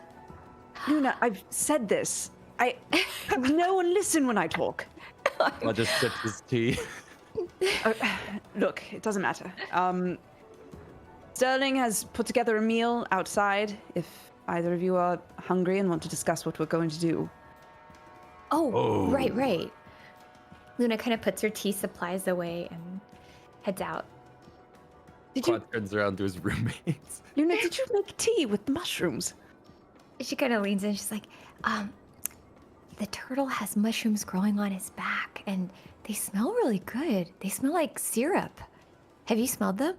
Luna, I've said this. No one listen when I talk. I'll just sip his tea. Look, it doesn't matter. Sterling has put together a meal outside if either of you are hungry and want to discuss what we're going to do. Oh, right. Luna kind of puts her tea supplies away and heads out. Quad turns around to his roommates. Luna, did you make tea with the mushrooms? She kind of leans in. She's like, the turtle has mushrooms growing on his back, and they smell really good. They smell like syrup. Have you smelled them?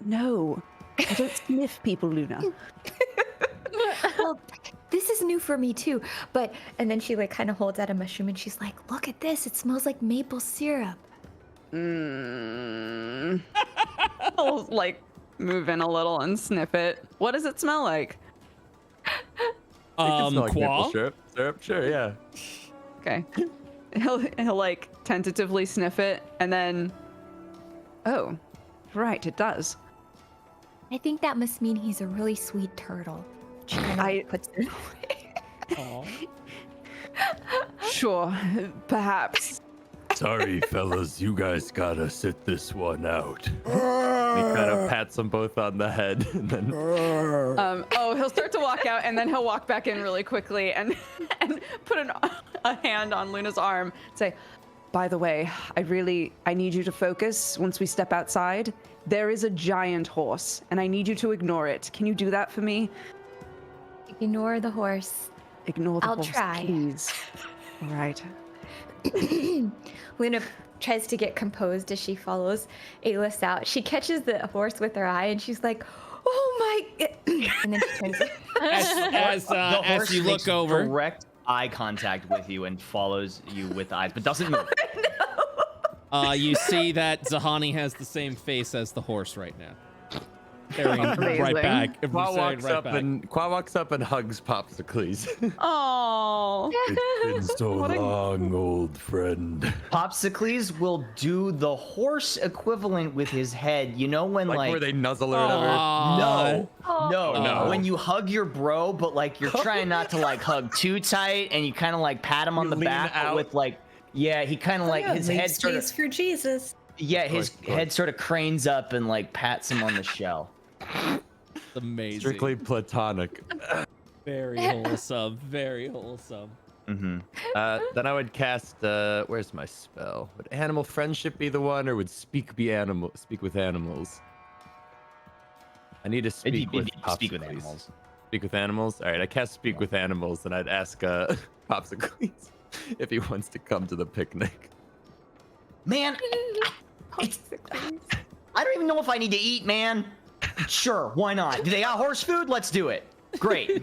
No. I don't sniff people, Luna. Well, this is new for me too. And then she like kind of holds out a mushroom and she's like, "Look at this. It smells like maple syrup." I'll like move in a little and sniff it. What does it smell like? Quas? Syrup, sure, yeah. Okay. He'll like tentatively sniff it and then, oh, right, it does. I think that must mean he's a really sweet turtle. She kind of puts it away. Sure, perhaps. Sorry, fellas, you guys gotta sit this one out. He kind of pats them both on the head and then. He'll start to walk out and then he'll walk back in really quickly and put a hand on Luna's arm and say, "By the way, I need you to focus once we step outside. There is a giant horse and I need you to ignore it. Can you do that for me?" Ignore the horse. Ignore the I'll horse, try. please. All right. Luna tries to get composed as she follows Alis out. She catches the horse with her eye and she's like, "Oh my!" And then she turns. The As horse you makes look over, direct eye contact with you and follows you with eyes, but doesn't move. you see that Zahani has the same face as the horse right now. Staring right back. Qua staring walks up and hugs Popsicles. Oh. It's been so long, old friend. Popsicles will do the horse equivalent with his head. You know when like where they nuzzle or whatever? No. When you hug your bro, but like you're trying not to like hug too tight, and you kind of like pat him on the back with like, yeah, he kind of like his head sort of for Jesus. Yeah, his head sort of cranes up and like pats him on the shell. Amazing. Strictly platonic. Very wholesome. Very wholesome. Mm-hmm. Then I would cast. Where's my spell? Would animal friendship be the one, or would speak with animals? I need to speak with animals. Speak with animals. All right, I cast speak with animals, and I'd ask Popsicles if he wants to come to the picnic. Man, I don't even know if I need to eat, man. Sure, why not? Do they got horse food? Let's do it. Great.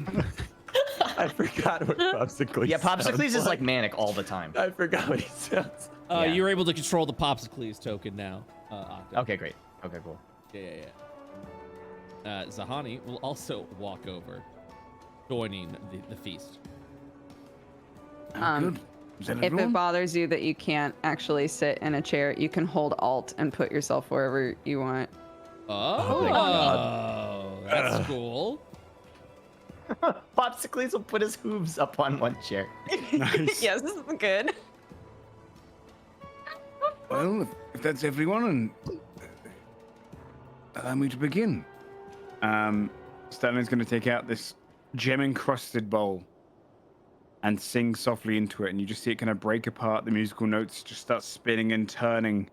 I forgot what Popsicles. Yeah, Popsicles is like manic all the time. I forgot what he sounds. You're able to control the Popsicles token now. Octo. Okay, great. Okay, cool. Yeah. Zahani will also walk over, joining the feast. Good. Is that If everyone? it bothers you that you can't actually sit in a chair, you can hold Alt and put yourself wherever you want. Oh, that's cool. Popsicles will put his hooves up on one chair. Nice. Yes, this is good. Well, if that's everyone, and allow me to begin. Sterling's going to take out this gem-encrusted bowl and sing softly into it, and you just see it kind of break apart. The musical notes just start spinning and turning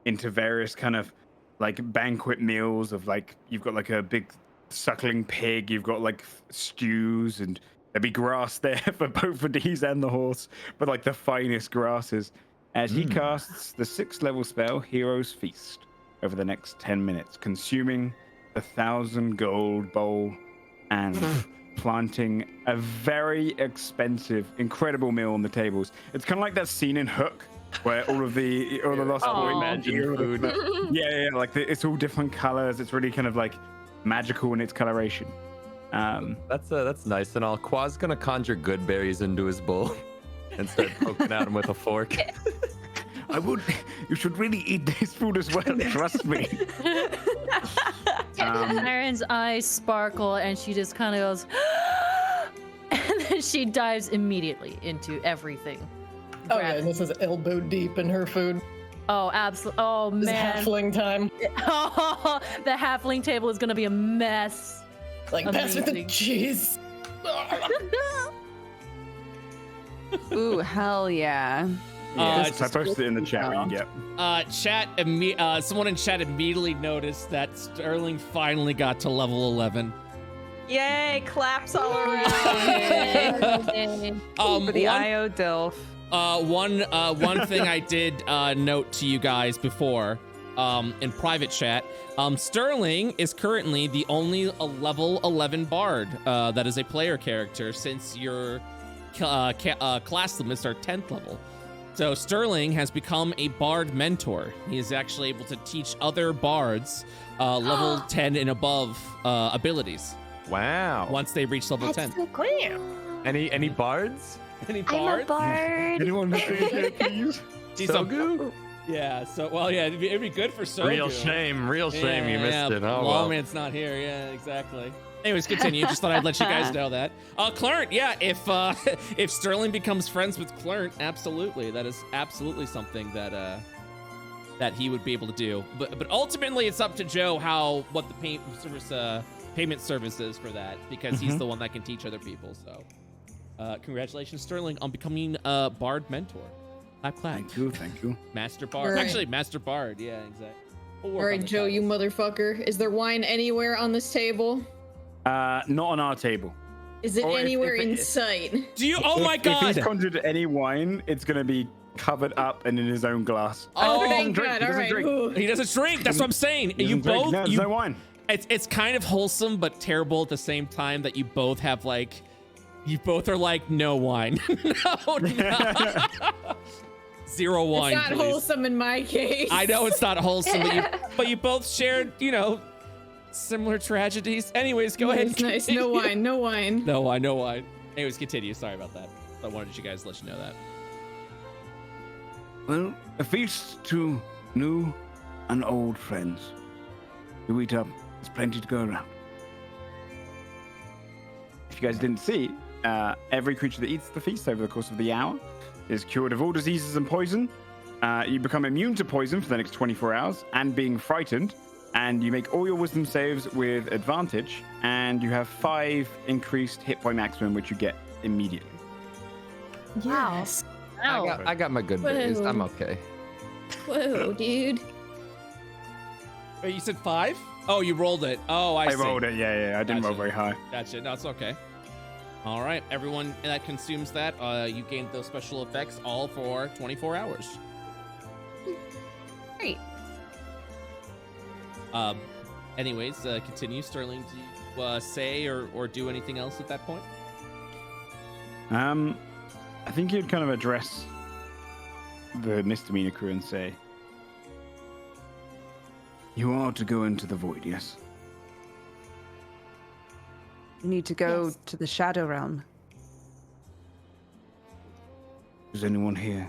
into various kind of like banquet meals of like, you've got like a big suckling pig, you've got like stews, and there'll be grass there for both the D's and the horse, but like the finest grasses. As he casts the 6th level spell, Hero's Feast, over the next 10 minutes, consuming the 1,000 gold bowl and planting a very expensive, incredible meal on the tables. It's kind of like that scene in Hook where all the Lost Boy magic food. Yeah, like it's all different colors. It's really kind of like magical in its coloration. That's nice and all. Quas gonna conjure good berries into his bowl and start poking at him with a fork. You should really eat this food as well, trust me. Iron's eyes sparkle and she just kind of goes, and then she dives immediately into everything. Oh yeah, this is elbow deep in her food. Oh, absolutely. Oh This is man. halfling time. Oh, the halfling table is gonna be a mess. Like, pass with the Amazing. cheese. Ooh, hell yeah. I posted it in the chat when you get. Someone in chat immediately noticed that Sterling finally got to level 11. Yay, claps all around. For the IO Dilf. One thing I did note to you guys before in private chat, Sterling is currently the only level 11 bard that is a player character since your class limits are 10th level. So Sterling has become a bard mentor. He is actually able to teach other bards level 10 and above abilities. Wow. Once they reach level 10. So cool. Any bards? Any I'm a bards? bard. Anyone please? Sogu? Yeah, so, well, yeah, it'd be good for Sogu. Real shame you missed it. Oh, well. Lawman's not here, yeah, exactly. Anyways, continue. Just thought I'd let you guys know that. Clarent, yeah, if Sterling becomes friends with Clarent, absolutely. That is absolutely something that he would be able to do. But ultimately, it's up to Joe what the payment service is for that, because he's the one that can teach other people. So, congratulations, Sterling, on becoming a bard mentor. Clap. Thank you. Master bard. Right. Actually, master bard. Yeah, exactly. All right, Joe, you motherfucker. Is there wine anywhere on this table? Not on our table. Is it Or if- anywhere if it- in sight? Do you? Oh my God! If he's conjured any wine, it's gonna be covered up and in his own glass. Oh, thank God. All right. Ooh. He doesn't drink. That's what I'm saying. You Doesn't drink. both. No, there's no wine. It's kind of wholesome but terrible at the same time that you both have like, you both are like no wine. No. Zero wine. It's not please. wholesome in my case. I know it's not wholesome, but you both shared, similar tragedies. Anyways, go ahead. It's nice. No wine. No wine. No wine. No wine. Anyways, continue. Sorry about that. I wanted you guys to let you know that. Well, a feast to new and old friends. You eat up. There's plenty to go around. If you guys didn't see, every creature that eats the feast over the course of the hour is cured of all diseases and poison. You become immune to poison for the next 24 hours and being frightened. And you make all your wisdom saves with advantage. And you have 5 increased hit point maximum, which you get immediately. Yes. I got my good berries. I'm okay. Whoa, dude. Wait, you said 5? Oh, you rolled it. Oh, I see. rolled it. Yeah. I didn't roll very high. Gotcha. No, it's okay. All right, everyone that consumes that, you gain those special effects all for 24 hours. Great. Anyways, continue. Sterling, do you say or do anything else at that point? I think you'd kind of address the misdemeanor crew and say, You are to go into the void, yes? You need to go to the Shadow Realm. Does anyone here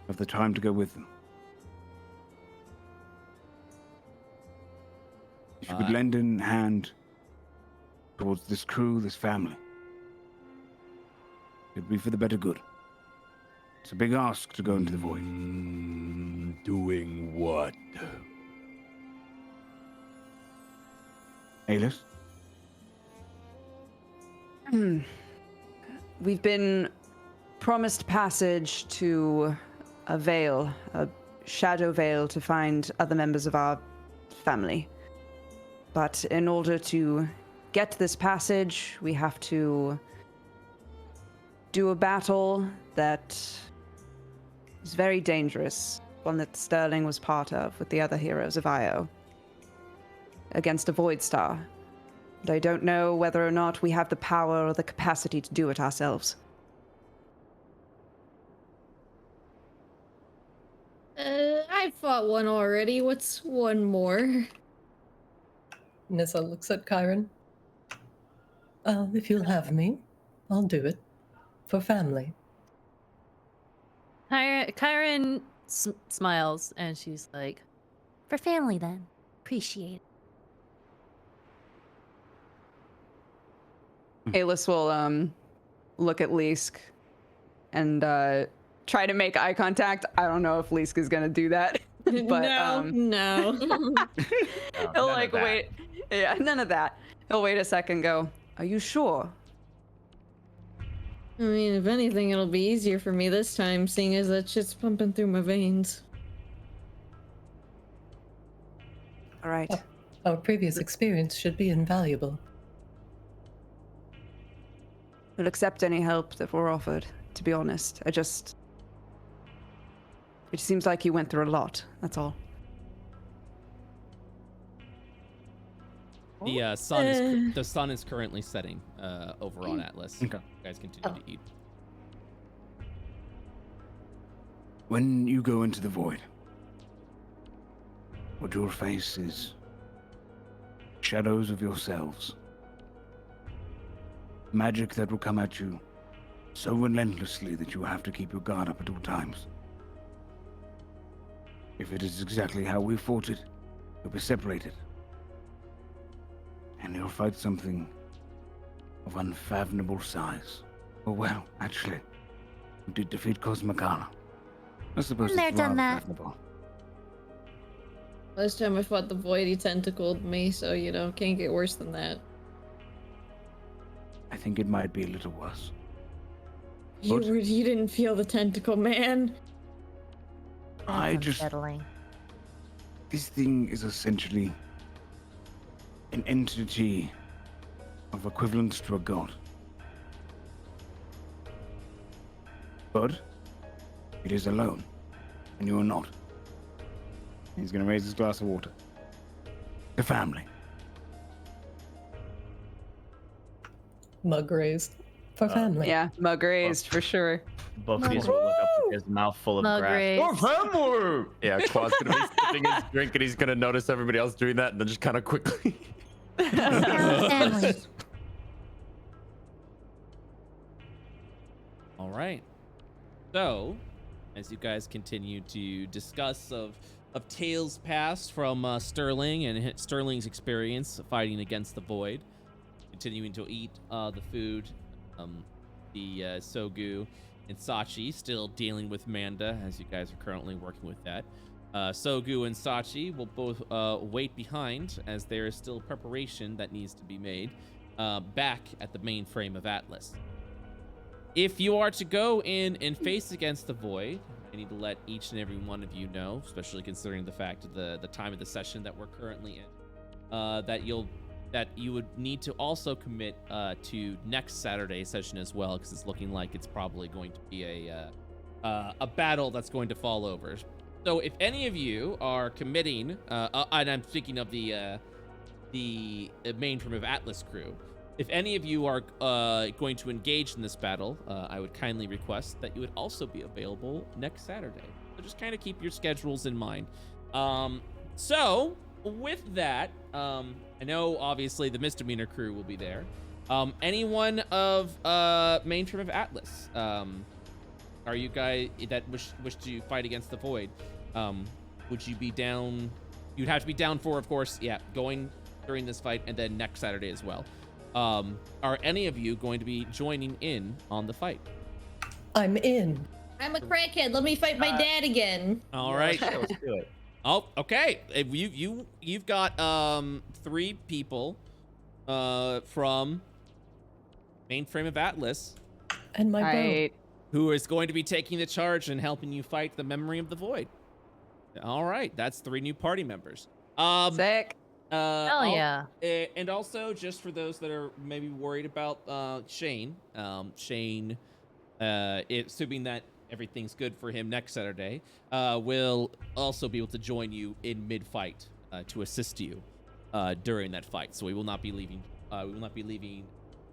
have the time to go with them? If you could lend a hand towards this crew, this family, it'd be for the better good. It's a big ask to go into the void. Doing what? Alis? We've been promised passage to a veil, a shadow veil, to find other members of our family. But in order to get this passage, we have to do a battle that is very dangerous, one that Sterling was part of with the other heroes of Io, against a Void Star. And I don't know whether or not we have the power or the capacity to do it ourselves. I fought one already. What's one more? Nissa looks at Kyron. If you'll have me, I'll do it. For family. Kyron smiles and she's like, For family, then. Appreciate it. Alis will look at Leask and try to make eye contact. I don't know if Leask is gonna do that. But no. He'll like wait. Yeah, none of that. He'll wait a second, go, are you sure? I mean, if anything, it'll be easier for me this time, seeing as that shit's pumping through my veins. All right. Our previous experience should be invaluable. We'll accept any help that we're offered, to be honest. It seems like you went through a lot, that's all. The sun is currently setting over on Atlas. Okay. You guys continue to eat. When you go into the void, what you'll face is shadows of yourselves. Magic that will come at you so relentlessly that you have to keep your guard up at all times. If it is exactly how we fought it, you'll be separated. And you'll fight something of unfathomable size. Oh well, actually, you did defeat Cosmicana. I suppose Been there, it's done rather that. fathomable. Last time I fought the void, he tentacled me, so, can't get worse than that. I think it might be a little worse. You But- didn't feel the tentacle, man. I That's just... unsettling. This thing is essentially an entity of equivalence to a god. But it is alone, and you are not. He's going to raise his glass of water. The family. Mug raised. For family. Yeah, mug raised for sure. Both of these will look up with his mouth full of Mug grass. raised. family! Yeah, Quas gonna be sipping his drink and he's gonna notice everybody else doing that and then just kind of quickly. Family. All right. So, as you guys continue to discuss of tales past from Sterling and Sterling's experience fighting against the Void, continuing to eat the food, the Sogu and Sachi still dealing with Manda as you guys are currently working with that. Sogu and Sachi will both wait behind as there is still preparation that needs to be made back at the mainframe of Atlas. If you are to go in and face against the Void, I need to let each and every one of you know, especially considering the fact of the time of the session that we're currently in, that you would need to also commit to next Saturday's session as well, because it's looking like it's probably going to be a battle that's going to fall over. So if any of you are committing, and I'm thinking of the mainframe of Atlas crew, if any of you are going to engage in this battle, I would kindly request that you would also be available next Saturday. So just kind of keep your schedules in mind. So with that, I know obviously the Misdemeanor crew will be there. Anyone of mainframe of Atlas, are you guys that wish to fight against the Void? Would you be down? You'd have to be down for, of course, going during this fight and then next Saturday as well. Are any of you going to be joining in on the fight? I'm in. I'm a crackhead. Let me fight my dad again. All right. Let's do it. Oh, okay. You've got 3 people from Mainframe of Atlas And my bow. Right. who is going to be taking the charge and helping you fight the Memory of the Void. All right, that's 3 new party members. Sick. Hell yeah. And also, just for those that are maybe worried about Shane, Shane, assuming that everything's good for him next Saturday, will also be able to join you in mid-fight to assist you during that fight. So we will not be leaving. We will not be leaving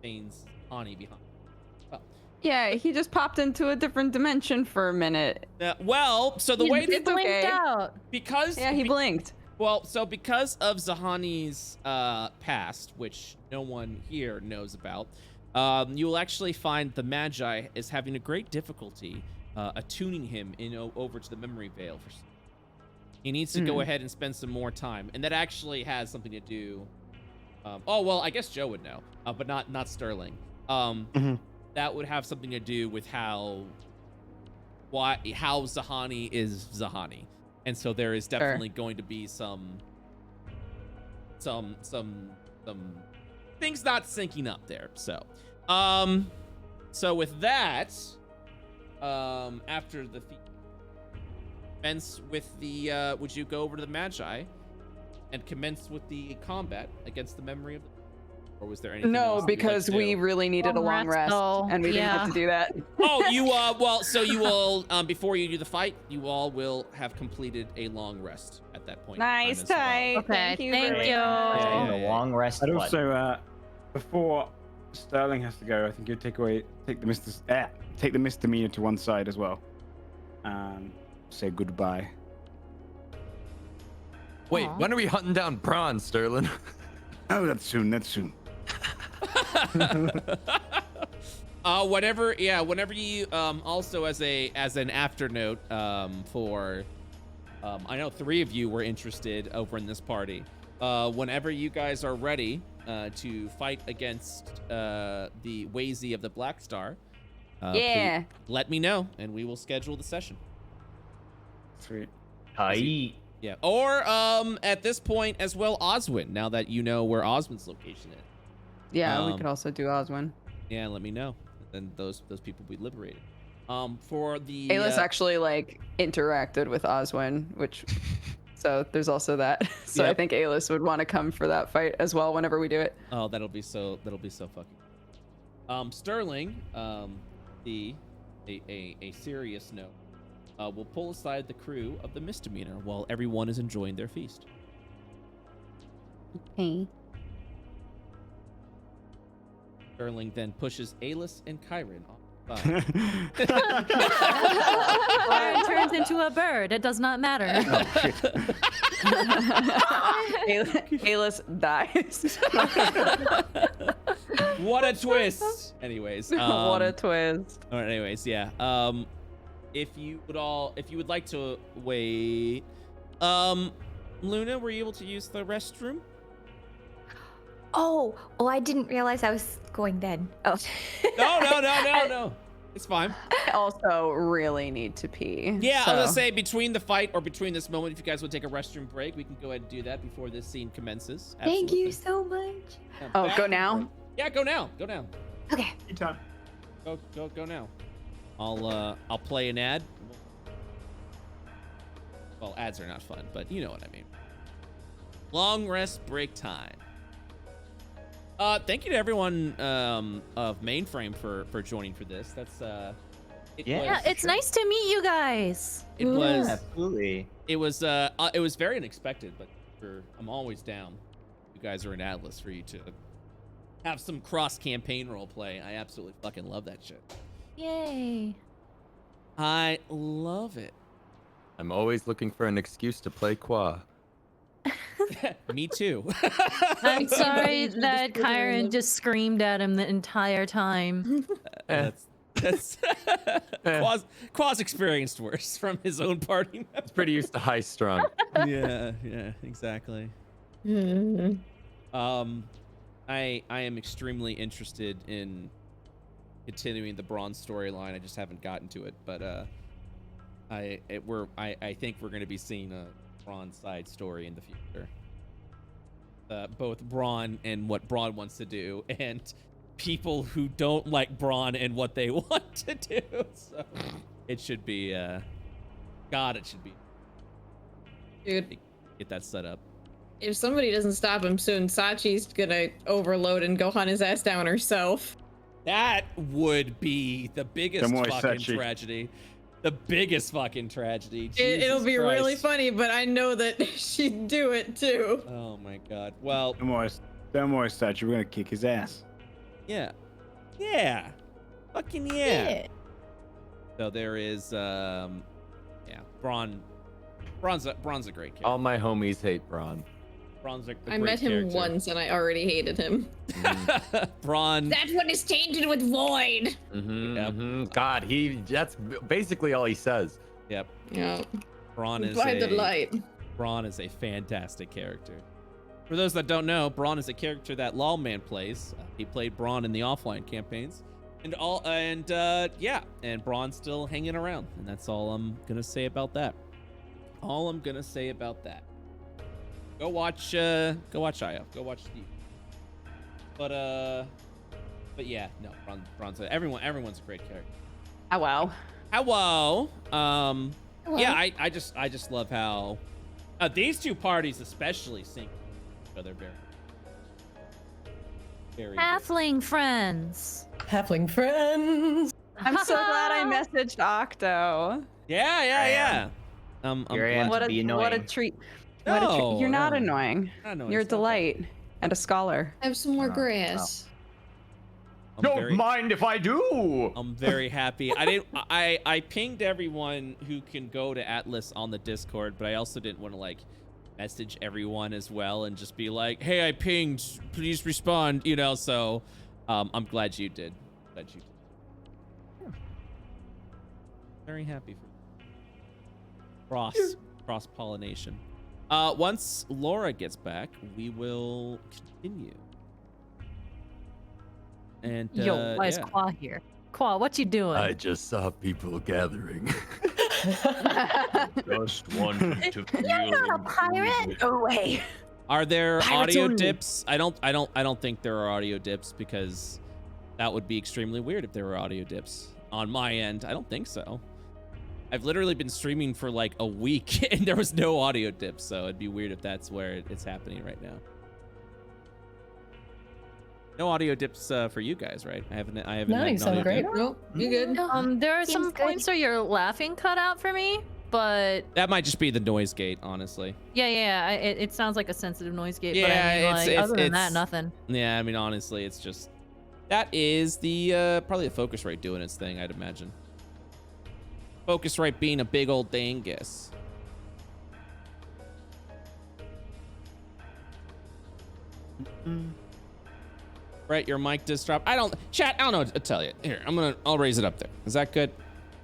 Shane's Ani behind. Yeah, he just popped into a different dimension for a minute. Well, so the way It's that blinked out. because he blinked. Well, so because of Zahani's past, which no one here knows about, you will actually find the Magi is having a great difficulty attuning him over to the memory veil. He needs to go ahead and spend some more time, and that actually has something to do. Oh well, I guess Joe would know, but not Sterling. That would have something to do with how Zahani is Zahani. And so there is definitely going to be some things not syncing up there. So, so with that, after the commence with the, would you go over to the Magi and commence with the combat against the memory of the? Or was there anything else that because you'd like to we do? really needed a long rest, and we didn't get to do that. Oh, you well, so you will before you do the fight, you all will have completed a long rest at that point. Nice, tight. Okay, Thank you. thank very you. much. The long rest. I'd button. also, before Sterling has to go, I think you'd take the misdemeanor to one side as well. Say goodbye. Wait, when are we hunting down Braun, Sterling? Oh, that's soon. That's soon. Whenever you also as an afternote for I know 3 of you were interested over in this party. Whenever you guys are ready to fight against the Wazy of the Black Star, Yeah. please let me know and we will schedule the session. Sweet. Hi. Yeah. Or at this point as well, Oswin, now that you know where Oswin's location is. Yeah, we could also do Oswin. Yeah, let me know. Then those people will be liberated. For the Aylis actually like interacted with Oswin, which so there's also that. So I think Aylis would want to come for that fight as well whenever we do it. Oh, that'll be so fucking. Sterling, a serious note. Will pull aside the crew of the Misdemeanor while everyone is enjoying their feast. Hey. Sterling then pushes Aylis and Kyron off. Or it turns into a bird. It does not matter. Aylis dies. What a twist! Anyways, what a twist. All right, anyways, yeah. If you would like to wait, Luna, were you able to use the restroom? Oh, I didn't realize I was going then. Oh. No. It's fine. I also really need to pee. Yeah, so. I was gonna say between the fight or between this moment, if you guys would take a restroom break, we can go ahead and do that before this scene commences. Thank you so much. Oh, go now? Yeah, go now. Go now. Okay. Anytime. Go now. I'll play an ad. Well, ads are not fun, but you know what I mean. Long rest break time. Thank you to everyone of Mainframe for joining for this. That's It's nice to meet you guys. It was absolutely. It was very unexpected, but I'm always down. You guys are in Atlas for you to have some cross campaign role play. I absolutely fucking love that shit. Yay. I love it. I'm always looking for an excuse to play Quas. Me too. I'm sorry that Kyron just screamed at him the entire time. That's Quas experienced worse from his own party member. He's pretty used to high strung. Yeah, exactly. I am extremely interested in continuing the Bronze storyline. I just haven't gotten to it, but I think we're going to be seeing a Bronze side story in the future. Both Braun and what Braun wants to do, and people who don't like Braun and what they want to do. So it should be, God, it should be. Dude, get that set up. If somebody doesn't stop him soon, Sachi's gonna overload and go hunt his ass down herself. That would be the biggest fucking Sachi. tragedy. The biggest fucking tragedy. It'll be Jesus really Christ. funny, but I know that she'd do it too. Oh my God. Well, Don't worry, Sachi. We're gonna kick his ass. yeah. Yeah. Fucking yeah. So there is, yeah, Braun's a great character. All my homies hate Braun. Braun's a great I met him character. once and I already hated him. Braun. That one is tainted with void. God, that's basically all he says. Yep. Yeah. Braun is By the light. Braun is a fantastic character. For those that don't know, Braun is a character that Lawman plays. He played Braun in the offline campaigns, and Braun's still hanging around, and that's all I'm gonna say about that. All I'm gonna say about that. Go watch IO. Go watch Steve. But yeah, no, Braun's everyone's a great character. Hello. Hello. Yeah, I just love how these two parties especially sync each other very Halfling friends. Halfling friends. I'm so glad I messaged Octo. Yeah. Here I am What to be a annoying. treat. What a treat. No, You're not no. annoying. Not annoying, You're a stop it. delight and a scholar. Have some more grass. Don't mind if I do. I'm very happy. I pinged everyone who can go to Atlas on the Discord, but I also didn't want to like message everyone as well and just be like, hey, I pinged, please respond, so I'm glad you did. Very happy for cross pollination. Once Laura gets back, we will continue. And Yo, why is yeah. Qua here? Qua, what you doing? I just saw people gathering. Just wanted to feel. You're not a pirate. No way. Are there Pirates audio only. dips? I don't think there are audio dips because that would be extremely weird if there were audio dips. On my end, I don't think so. I've literally been streaming for like a week and there was no audio dips, so it'd be weird if that's where it's happening right now. No audio dips for you guys, right? I haven't No, had you an sound audio great. dip. Nope, you good. There are Seems some good. points where you're laughing cut out for me, but That might just be the noise gate, honestly. yeah, it sounds like a sensitive noise gate. But Yeah, I mean, it's- other than it's- that, nothing. Yeah, I mean, honestly, it's just that is the probably the focus rate doing its thing, I'd imagine. Focus rate being a big old dingus. Brett, your mic does drop. I don't know what to tell you. Here, I'll raise it up there. Is that good?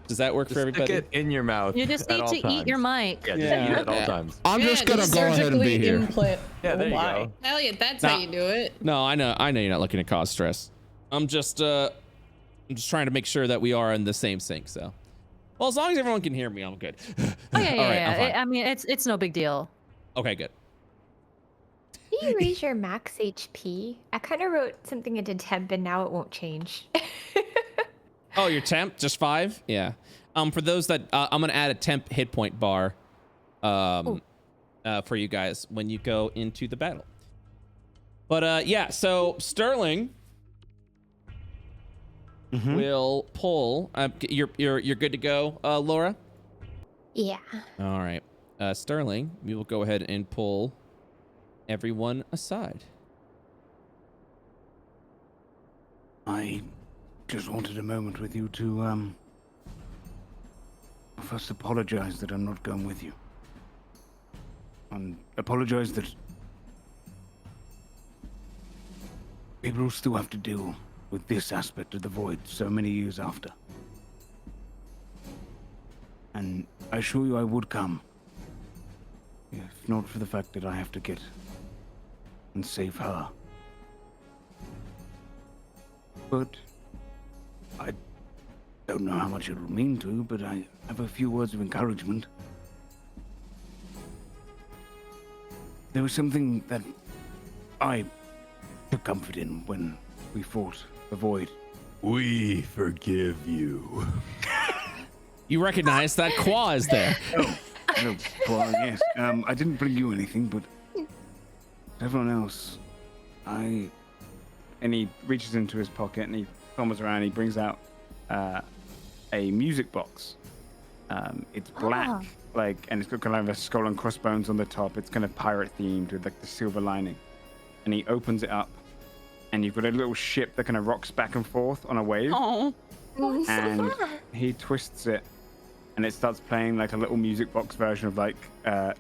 Does that work Just for everybody? stick it in your mouth. You just at need all to eat your times. mic. Yeah, just Yeah. eat it at all times. I'm just gonna just go ahead and be Surgically here. implant. Yeah, there you my. go. Elliot, that's Nah. how you do it. No, I know you're not looking to cause stress. I'm just trying to make sure that we are in the same sync. So, well, as long as everyone can hear me, I'm good. Oh yeah, All right, I'm yeah. fine. I mean, it's no big deal. Okay, good. Can you raise your max HP? I kind of wrote something into temp and now it won't change. Oh, your temp just 5? Yeah. For those that I'm gonna add a temp hit point bar, for you guys when you go into the battle. But yeah, so Sterling will pull. You're good to go, Laura. Yeah. All right, Sterling, we will go ahead and pull everyone aside. I just wanted a moment with you to first apologize that I'm not going with you. And apologize that people still have to deal with this aspect of the void so many years after. And I assure you I would come, if not for the fact that I have to get and save her. But Don't know how much it'll mean to, but I have a few words of encouragement. There was something that I took comfort in when we fought the Void. We forgive you. You recognize that Quas is there. Oh, well, yes. I didn't bring you anything, but everyone else, And he reaches into his pocket and he fumbles around. He brings out a music box. It's black, and it's got kind of a skull and crossbones on the top. It's kind of pirate themed with like the silver lining. And he opens it up, and you've got a little ship that kind of rocks back and forth on a wave. Oh, and he twists it, and it starts playing like a little music box version of like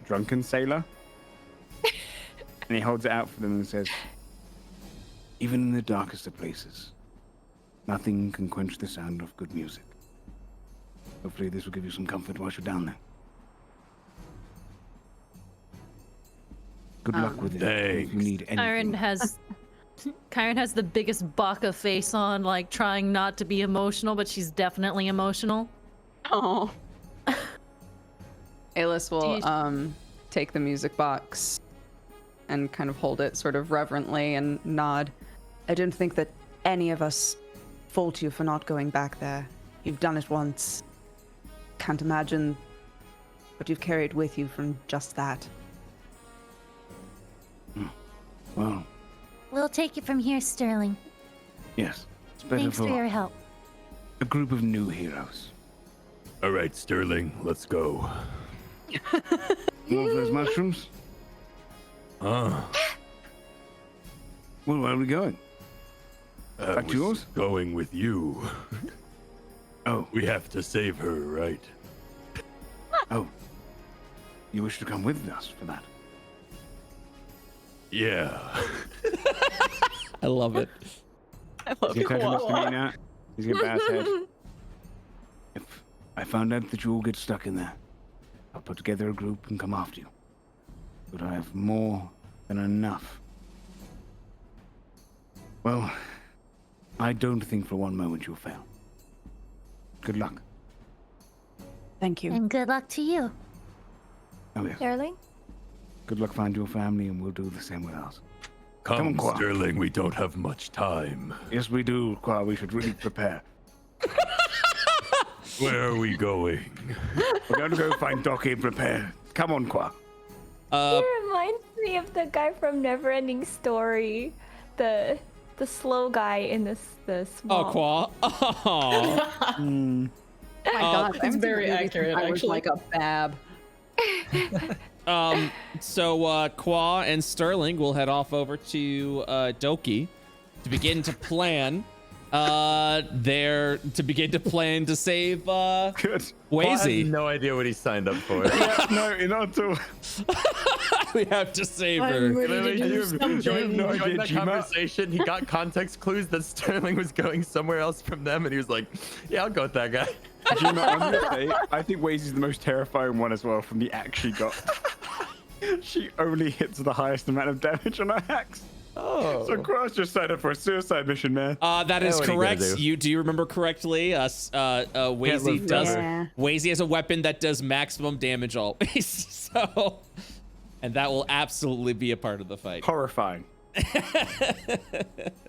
Drunken Sailor. And he holds it out for them and says, "Even in the darkest of places, nothing can quench the sound of good music. Hopefully this will give you some comfort while you're down there. Good luck with it. If you need anything." Kyron has the biggest baka face on, like trying not to be emotional, but she's definitely emotional. Oh. Alis will take the music box and kind of hold it sort of reverently and nod. I don't think that any of us fault you for not going back there. You've done it once. Can't imagine what you've carried with you from just that. Well, We'll take it from here, Sterling. yes. It's better Thanks for your help. a group of new heroes. All right, Sterling, let's go. You want those mushrooms? Ah. Well, where are we going? Back to yours? Going with you. Oh. We have to save her, right? Oh. You wish to come with us for that? Yeah. I love it. I love He's gonna Quas. misdemeanor. He's gonna bow his head. If I found out that you all get stuck in there, I'll put together a group and come after you. But I have more than enough. Well, I don't think for one moment you'll fail. Good luck. Thank you. And good luck to you. Oh, yes. Sterling? Good luck finding your family, and we'll do the same with ours. Come on, Quas. Sterling, we don't have much time. Yes, we do, Quas. We should really prepare. Where are we going? We're going to go find Docky and prepare. Come on, Quas. He reminds me of the guy from Neverending Story, the slow guy in the Oh, swamp. Qua. Oh. Oh my god, It's very accurate, I was actually. like a bab. So Qua and Sterling will head off over to Doki to begin to plan to save Good. Wazy. I have no idea what he signed up for. Yeah, no, not at all. We have to save her. I'm ready to do something. Joined that conversation. He got context clues that Sterling was going somewhere else from them, and he was like, "Yeah, I'll go with that guy." Gima, I'm gonna say, I think Wazy's the most terrifying one as well from the axe she got. She only hits the highest amount of damage on her axe. Oh. So Quas just signed up for a suicide mission, man. That is What are you gonna correct. do? Do you remember correctly? Wazy live does. forever. Wazy has a weapon that does maximum damage always. So, and that will absolutely be a part of the fight. Horrifying.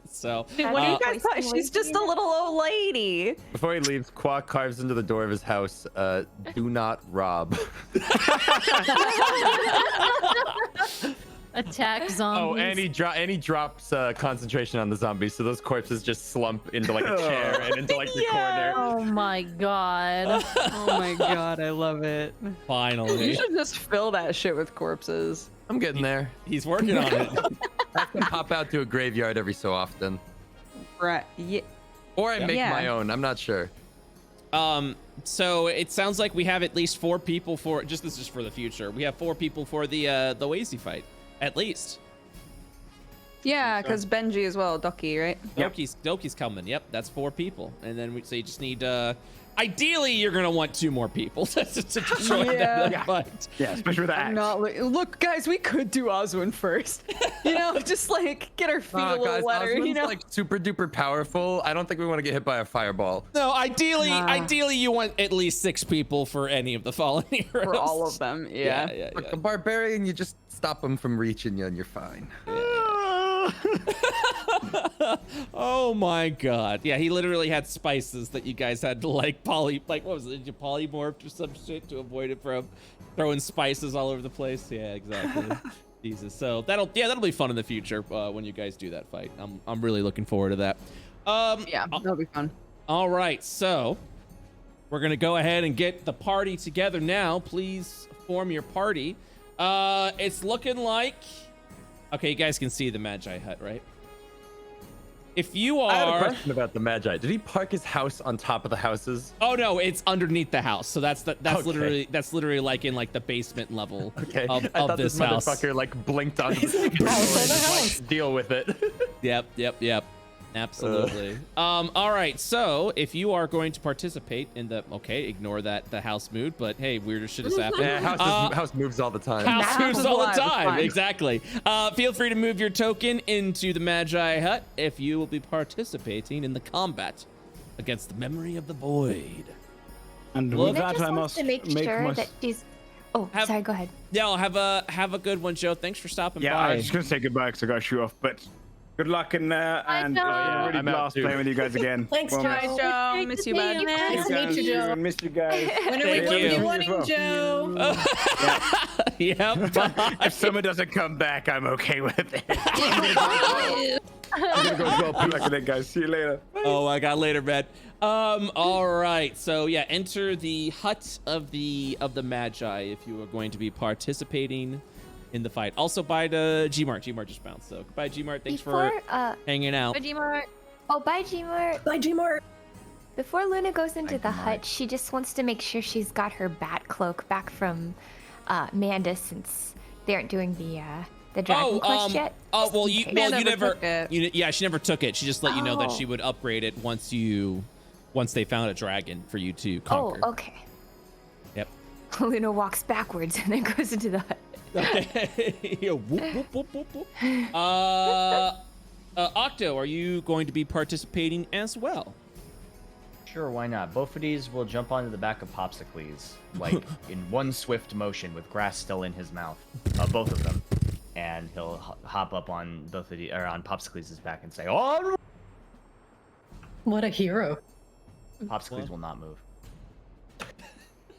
So, Dude, what do you guys thought? She's just a little old lady. Before he leaves, Qua carves into the door of his house, "Do not rob." Attack Oh, zombies. and he drops concentration on the zombies, so those corpses just slump into like a chair and into like the corner. Oh my god. Oh my god, I love it. You finally, should just fill that shit with corpses. I'm getting there. he's working on it. I can pop out to a graveyard every so often, Right. Yeah. or I make Yeah. my own. I'm not sure. So it sounds like we have at least 4 people for this is for the future. We have 4 people for the Wazy fight, at least. Yeah, because Benji as well, Doki, right? Doki's coming. Yep, that's 4 people, and then so you just need Ideally, you're gonna want 2 more people to join that fight. Yeah, especially with that. Look, guys, we could do Oswin first. You know, just like get our feet a little Guys, wetter. You Oswin's, know, like super duper powerful. I don't think we want to get hit by a fireball. No, ideally, you want at least 6 people for any of the fallen heroes. for all of them. Yeah. Like a barbarian, you just stop him from reaching you, and you're fine. Oh my god. Yeah, he literally had spices that you guys had to like what was it? Did you polymorph or some shit to avoid it from throwing spices all over the place? Yeah, exactly. Jesus. So that'll be fun in the future when you guys do that fight. I'm really looking forward to that. Yeah, that'll be fun. All right, so we're gonna go ahead and get the party together now. Please form your party. It's looking like, okay, you guys can see the Magi hut, right? If you are, I had a question about the Magi. Did he park his house on top of the houses? Oh no, it's underneath the house. So that's Okay. literally like in like the basement level Okay. of I thought this this house. motherfucker like blinked on the deal with it. Yep. Absolutely. All right. So if you are going to participate in the, ignore the house mood, but hey, weirder shit has happened. Yeah, house moves all the time. House moves all the alive, it's time. fine. Exactly. Feel free to move your token into the Magi hut if you will be participating in the combat against the memory of the void. And Well, with Luna that, just I wants must to make sure that she's. Oh, sorry. Go ahead. Yeah, have a good one, Joe. Thanks for stopping Yeah, by. I was just gonna say goodbye because I got to shoot off, but good luck and Joe. really I'm out blast too. playing with you guys again. Thanks, Well, Joe. Hi, Joe. Great Miss to you, see bud. you, man. Nice to meet you, Joe. Miss you guys. When are we Thank going to you. be wanting Joe? Yep. If someone doesn't come back, I'm okay with it. I'm gonna go as well. Good luck with it, guys. See you later. Oh, I got later, Brett. All right. So yeah, enter the hut of the Magi if you are going to be participating in the fight. Also, bye to Gmart. Gmart just bounced. So goodbye, Gmart. Thanks for hanging out. Gmart. Oh, bye, Gmart. Bye, Gmart. Before Luna goes into the hut, she just wants to make sure she's got her bat cloak back from Manda, since they aren't doing the Dragon Quest yet. Oh, well, you Man never never took it. yeah, she never took it. She just let you know that Oh. she would upgrade it once they found a dragon for you to conquer. Oh, okay. Yep. Luna walks backwards and then goes into the hut. Okay. Yeah, whoop, whoop, whoop, whoop. Octo, are you going to be participating as well? Sure, why not? Both of these will jump onto the back of Popsicles, like in one swift motion with grass still in his mouth. Both of them. And he'll hop up on both of the, or on Popsicles' back and say, "On!" What a hero. Popsicles will not move.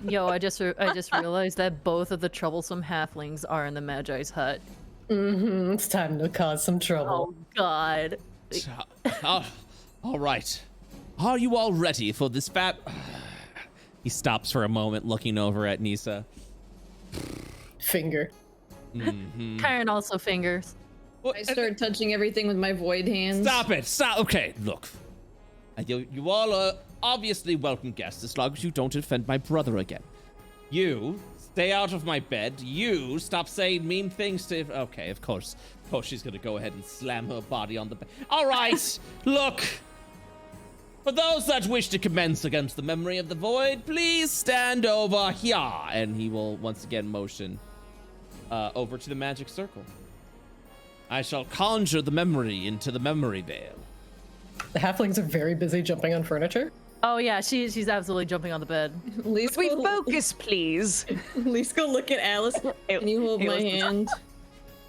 Yo, I just realized that both of the troublesome halflings are in the Magi's hut. It's time to cause some trouble. Oh God. All right. Are you all ready for this fat? He stops for a moment, looking over at Nisa. Finger. Karen also fingers. I start touching everything with my void hands. Stop it! Stop. Okay, look. You all are obviously welcome guests, as long as you don't offend my brother again. You stay out of my bed. You stop saying mean things to. Okay, of course. Of course, she's gonna go ahead and slam her body on the bed. All right. Look. For those that wish to commence against the memory of the void, please stand over here. And he will once again motion over to the magic circle. I shall conjure the memory into the memory veil. The halflings are very busy jumping on furniture. Oh yeah, she's absolutely jumping on the bed. At least We focus, please. At least go look at Alice. Can you hold my hand?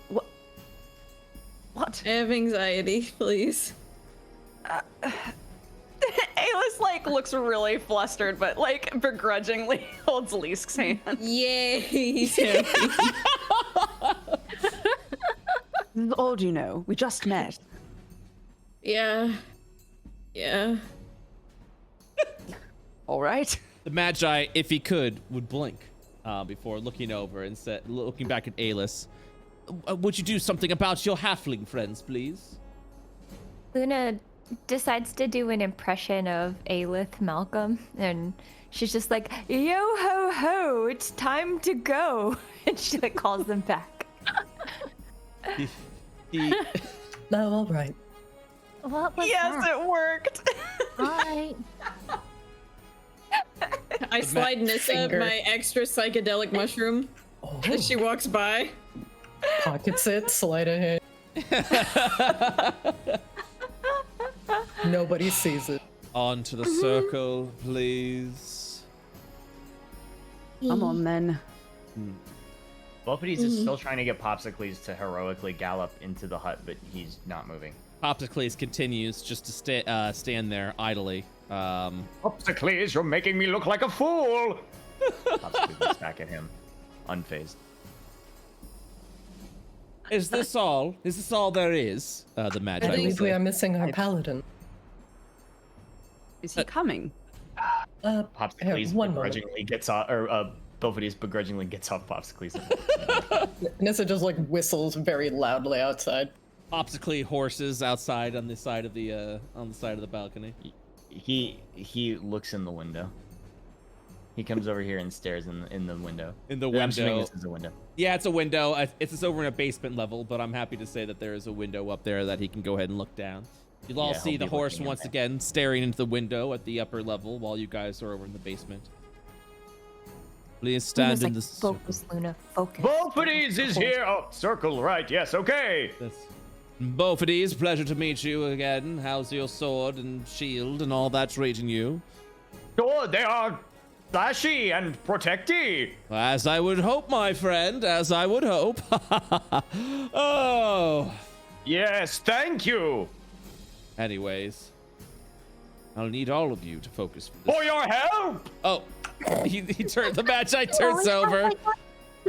What? I have anxiety, please. Alice like looks really flustered, but like begrudgingly holds Leesk's hand. Yay! He's happy. This is all you know. We just met. Yeah. All right. The Magi, if he could, would blink before looking over and looking back at Alice. Would you do something about your halfling friends, please? Luna decides to do an impression of Aelith Malcolm, and she's just like, yo ho ho, it's time to go. And she like calls them back. No, all right. What was Yes, that? it worked. All right. I slide Nissa Finger. my extra psychedelic mushroom as she walks by. Pockets it, sleight of hand. Nobody sees it. Onto the circle, please. Come on, then. Buffeties is still trying to get Popsicles to heroically gallop into the hut, but he's not moving. Popsicles continues just to stand there idly. Popsicles, you're making me look like a fool. Popsicles looks back at him, unfazed. Is this all? Is this all there is? The Magi. I believe we are missing our paladin. Is he coming? Popsicles one moment. begrudgingly gets off, or Buffeties begrudgingly gets off Popsicles. Nissa just like whistles very loudly outside. Popsicle horses outside on the side of the balcony. He looks in the window. He comes over here and stares in the window. In the I'm assuming window. this is a window. Yeah, it's a window. It's over in a basement level, but I'm happy to say that there is a window up there that he can go ahead and look down. You'll all Yeah, see he'll the be horse looking in once there. again staring into the window at the upper level while you guys are over in the basement. Please stand Luna's in like, the focus, Luna, focus. Buffeties is here. Oh, circle, right. Yes, okay. Buffeties, pleasure to meet you again. How's your sword and shield and all that's rating you? Sure, they are flashy and protecty. As I would hope, my friend, as I would hope. Oh. Yes, thank you. Anyways, I'll need all of you to focus for this. For your help. Oh, he turned the Magi turns over.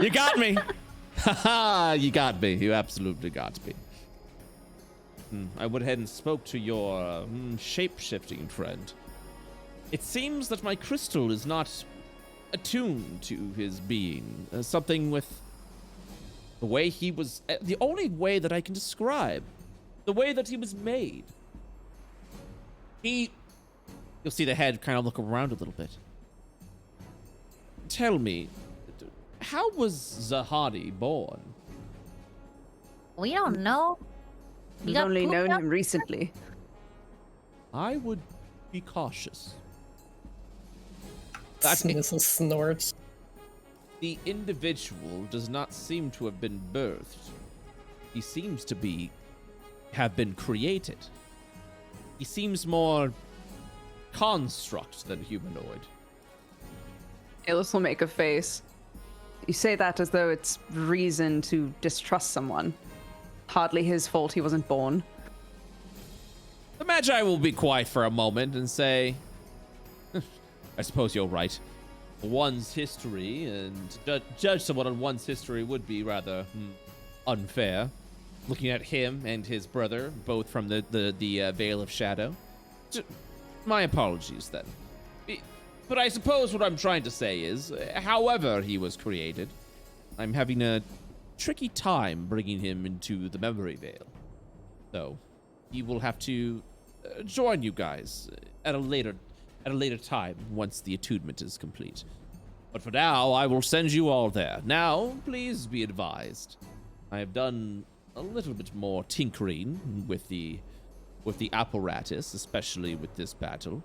You got me. Haha, you got me. You absolutely got me. I went ahead and spoke to your shape-shifting friend. It seems that my crystal is not attuned to his being. Something with the way he was... the only way that I can describe the way that he was made. You'll see the head kind of look around a little bit. Tell me, how was Zahadi born? We don't know. He We've got only pooped known up. him recently. I would be cautious. Nissa snorts. The individual does not seem to have been birthed. He seems to have been created. He seems more construct than humanoid. Alis will make a face. You say that as though it's reason to distrust someone. Hardly his fault he wasn't born. The Magi will be quiet for a moment and say, I suppose you're right. One's history, and to judge someone on one's history would be rather unfair. Looking at him and his brother, both from the Veil of Shadow. My apologies, then. But I suppose what I'm trying to say is, however he was created, I'm having a tricky time bringing him into the Memory Veil. So, he will have to join you guys at a later time once the attunement is complete. But for now, I will send you all there. Now, please be advised. I have done a little bit more tinkering with the apparatus, especially with this battle.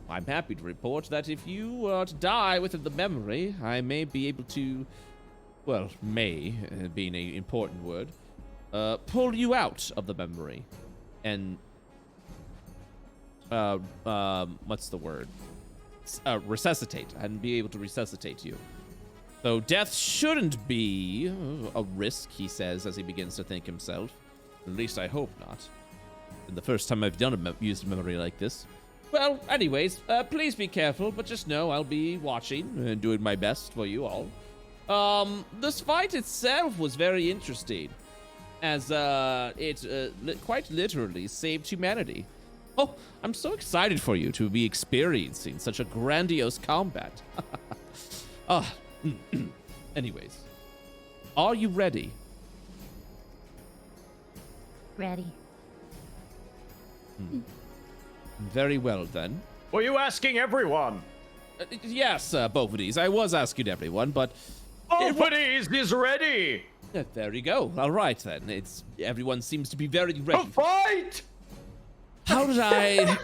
I'm happy to report that if you are to die within the memory, I may be able to, well, may being an important word, pull you out of the memory and what's the word? Resuscitate, and be able to resuscitate you. So death shouldn't be a risk, he says as he begins to think himself. At least I hope not. And the first time I've used a memory like this. Well, anyways, please be careful, but just know I'll be watching and doing my best for you all. This fight itself was very interesting, as it quite literally saved humanity. Oh, I'm so excited for you to be experiencing such a grandiose combat. Anyways, are you ready? Ready. Very well, then. Were you asking everyone? Yes, both of these. I was asking everyone, but... Buffeties is ready! There you go. All right, then. Everyone seems to be very ready. A fight! How did I...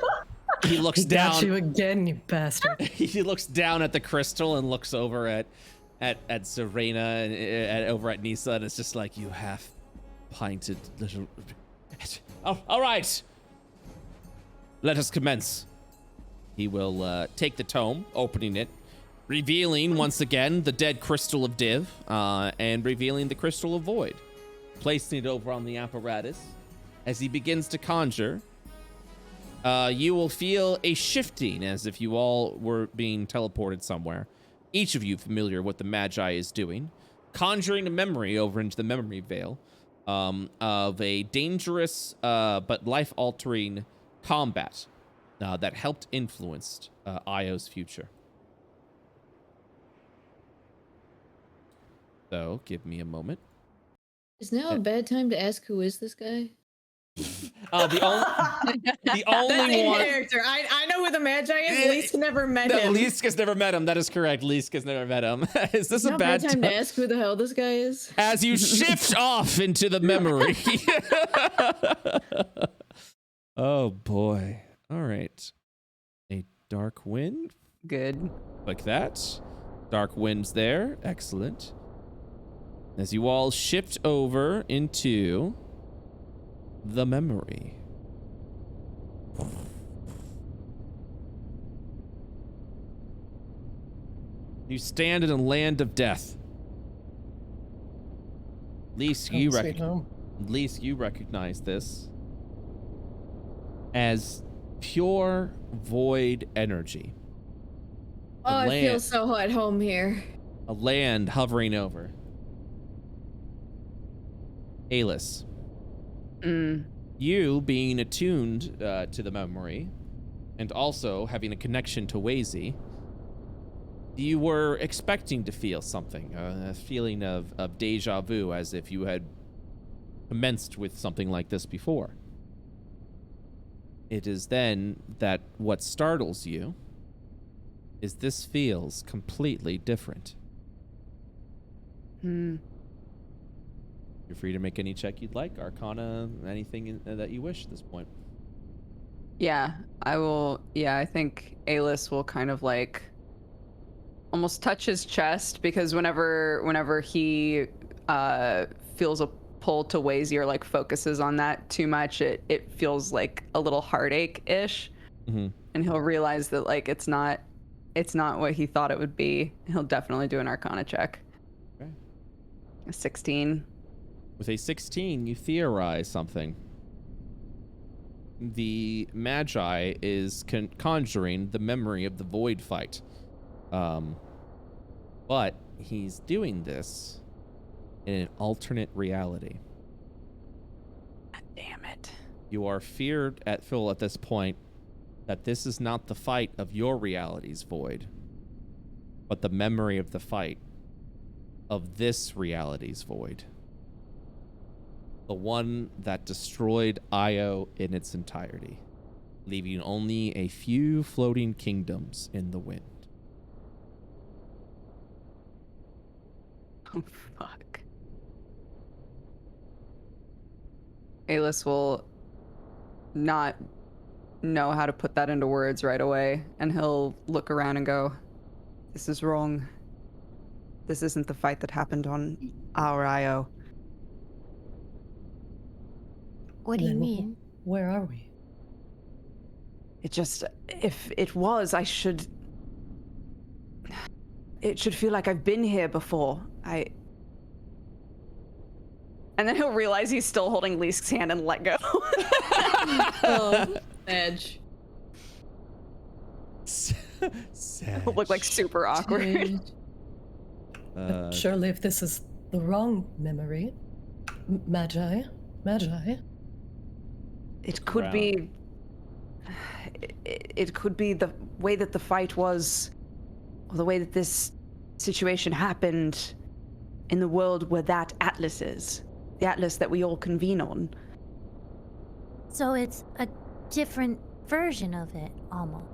he looks down. Got you again, you bastard. He looks down at the crystal and looks over at Serena and over at Nisa, and it's just like, you half-pinted little. Oh, all right. Let us commence. He will take the tome, opening it, revealing once again the dead crystal of Div, and revealing the crystal of Void, placing it over on the apparatus. As he begins to conjure, you will feel a shifting as if you all were being teleported somewhere. Each of you familiar with what the Magi is doing, conjuring a memory over into the memory veil of a dangerous but life-altering combat that helped influence Io's future. So, give me a moment. Is now a bad time to ask who is this guy? The only one character. I know who the Magi is. Least never met him. Least has never met him. That is correct. Least has never met him. Is this a bad time to ask who the hell this guy is? As you shift off into the memory. Oh boy. All right. A dark wind. Good. Like that. Dark wind's there. Excellent. As you all shift over into the memory. You stand in a land of death. Least you recognize this as pure void energy. Oh, I feel so at home here. A land hovering over. Alis. You being attuned to the memory and also having a connection to Wazy, you were expecting to feel something, a feeling of deja vu, as if you had commenced with something like this before. It is then that what startles you is this feels completely different. You're free to make any check you'd like, Arcana, anything that you wish at this point. Yeah, I will. Yeah, I think Alis will kind of like almost touch his chest, because whenever he feels a pull to Wazy or like focuses on that too much, it feels like a little heartache-ish. Mm-hmm. And he'll realize that like it's not what he thought it would be. He'll definitely do an Arcana check. Okay. A 16. With a 16, you theorize something. The Magi is conjuring the memory of the Void fight. But he's doing this in an alternate reality. God damn it. You are feared at Phil at this point that this is not the fight of your reality's Void, but the memory of the fight of this reality's Void. The one that destroyed Io in its entirety, leaving only a few floating kingdoms in the wind. Oh, fuck. Alis will not know how to put that into words right away, and he'll look around and go, "This is wrong. This isn't the fight that happened on our Io." What do you mean? Where are we? It just, if it was, it should feel like I've been here before. And then he'll realize he's still holding Leesk's hand and let go. Oh, edge. Sad. It'll look like super awkward. Surely if this is the wrong memory. Magi? It could be... It could be the way that the fight was, or the way that this situation happened in the world where that Atlas is. The Atlas that we all convene on. So it's a different version of it, almost.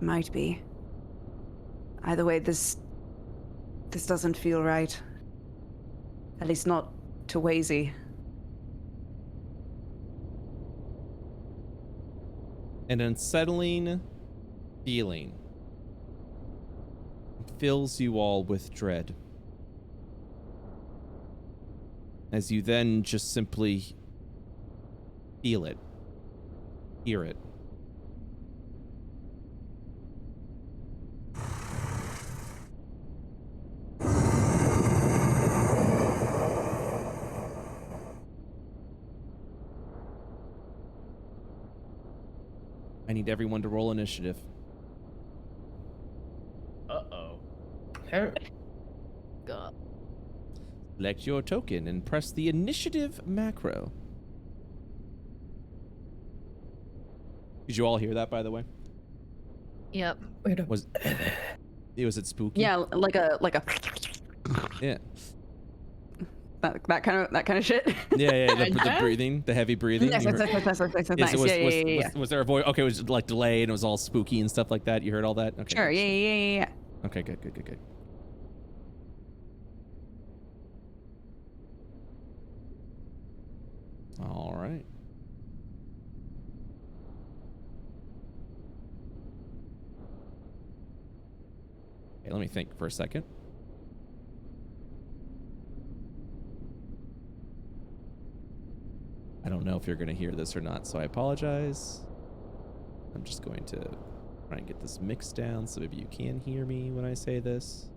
Might be. Either way, this doesn't feel right. At least not to Wazy. An unsettling feeling fills you all with dread. As you then just simply feel it, hear it. I need everyone to roll initiative. Uh-oh. God. Select your token and press the initiative macro. Did you all hear that, by the way? Yep. Was it spooky? Yeah, like a Yeah. that kind of shit. Yeah, the breathing, the heavy breathing. Yes, You that's heard- nice. so Yeah. Was there a voice? Okay, it was like delayed and it was all spooky and stuff like that. You heard all that? Okay. Sure. Yeah. Okay, good. All right. Okay, let me think for a second. I don't know if you're going to hear this or not, so I apologize. I'm just going to try and get this mixed down so maybe you can hear me when I say this.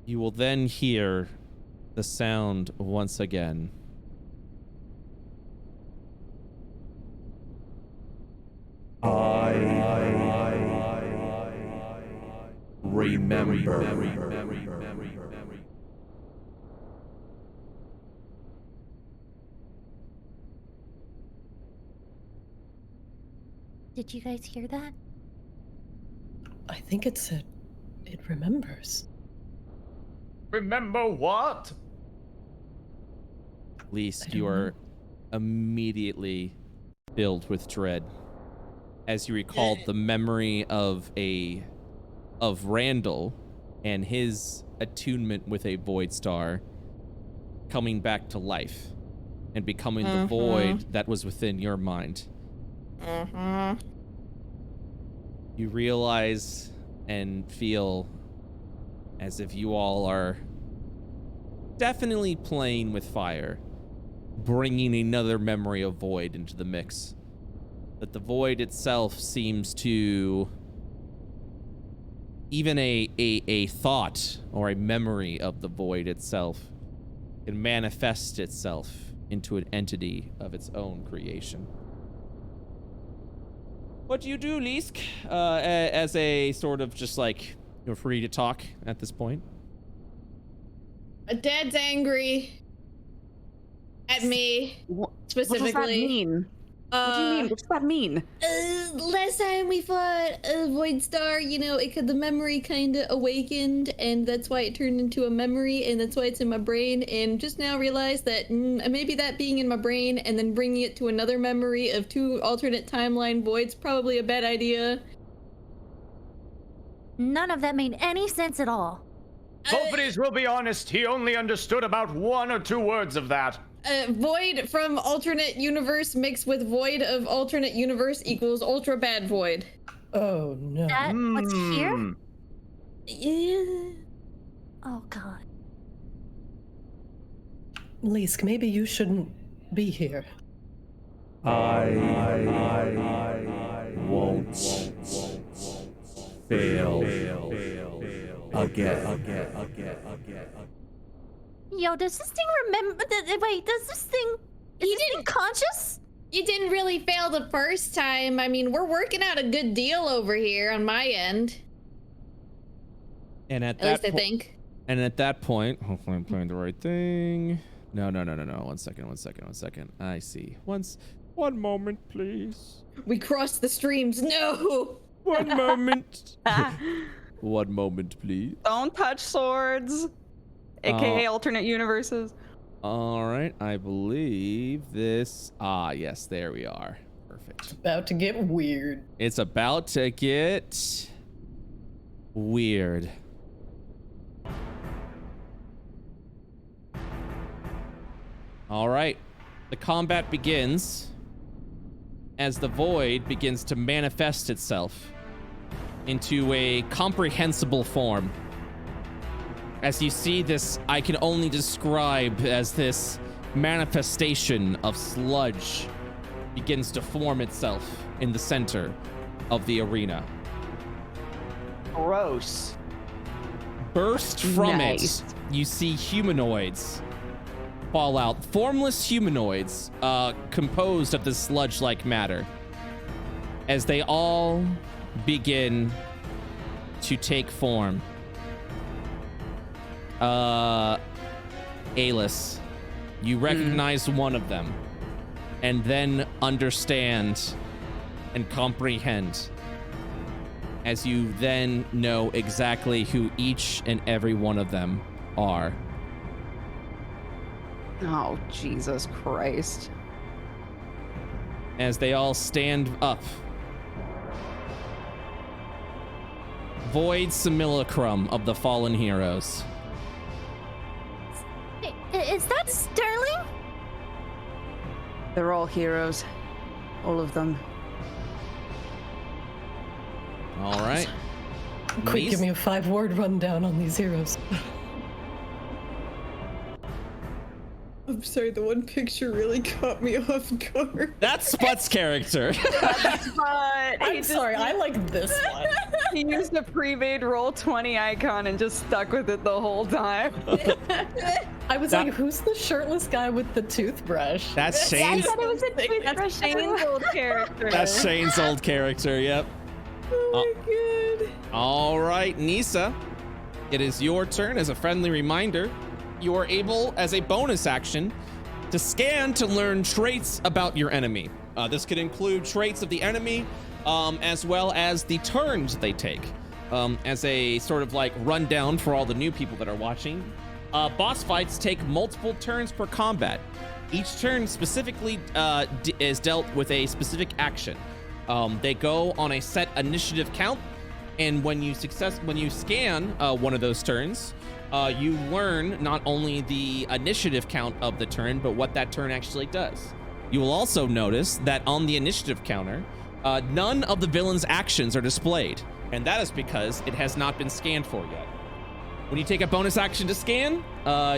You will then hear the sound once again. Remember. Did you guys hear that? I think it said it remembers. Remember what? Least you are immediately filled with dread as you recall the memory of Randall and his attunement with a void star coming back to life and becoming the void that was within your mind. You realize and feel as if you all are definitely playing with fire, bringing another memory of void into the mix. That the void itself seems to, even a thought or a memory of the void itself can manifest itself into an entity of its own creation. What do you do, Lisk? As a sort of just like, you're free to talk at this point. Dad's angry at me specifically. What does that mean? What do you mean? What does that mean? Last time we fought a void star, the memory kind of awakened, and that's why it turned into a memory, and that's why it's in my brain. And just now realized that maybe that being in my brain and then bringing it to another memory of 2 alternate timeline voids probably a bad idea. None of that made any sense at all. Both of these will be honest, he only understood about 1 or 2 words of that. Void from alternate universe mixed with void of alternate universe equals ultra bad void. Oh no. That what's here? Yeah. Oh god. Lisk, maybe you shouldn't be here. I won't fail again. Yo, does this thing remember? Wait, does this thing? Is this thing conscious? You didn't really fail the first time. I mean, we're working out a good deal over here on my end. And at least I think. And at that point, hopefully I'm playing the right thing. No. 1 second. I see. One moment, please. We crossed the streams. No. One moment. 1 moment, please. Don't touch swords. AKA alternate universes. All right, I believe this. Yes, there we are. Perfect. It's about to get weird. It's about to get weird. All right. The combat begins as the void begins to manifest itself into a comprehensible form. As you see this, I can only describe as this manifestation of sludge begins to form itself in the center of the arena. Gross. Burst from Nice. it, you see humanoids fall out. Formless humanoids composed of this sludge-like matter. As they all begin to take form. Alis, you recognize one of them and then understand and comprehend as you then know exactly who each and every one of them are. Oh, Jesus Christ. As they all stand up. Void simulacrum of the fallen heroes. Is that Sterling? They're all heroes. All of them. All right. Quick, give me a 5-word rundown on these heroes. I'm sorry, the one picture really caught me off guard. That's Sput's character. I'm sorry, I like this one. He used a pre-made Roll20 icon and just stuck with it the whole time. I was like, who's the shirtless guy with the toothbrush? That's Yeah, I Shane's. thought it was a toothbrush. That's Shane's old character. That's Shane's old character. Yep. Oh my god. All right, Nisa. It is your turn. As a friendly reminder, you are able, as a bonus action, to scan to learn traits about your enemy. This could include traits of the enemy, as well as the turns they take. As a sort of like rundown for all the new people that are watching, boss fights take multiple turns per combat. Each turn specifically is dealt with a specific action. They go on a set initiative count, and when you scan one of those turns, you learn not only the initiative count of the turn, but what that turn actually does. You will also notice that on the initiative counter, none of the villain's actions are displayed, and that is because it has not been scanned for yet. When you take a bonus action to scan,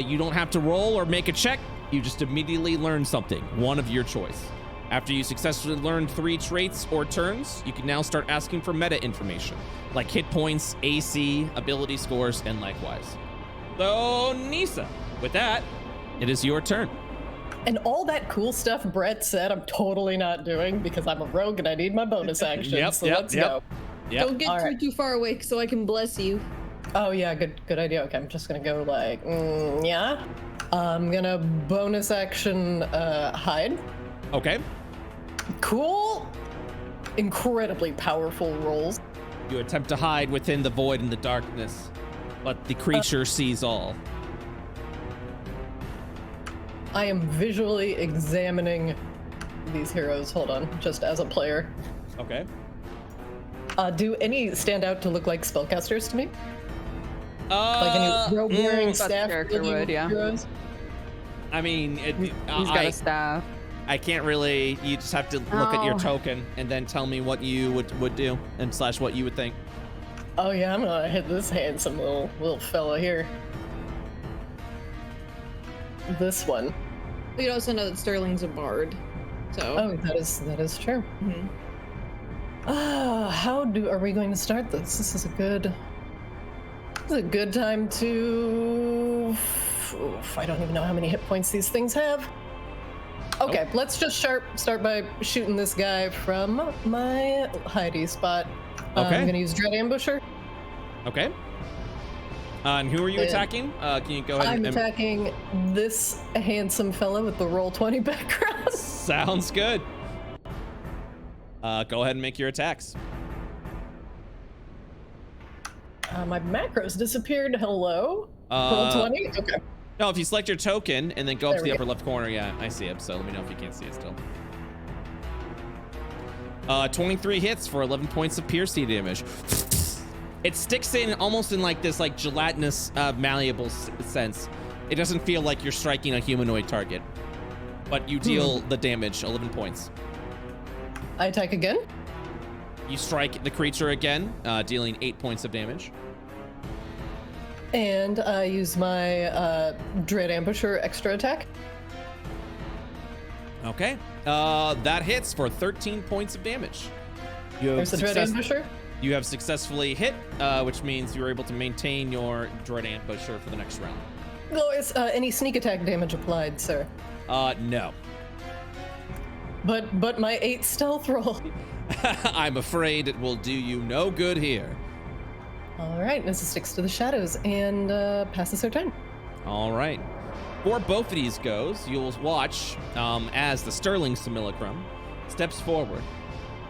you don't have to roll or make a check. You just immediately learn something, one of your choice. After you successfully learn 3 traits or turns, you can now start asking for meta information, like hit points, AC, ability scores, and likewise. So, Nisa, with that, it is your turn. And all that cool stuff Brett said, I'm totally not doing because I'm a rogue and I need my bonus action. Let's go. Don't get too far away so I can bless you. Oh yeah, good idea. Okay, I'm just gonna go like, yeah. I'm gonna bonus action hide. Okay. Cool. Incredibly powerful rolls. You attempt to hide within the void and the darkness, but the creature sees all. I am visually examining these heroes. Hold on, just as a player. Okay. Do any stand out to look like spellcasters to me? Like any rogue wearing staff would, yeah. heroes? I mean, He's got a staff. I can't really. You just have to look at your token and then tell me what you would do and / what you would think. Oh yeah, I'm gonna hit this handsome little fella here. This one. You also know that Sterling's a bard, so. Oh, that is true. Mhm. How are we going to start this? This is a good time to. Oof, I don't even know how many hit points these things have. Okay, let's just start by shooting this guy from my hidey spot. Okay. I'm gonna use Dread Ambusher. Okay. And who are you attacking? Can you go ahead I'm and... attacking this handsome fella with the Roll20 background. Sounds good. Go ahead and make your attacks. My macros disappeared. Hello? Roll20? Okay. No, if you select your token and then go up There to the we upper left corner, yeah, I see it. So let me know if you can't see it still. 23 hits for 11 points of piercing damage. It sticks in almost in like this like gelatinous, malleable sense. It doesn't feel like you're striking a humanoid target. but you deal the damage, 11 points. I attack again. You strike the creature again, dealing 8 points of damage. And I use my Dread Ambusher extra attack. Okay, that hits for 13 points of damage. There's the Dread Ambusher. You have successfully hit, which means you're able to maintain your Dread Ambusher for the next round. Lois, any sneak attack damage applied, sir? No. But my 8 stealth roll. I'm afraid it will do you no good here. All right, Nissa sticks to the shadows and passes her turn. All right. Before both of these goes, you'll watch as the Sterling Simulacrum steps forward,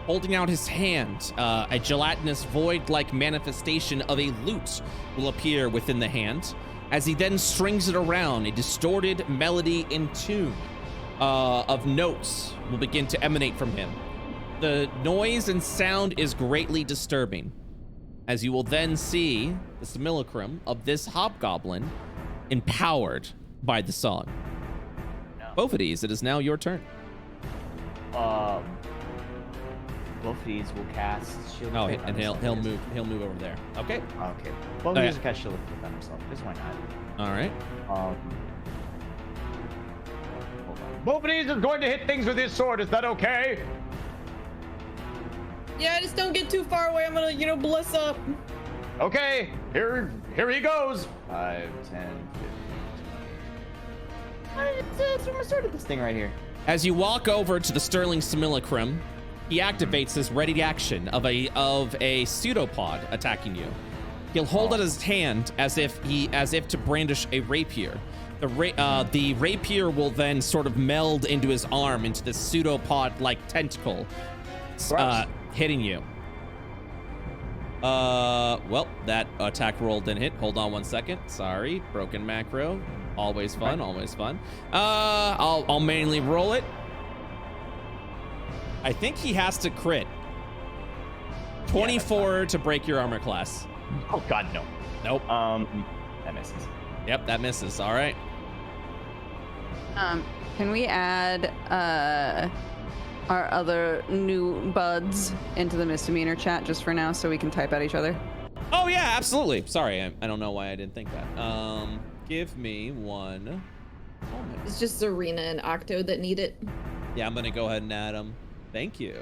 holding out his hand. A gelatinous void-like manifestation of a lute will appear within the hand. As he then strings it around, a distorted melody in tune of notes will begin to emanate from him. The noise and sound is greatly disturbing, as you will then see the simulacrum of this hobgoblin empowered by the song. No. Both of these, it is now your turn. Both of these will cast Shield of Oh, Faith on and he'll themselves. move over there. Okay. Okay. Both of these will cast Shield of Faith on himself. Just why not? All right. Hold on. Both of these is going to hit things with his sword. Is that okay? Yeah, just don't get too far away. I'm gonna, bless up. Okay, here he goes. 5, 10, 15, 20. Let's throw my sword at this thing right here. As you walk over to the Sterling Simulacrum, he activates his ready action of a pseudopod attacking you. He'll hold out his hand as if to brandish a rapier. The rapier will then sort of meld into his arm into this pseudopod-like tentacle, hitting you. Well, that attack roll didn't hit. Hold on 1 second. Sorry, broken macro. Always fun, always fun. I'll manually roll it. I think he has to crit. 24 to break your armor class. Oh God, no. Nope. That misses. Yep, that misses. All right. Can we add our other new buds into the misdemeanor chat just for now so we can type at each other? Oh yeah, absolutely. Sorry, I don't know why I didn't think that. Give me one moment. It's just Zarina and Octo that need it. Yeah, I'm gonna go ahead and add them. Thank you.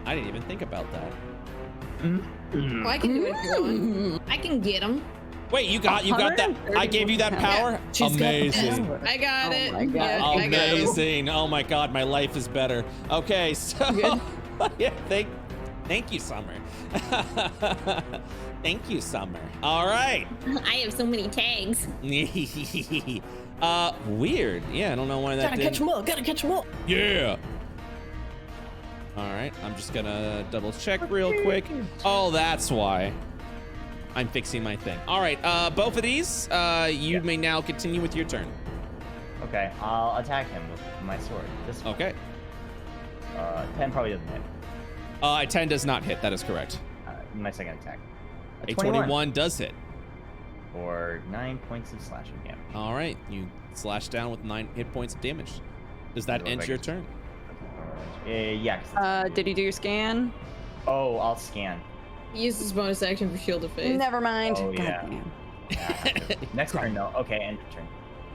I didn't even think about that. Well, I can do it if you want. I can get them. Wait, you got that? I gave you that power? Yeah, amazing. I got it. my God. Yeah, I got it. Amazing. Oh my God, my life is better. Okay, so yeah, thank you, Summer. Thank you, Summer. All right. I have so many tags. Weird. Yeah, I don't know why that Gotta catch them all. Gotta catch them all. Yeah. All right, I'm just gonna double check real quick. Oh, that's why. I'm fixing my thing. All right, both of these, you may now continue with your turn. Okay, I'll attack him with my sword. This one. Okay. 10 probably doesn't hit. 10 does not hit. That is correct. My second attack. A 21 does hit. For 9 points of slashing damage. All right, you slash down with 9 hit points of damage. Does that end your turn? Yeah. Did you do your scan? Oh, I'll scan. He used his bonus action for Shield of Faith. Never mind. Oh, God yeah. damn. Next turn, though. Okay, end turn.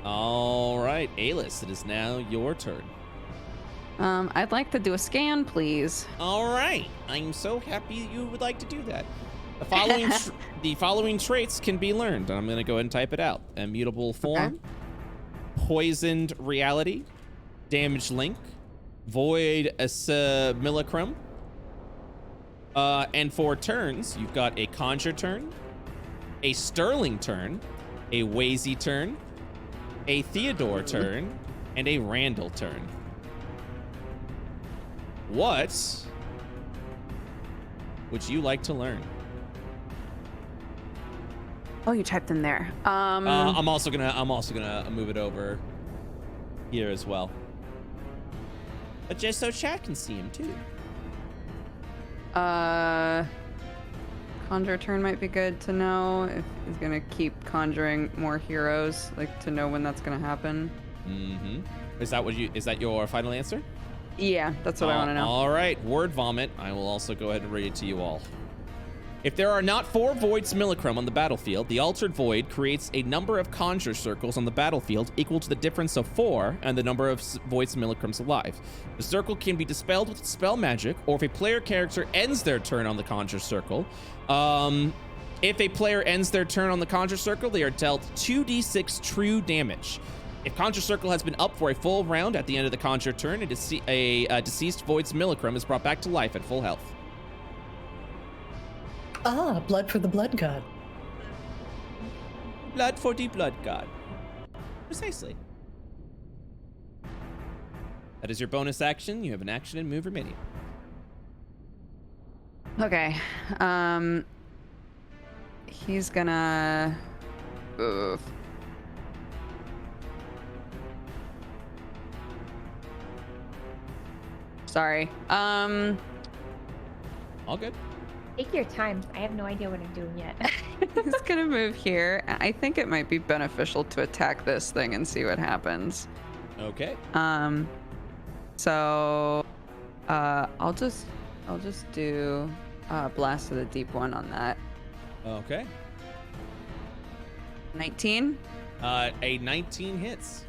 All right, Alis, it is now your turn. I'd like to do a scan, please. All right, I'm so happy you would like to do that. The following traits can be learned. I'm going to go ahead and type it out. Immutable form, poisoned reality, damaged link, void simulacrum. And for turns, you've got a conjure turn, a sterling turn, a Wazy turn, a Theodore turn, and a Randall turn. What would you like to learn? Oh, you typed in there. I'm also gonna move it over here as well. But just so chat can see him too. Conjure turn might be good to know if he's gonna keep conjuring more heroes, like to know when that's gonna happen. Mm-hmm. Is that your final answer? Yeah, that's what I want to know. All right, word vomit. I will also go ahead and read it to you all. If there are not 4 void similicrum on the battlefield, the altered void creates a number of conjure circles on the battlefield equal to the difference of 4 and the number of void similicrums alive. The circle can be dispelled with spell magic, or if a player character ends their turn on the conjure circle. If a player ends their turn on the conjure circle, they are dealt 2d6 true damage. If Conjure Circle has been up for a full round at the end of the Conjure turn, a deceased Void Similicrum is brought back to life at full health. Ah, blood for the blood god. Blood for the blood god. Precisely. That is your bonus action. You have an action and move remaining. Okay. He's gonna... Ugh. Sorry. All good. Take your time. I have no idea what I'm doing yet. He's gonna move here. I think it might be beneficial to attack this thing and see what happens. Okay. So, I'll just do Blast of the Deep One on that. Okay. 19. A 19 hits.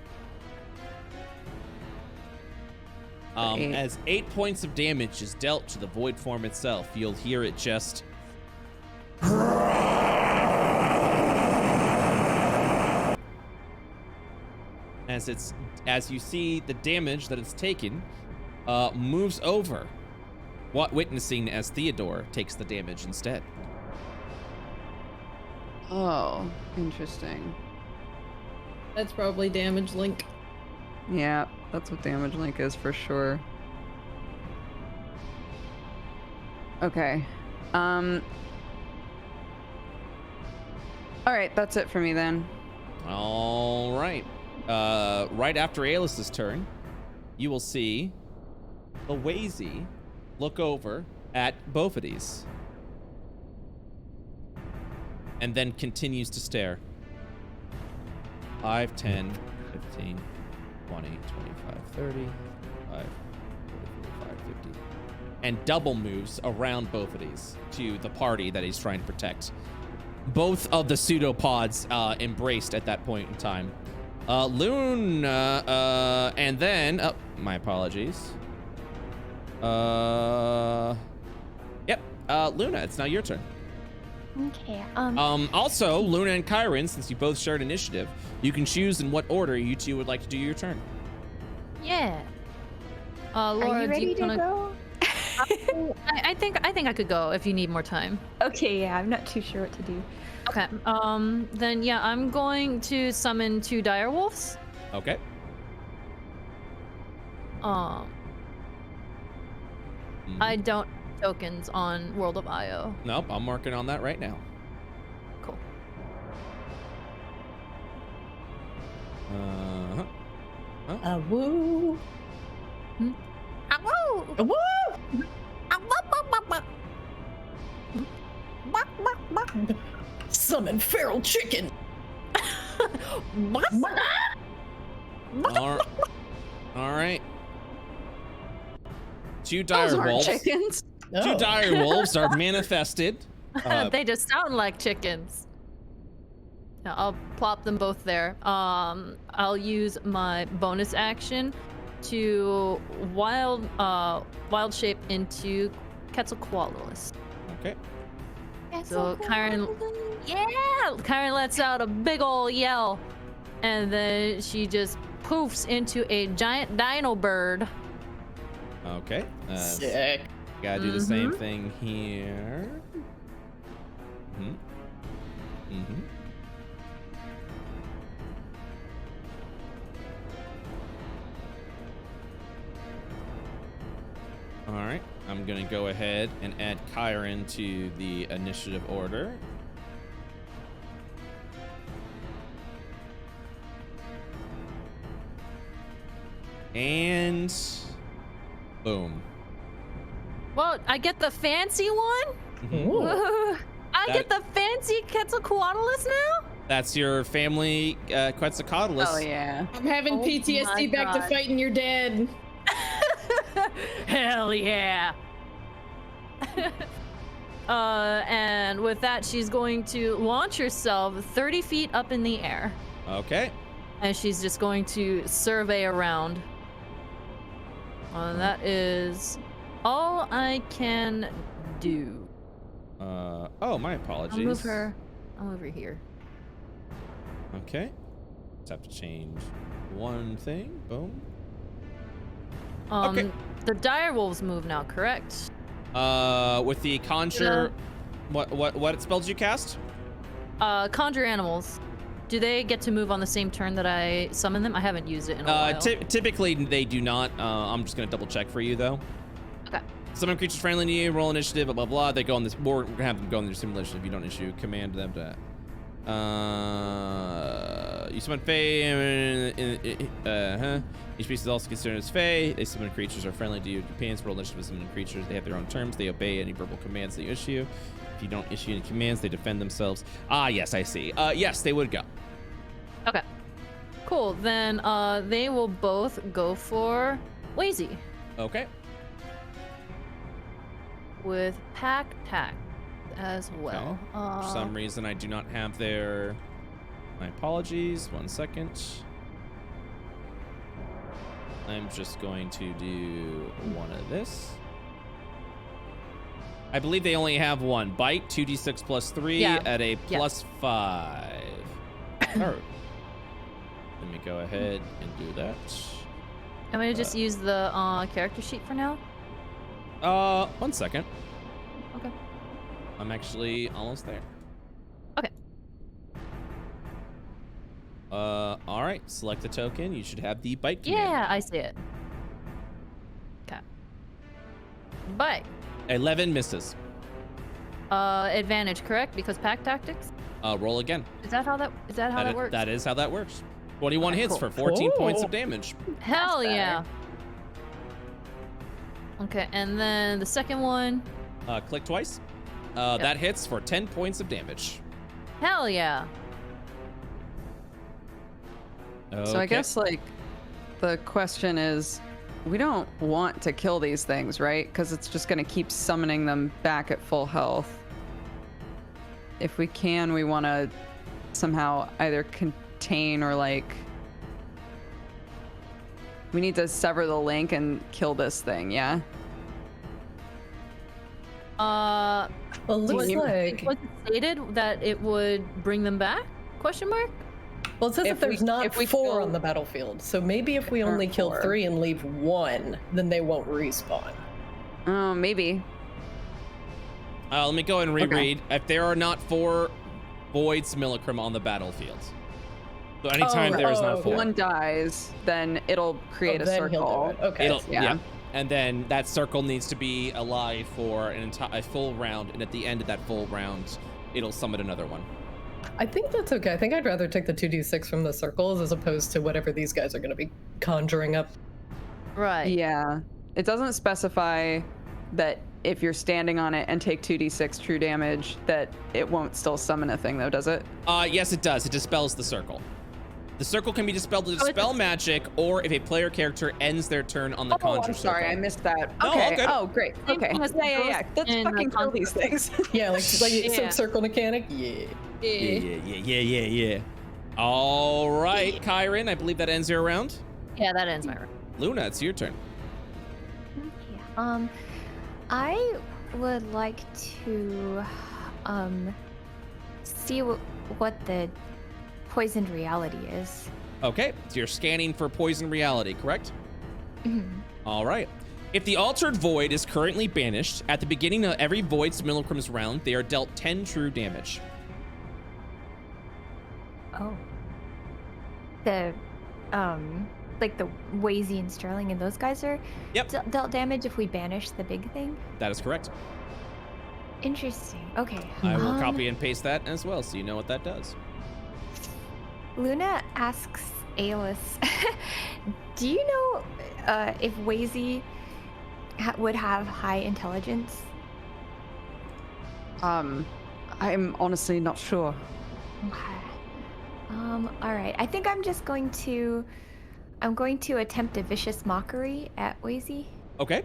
As 8 points of damage is dealt to the void form itself, you'll hear it just... As you see the damage that it's taken, moves over, witnessing as Theodore takes the damage instead. Oh, interesting. That's probably damage link. Yeah, that's what damage link is for sure. Okay. All right, that's it for me then. All right. Right after Aelis's turn, you will see the Wazy look over at both of these. And then continues to stare. 5, 10, 15, 20, 25, 30, 5, 45, 50. And double moves around both of these to the party that he's trying to protect. Both of the pseudopods embraced at that point in time. Loon, and then, my apologies. Yep, Luna, it's now your turn. Okay. Also, Luna and Kyron, since you both shared initiative, you can choose in what order you two would like to do your turn. Yeah. Laura, Are you ready do you to wanna... go? I think I could go if you need more time. Okay, yeah, I'm not too sure what to do. Okay. Then yeah, I'm going to summon 2 dire wolves. Okay. I don't have tokens on World of IO. Nope, I'm working on that right now. Cool. Woo. Woo! Summon feral chicken. All right. 2 dire wolves. Chickens. 2 dire wolves are manifested. They just sound like chickens. Now, I'll plop them both there. I'll use my bonus action to wild shape into Quetzalcoatlus. Okay. So Kyron lets out a big ol' yell, and then she just poofs into a giant dino bird. Okay. Sick. Gotta do the same thing here. All right, I'm gonna go ahead and add Kyron to the initiative order. And boom. Well, I get the fancy one? I get the fancy Quetzalcoatlus now? That's your family, Quetzalcoatlus. Oh yeah. I'm having PTSD back to fighting your dad. Hell yeah. And with that, she's going to launch herself 30 feet up in the air. Okay. And she's just going to survey around. That is all I can do. Oh, my apologies. I'll move her. I'm over here. Okay. Just have to change one thing. Boom. Okay. The direwolves move now, correct? With the conjure, what spell did you cast? Conjure animals. Do they get to move on the same turn that I summon them? I haven't used it in a while. Typically they do not. I'm just gonna double check for you though. Okay. Summon creatures friendly to you, roll initiative, blah blah blah. They go on this board. We're gonna have them go on their simulation if you don't issue command them to. You summon Fae. Each species is also considered as Fae. They summon creatures are friendly to you. Companions roll initiative with summoning creatures. They have their own terms. They obey any verbal commands that you issue. If you don't issue any commands, they defend themselves. Ah, yes, I see. Yes, they would go. Okay. Cool. Then they will both go for Wazy. Okay. With Pack Tack as well. Okay. For some reason, I do not have their... My apologies. 1 second. I'm just going to do one of this. I believe they only have one. Bite, 2d6 plus 3 at a plus 5. All right. Let me go ahead and do that. I'm going to just use the character sheet for now. 1 second. Okay. I'm actually almost there. Okay. All right. Select the token. You should have the bite command. Yeah, I see it. Okay. Bite. 11 misses. Advantage, correct? Because pack tactics? Roll again. Is that how that works? That is how that works. 21 hits cool. for 14 points of damage. Hell yeah. Okay, and then the second one. Click twice. That hits for 10 points of damage. Hell yeah. Okay. So I guess like the question is, we don't want to kill these things, right? Because it's just going to keep summoning them back at full health. If we can, we want to somehow either contain or like... We need to sever the link and kill this thing, yeah? Well, looks like... Was it stated that it would bring them back? Question mark? Well, it says if there's not if we 4 kill- on the battlefield, so maybe if we only kill 4. 3 and leave 1, then they won't respawn. Oh, maybe. Let me go and reread. If there are not 4 void similicrum on the battlefield. So anytime there is not 4. If one dies, then it'll create a then he'll circle. do it. Okay. Yeah. And then that circle needs to be alive for a full round, and at the end of that full round, it'll summon another one. I think that's okay. I think I'd rather take the 2d6 from the circles as opposed to whatever these guys are going to be conjuring up. Right. Yeah. It doesn't specify that if you're standing on it and take 2d6 true damage, that it won't still summon a thing, though, does it? Yes, it does. It dispels the circle. The circle can be dispelled with dispel magic, or if a player character ends their turn on the conjure I'm sorry, circle. I missed that. No, Okay. all good. Oh, great. Okay. Yeah. Let's fucking kill these things. Yeah, like Yeah. circle mechanic. Yeah. Yeah. All right, Kyron, I believe that ends your round. Yeah, that ends my round. Luna, it's your turn. Yeah. I would like to see what the poisoned reality is. Okay, so you're scanning for poison reality, correct? All right. If the altered void is currently banished, at the beginning of every void similicrums round, they are dealt 10 true damage. Oh. The like the Wazy and Sterling and those guys are dealt damage if we banish the big thing? That is correct. Interesting. Okay. I will copy and paste that as well, so you know what that does. Luna asks Aelus, do you know if Wazy would have high intelligence? I'm honestly not sure. Okay. All right. I think I'm going to attempt a vicious mockery at Wazy. Okay.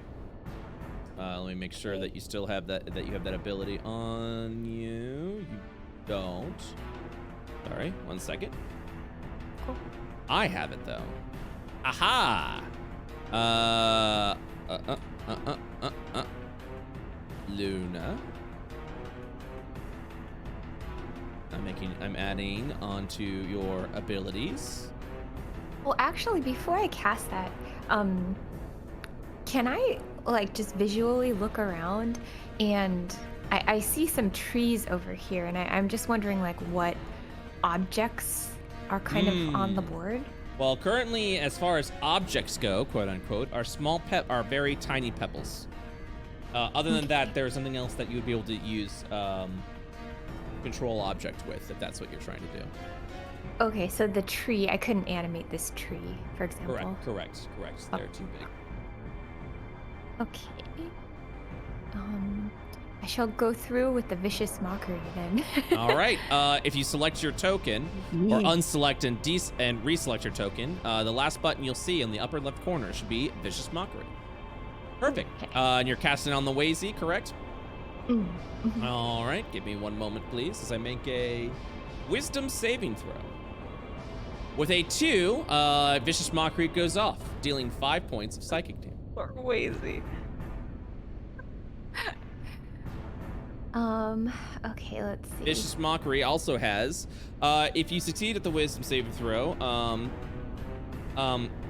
Let me make sure that you still have that you have that ability on you. You don't. Sorry, 1 second. Cool. I have it though. Aha! Luna. I'm adding onto your abilities. Well, actually, before I cast that, can I like just visually look around, and I see some trees over here, and I'm just wondering like what objects are kind of on the board. Well, currently, as far as objects go, quote unquote, are very tiny pebbles. Other than that, there's something else that you would be able to use control object with, if that's what you're trying to do. Okay, so the tree, I couldn't animate this tree, for example. Correct. They're too big. Okay. I shall go through with the vicious mockery then. All right. If you select your token, or unselect and reselect your token, the last button you'll see in the upper left corner should be vicious mockery. Perfect. Okay. And you're casting on the Wazy, correct? Mm-hmm. All right. Give me 1 moment, please, as I make a wisdom saving throw. With a 2, vicious mockery goes off, dealing 5 points of psychic damage. Poor Wazy. Okay, let's see. Vicious Mockery also has, if you succeed at the Wisdom saving throw,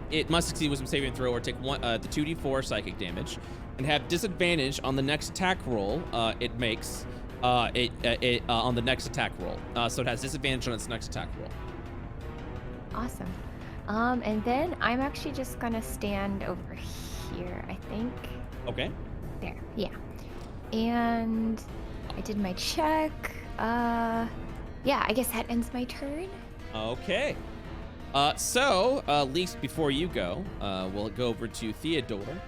it must succeed Wisdom saving throw or take the 2d4 psychic damage, and have disadvantage on the next attack roll it makes on the next attack roll. So it has disadvantage on its next attack roll. Awesome. And then I'm actually just gonna stand over here, I think. Okay. There, yeah. And I did my check. Yeah, I guess that ends my turn. Okay. So, least before you go, we'll go over to Theodore.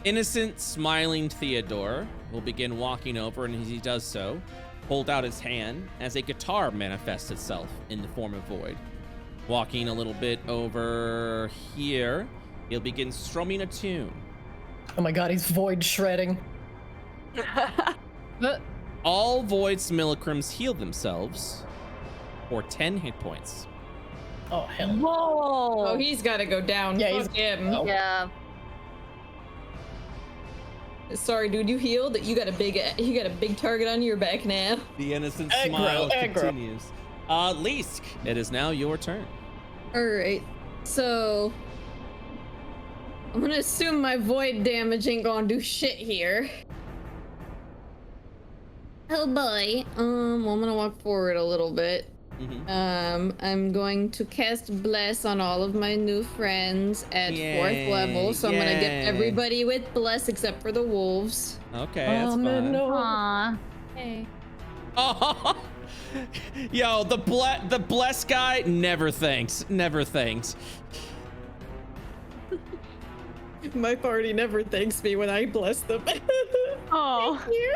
Innocent, smiling Theodore will begin walking over, and as he does so, hold out his hand as a guitar manifests itself in the form of Void. Walking a little bit over here, he'll begin strumming a tune. Oh my god, he's void shredding. All Void similicrums heal themselves for 10 hit points. Oh hell. Whoa! Oh, he's got to go down. Yeah, Fuck him. Oh. Yeah. Sorry, dude, you healed. You got a big target on your back now. The innocent Aggro, smile aggro. continues. Leask, it is now your turn. All right, so I'm gonna assume my void damage ain't gonna do shit here. Oh boy. I'm gonna walk forward a little bit. I'm going to cast Bless on all of my new friends at 4th level, so I'm gonna get everybody with Bless except for the wolves. Okay, that's fine. Aw. Hey. Oh, yo, the bless guy never thanks. My party never thanks me when I bless them. Oh. Thank you.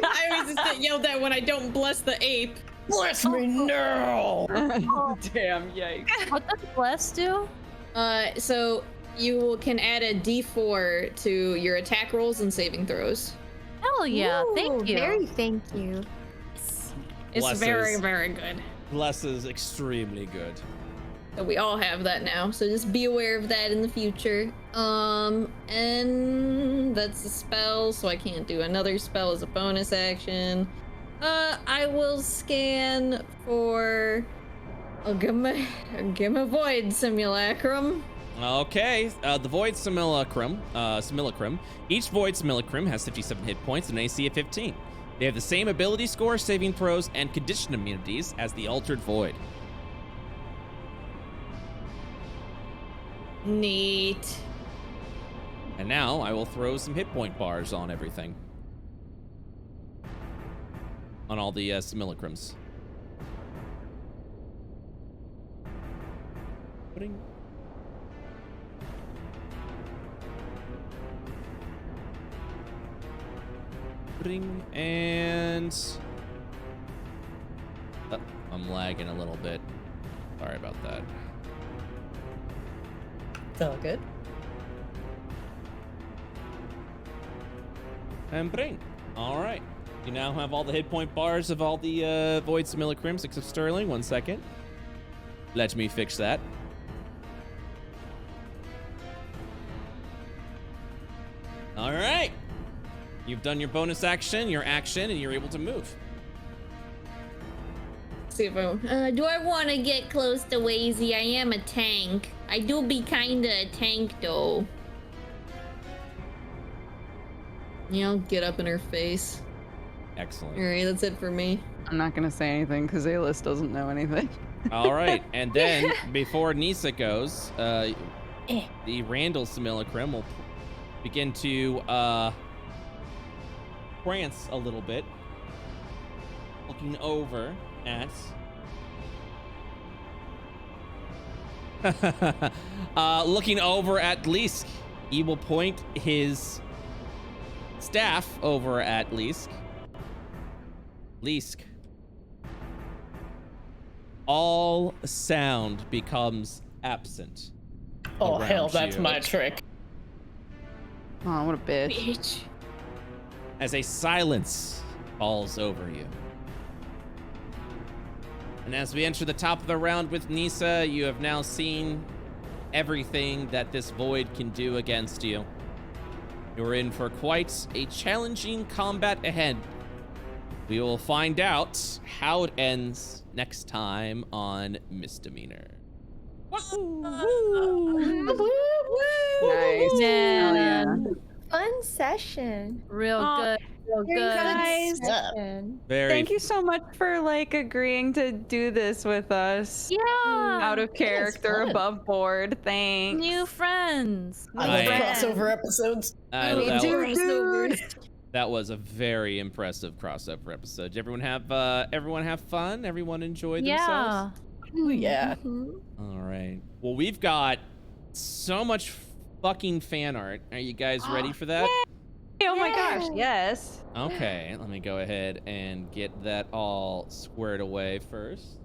I always just get yelled at when I don't bless the ape. Bless me now! Damn, yikes. What does Bless do? So you can add a D4 to your attack rolls and saving throws. Hell yeah, thank you. Very thank you. It's Bless very, is- very good. Bless is extremely good. So we all have that now, so just be aware of that in the future. And that's a spell, so I can't do another spell as a bonus action. I will scan for a Gamma Void Simulacrum. Okay, the Void Simulacrum. Each Void Simulacrum has 57 hit points and an AC of 15. They have the same ability score, saving throws, and condition immunities as the Altered Void. Neat. And now I will throw some hit point bars on everything. On all the simulacrums. Putting. And I'm lagging a little bit. Sorry about that. It's all good. And bring. All right. You now have all the hit point bars of all the void similicrums except Sterling. 1 second. Let me fix that. All right. You've done your bonus action, your action, and you're able to move. See if Do I want to get close to Wazy? I am a tank. I do be kinda a tank though. yeah, I'll get up in her face. Excellent. All right, that's it for me. I'm not gonna say anything because Alice doesn't know anything. All right, and then before Nisa goes, the Randall simulacrum will begin to prance a little bit, looking over at Lisk. He will point his staff over at Lisk. Lisk. All sound becomes absent. Oh, hell, around that's you. my trick. Oh, what a bitch. As a silence falls over you. And as we enter the top of the round with Nisa, you have now seen everything that this void can do against you. You're in for quite a challenging combat ahead. We will find out how it ends next time on Misdemeanor. Nice. Man. Fun session. Real good. Real Very good. nice Yeah. session. Thank you so much for like agreeing to do this with us. Yeah. Out of character, fun. above board. Thanks. New friends. I love crossover episodes. That was a very impressive crossover episode. Did everyone have fun? Everyone enjoy themselves? Oh, yeah. All right. Well, we've got so much fucking fan art. Are you guys ready for that? Oh my gosh, yes. Okay, let me go ahead and get that all squared away first.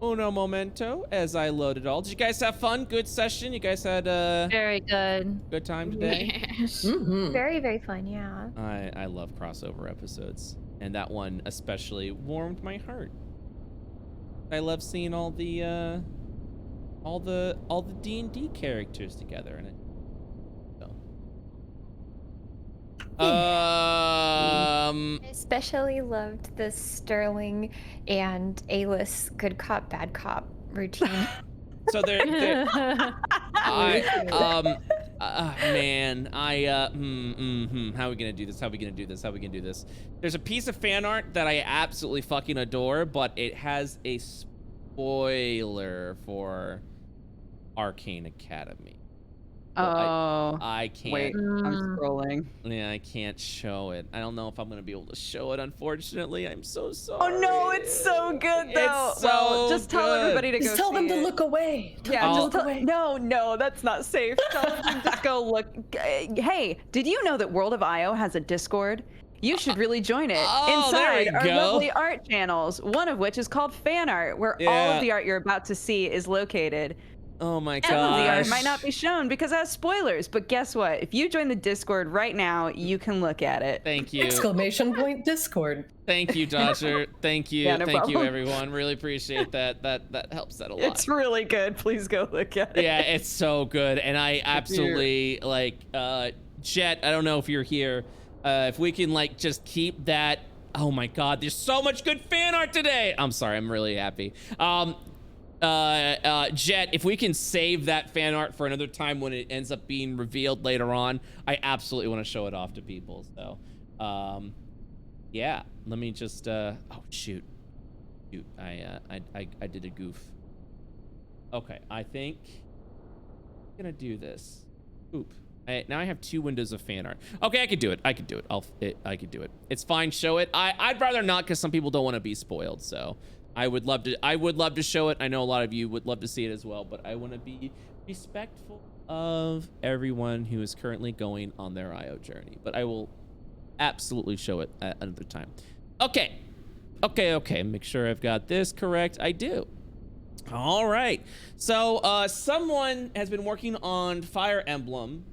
Uno momento as I load it all. Did you guys have fun? Good session? You guys had Very good. good time today? Yes. Very, very fun, yeah. I love crossover episodes, and that one especially warmed my heart. I love seeing all the D&D characters together in it. So. I especially loved the Sterling and Alice good cop, bad cop routine. So they're how are we gonna do this? How are we gonna do this? How are we gonna do this? There's a piece of fan art that I absolutely fucking adore, but it has a spoiler for Arcane Academy. So I can't. Wait, I'm scrolling. Yeah, I can't show it. I don't know if I'm gonna be able to show it. Unfortunately, I'm so sorry. Oh no, it's so good though. It's so well, just tell good. everybody to Just go tell them see to it. look away. Yeah, I'll- just no, that's not safe. Tell them to just go look. Hey, did you know that World of IO has a Discord? You should really join it. Oh, there Inside we are go. lovely art channels, one of which is called Fan Art, where all Yeah. of the art you're about to see is located. Oh my Some of the art gosh. might not be shown because it has spoilers, but guess what? If you join the Discord right now, you can look at it. Thank you. Exclamation point Discord. Thank you, Dodger. Thank you. Yeah, no Thank you, problem. everyone. Really appreciate that. That helps that a lot. It's really good. Please go look at it. Yeah, it's so good. And I absolutely like Jet, I don't know if you're here. If we can like just keep that. Oh my god, there's so much good fan art today. I'm sorry, I'm really happy. Jet, if we can save that fan art for another time when it ends up being revealed later on, I absolutely want to show it off to people. So, yeah, let me just, oh shoot, I did a goof. Okay, I think I'm gonna do this. Oop. Now I have 2 windows of fan art. Okay, I could do it. I could do it. I could do it. It's fine. Show it. I'd rather not because some people don't want to be spoiled. So I would love to show it. I know a lot of you would love to see it as well, but I want to be respectful of everyone who is currently going on their IO journey. But I will absolutely show it at another time. Okay. Okay. Make sure I've got this correct. I do. All right. So someone has been working on Fire Emblem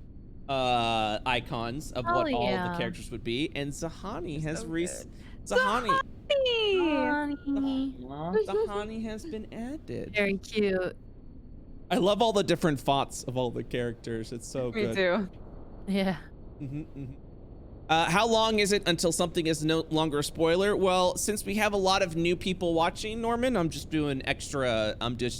icons of what all of the characters would be, and Zahani has Zahani has been added. Very cute. I love all the different fonts of all the characters. It's so good. Me too. Yeah. How long is it until something is no longer a spoiler? Well, since we have a lot of new people watching, Norman, I'm just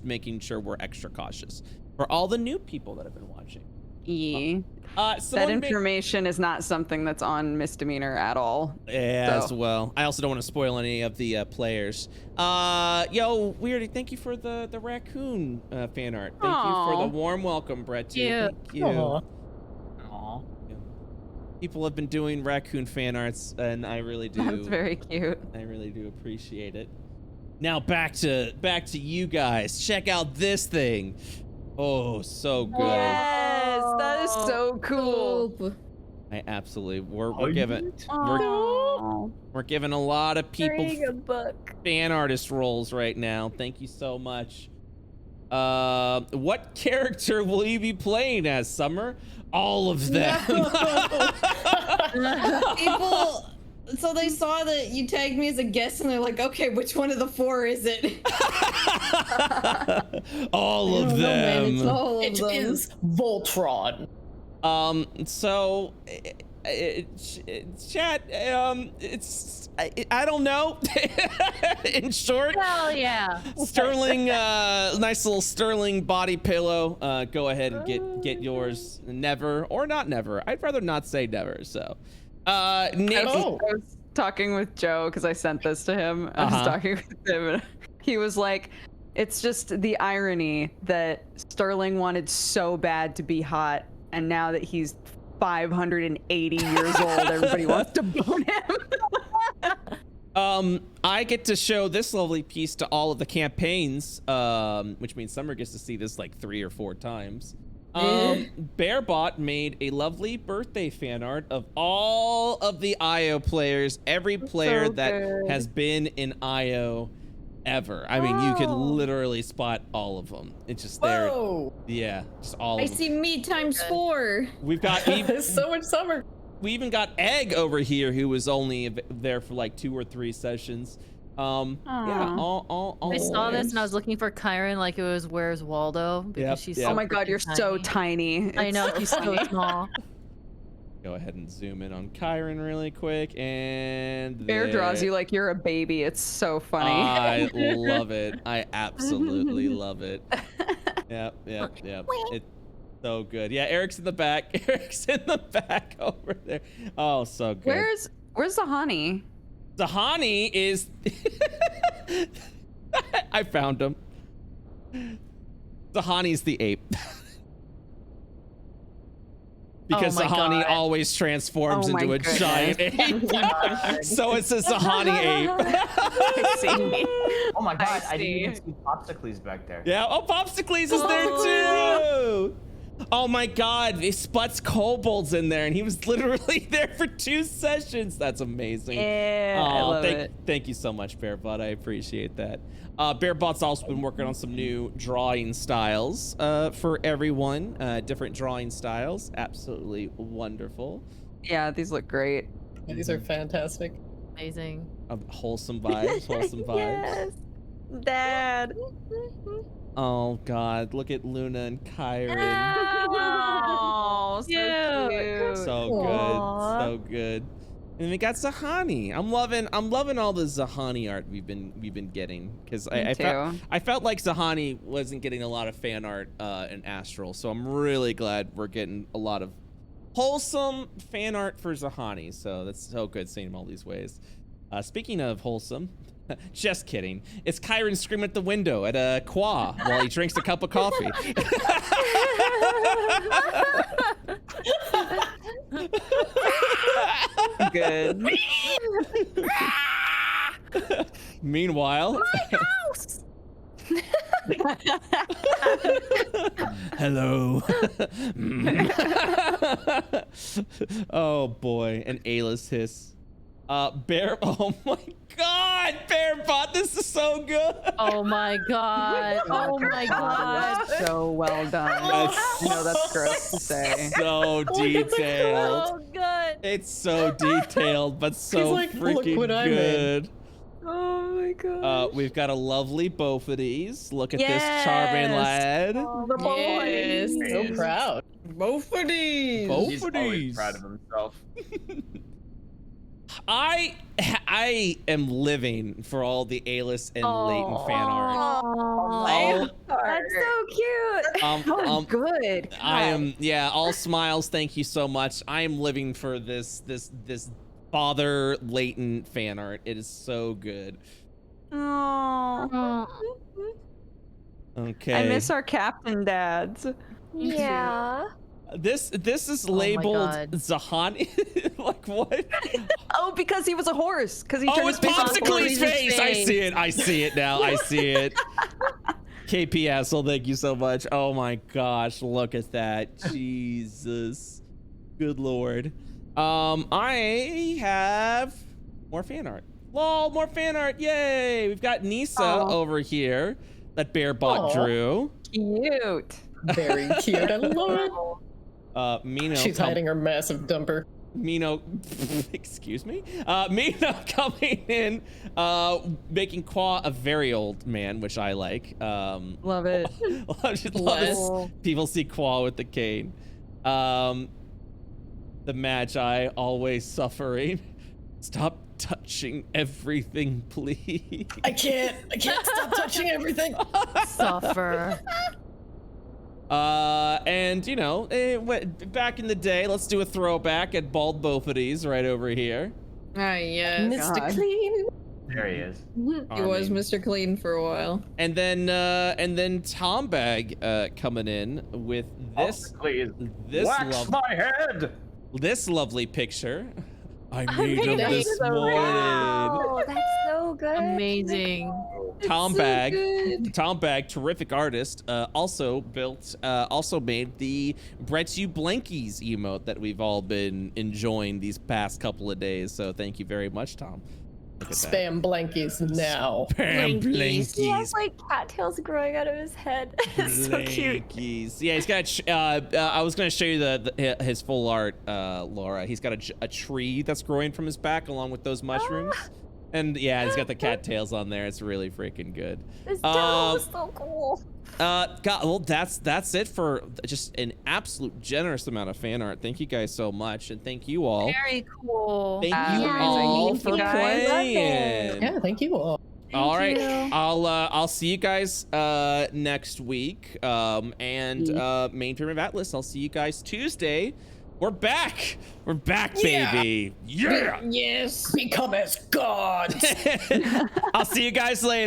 making sure we're extra cautious for all the new people that have been watching. Yeah. That information is not something that's on Misdemeanor at all. Yeah, as well. I also don't want to spoil any of the players. Yo, Weirdy, thank you for the raccoon fan art. Thank you for the warm welcome, Brett, too. Yeah. Thank you. Aww. People have been doing raccoon fan arts, and I really do. That's very cute. I really do appreciate it. Now back to you guys. Check out this thing. Oh, so good. Yes, that is so cool. I absolutely we're giving a lot of people fan artist roles right now. Thank you so much. What character will you be playing as, Summer? All of them. People, so they saw that you tagged me as a guest, and they're like, "Okay, which one of the 4 is it?" All of them. It is Voltron. So, chat. I don't know. In short. Hell yeah. Sterling, nice little Sterling body pillow. Go ahead and get yours. Never or not never. I'd rather not say never. So, Nick. I was talking with Joe because I sent this to him. I was talking with him, and he was like, "It's just the irony that Sterling wanted so bad to be hot, and now that he's 580 years old, everybody wants to bone him." I get to show this lovely piece to all of the campaigns, which means Summer gets to see this like 3 or 4 times. Bearbot made a lovely birthday fan art of all of the IO players, every player that has been in IO ever. I mean, you could literally spot all of them. It's just there. Yeah, just all of them. I see me times 4. We've got so much Summer. We even got Egg over here, who was only there for like 2 or 3 sessions. Yeah, all I saw this and I was looking for Kyron like it was Where's Waldo, because she's oh my god, you're so tiny. I know, she's so small. Go ahead and zoom in on Kyron really quick, and Bear draws you like you're a baby. It's so funny. I love it. I absolutely love it. Yep. It's so good. Yeah, Eric's in the back. Eric's in the back over there. Oh, so good. Where's Zahani? Zahani is I found him. Zahani's the ape. Because Zahani always transforms into a giant ape. So it's a Zahani ape. I see. Oh my god, I didn't even see Popsicles back there. Yeah, Popsicles is there too. Oh my god, Sputz Kobold's in there, and he was literally there for 2 sessions. That's amazing. Yeah, I love it. Thank you so much, Bearbot. I appreciate that. Bearbot's also been working on some new drawing styles for everyone. Different drawing styles. Absolutely wonderful. Yeah, these look great. These are fantastic. Amazing. Wholesome vibes. Wholesome vibes. Yes. Dad. Oh god, look at Luna and Kyron. Oh, so cute. So good. So good. And we got Zahani. I'm loving all the Zahani art we've been getting, because I felt like Zahani wasn't getting a lot of fan art in Astral, so I'm really glad we're getting a lot of wholesome fan art for Zahani. So that's so good seeing him all these ways. Speaking of wholesome, just kidding. It's Kyron screaming at the window at a Quas while he drinks a cup of coffee. Good. Meanwhile, my house. Hello. Oh boy, an A-list hiss. Bear. Oh my God, Bearbot, this is so good. Oh my god. Oh my god. So well done. That's- I know that's gross to say. So detailed. So good. It's so detailed, but so He's like, "Look freaking what I made." good. Oh my god. We've got a lovely both of these. Look at this Yes. charming lad. The boys. So proud. Both of these. Both He's of always these. proud of himself. I am living for all the A-list and latent fan art. Oh, that's so cute. Oh, good. I am, yeah, all smiles. Thank you so much. I am living for this father latent fan art. It is so good. Oh. Okay. I miss our captain dads. Yeah. This is my labeled God. Zahani. Like what? Oh, because he was a horse. Because he Oh, turned it's his face into a Popsicle's horse. face. I see it. I see it now. I see it. KP Asshole, thank you so much. Oh my gosh, look at that. Jesus. Good lord. I have more fan art. Lol, more fan art. Yay. We've got Nisa over here that Bearbot drew. Cute. Very cute. I love it. Mino. She's hiding her massive dumper. Mino, excuse me? Mino coming in, making Quas a very old man, which I like. Love it. Love people see Quas with the cane. The Magi always suffering. Stop touching everything, please. I can't stop touching everything. Suffer. And you know, back in the day, let's do a throwback at Bald Bophades right over here. Yeah. Mr. Clean. There he is. He was Mr. Clean for a while. And then Tom Bag coming in with this Please. this Wax my head. this lovely picture. I made him it this so morning. Wow, that's so good. Amazing. Tom Bag, terrific artist. Also made the Brett You Blankies emote that we've all been enjoying these past couple of days. So thank you very much, Tom. Look at that. Spam blankies now. Spam blankies. He has like cattails growing out of his head. It's so cute. Blankies. Yeah, he's got. I was gonna show you his full art, Laura. He's got a tree that's growing from his back along with those mushrooms. And yeah, he's got the cattails on there. It's really freaking good. This demo is so cool. God, well, that's it for just an absolute generous amount of fan art. Thank you guys so much, and thank you all. Very cool. Thank you all Thank for you guys. playing. Yeah, thank you all. All right, you. I'll see you guys next week. And Main Pyramid of Atlas, I'll see you guys Tuesday. We're back, baby. Yeah. Yes. Become as gods. I'll see you guys later.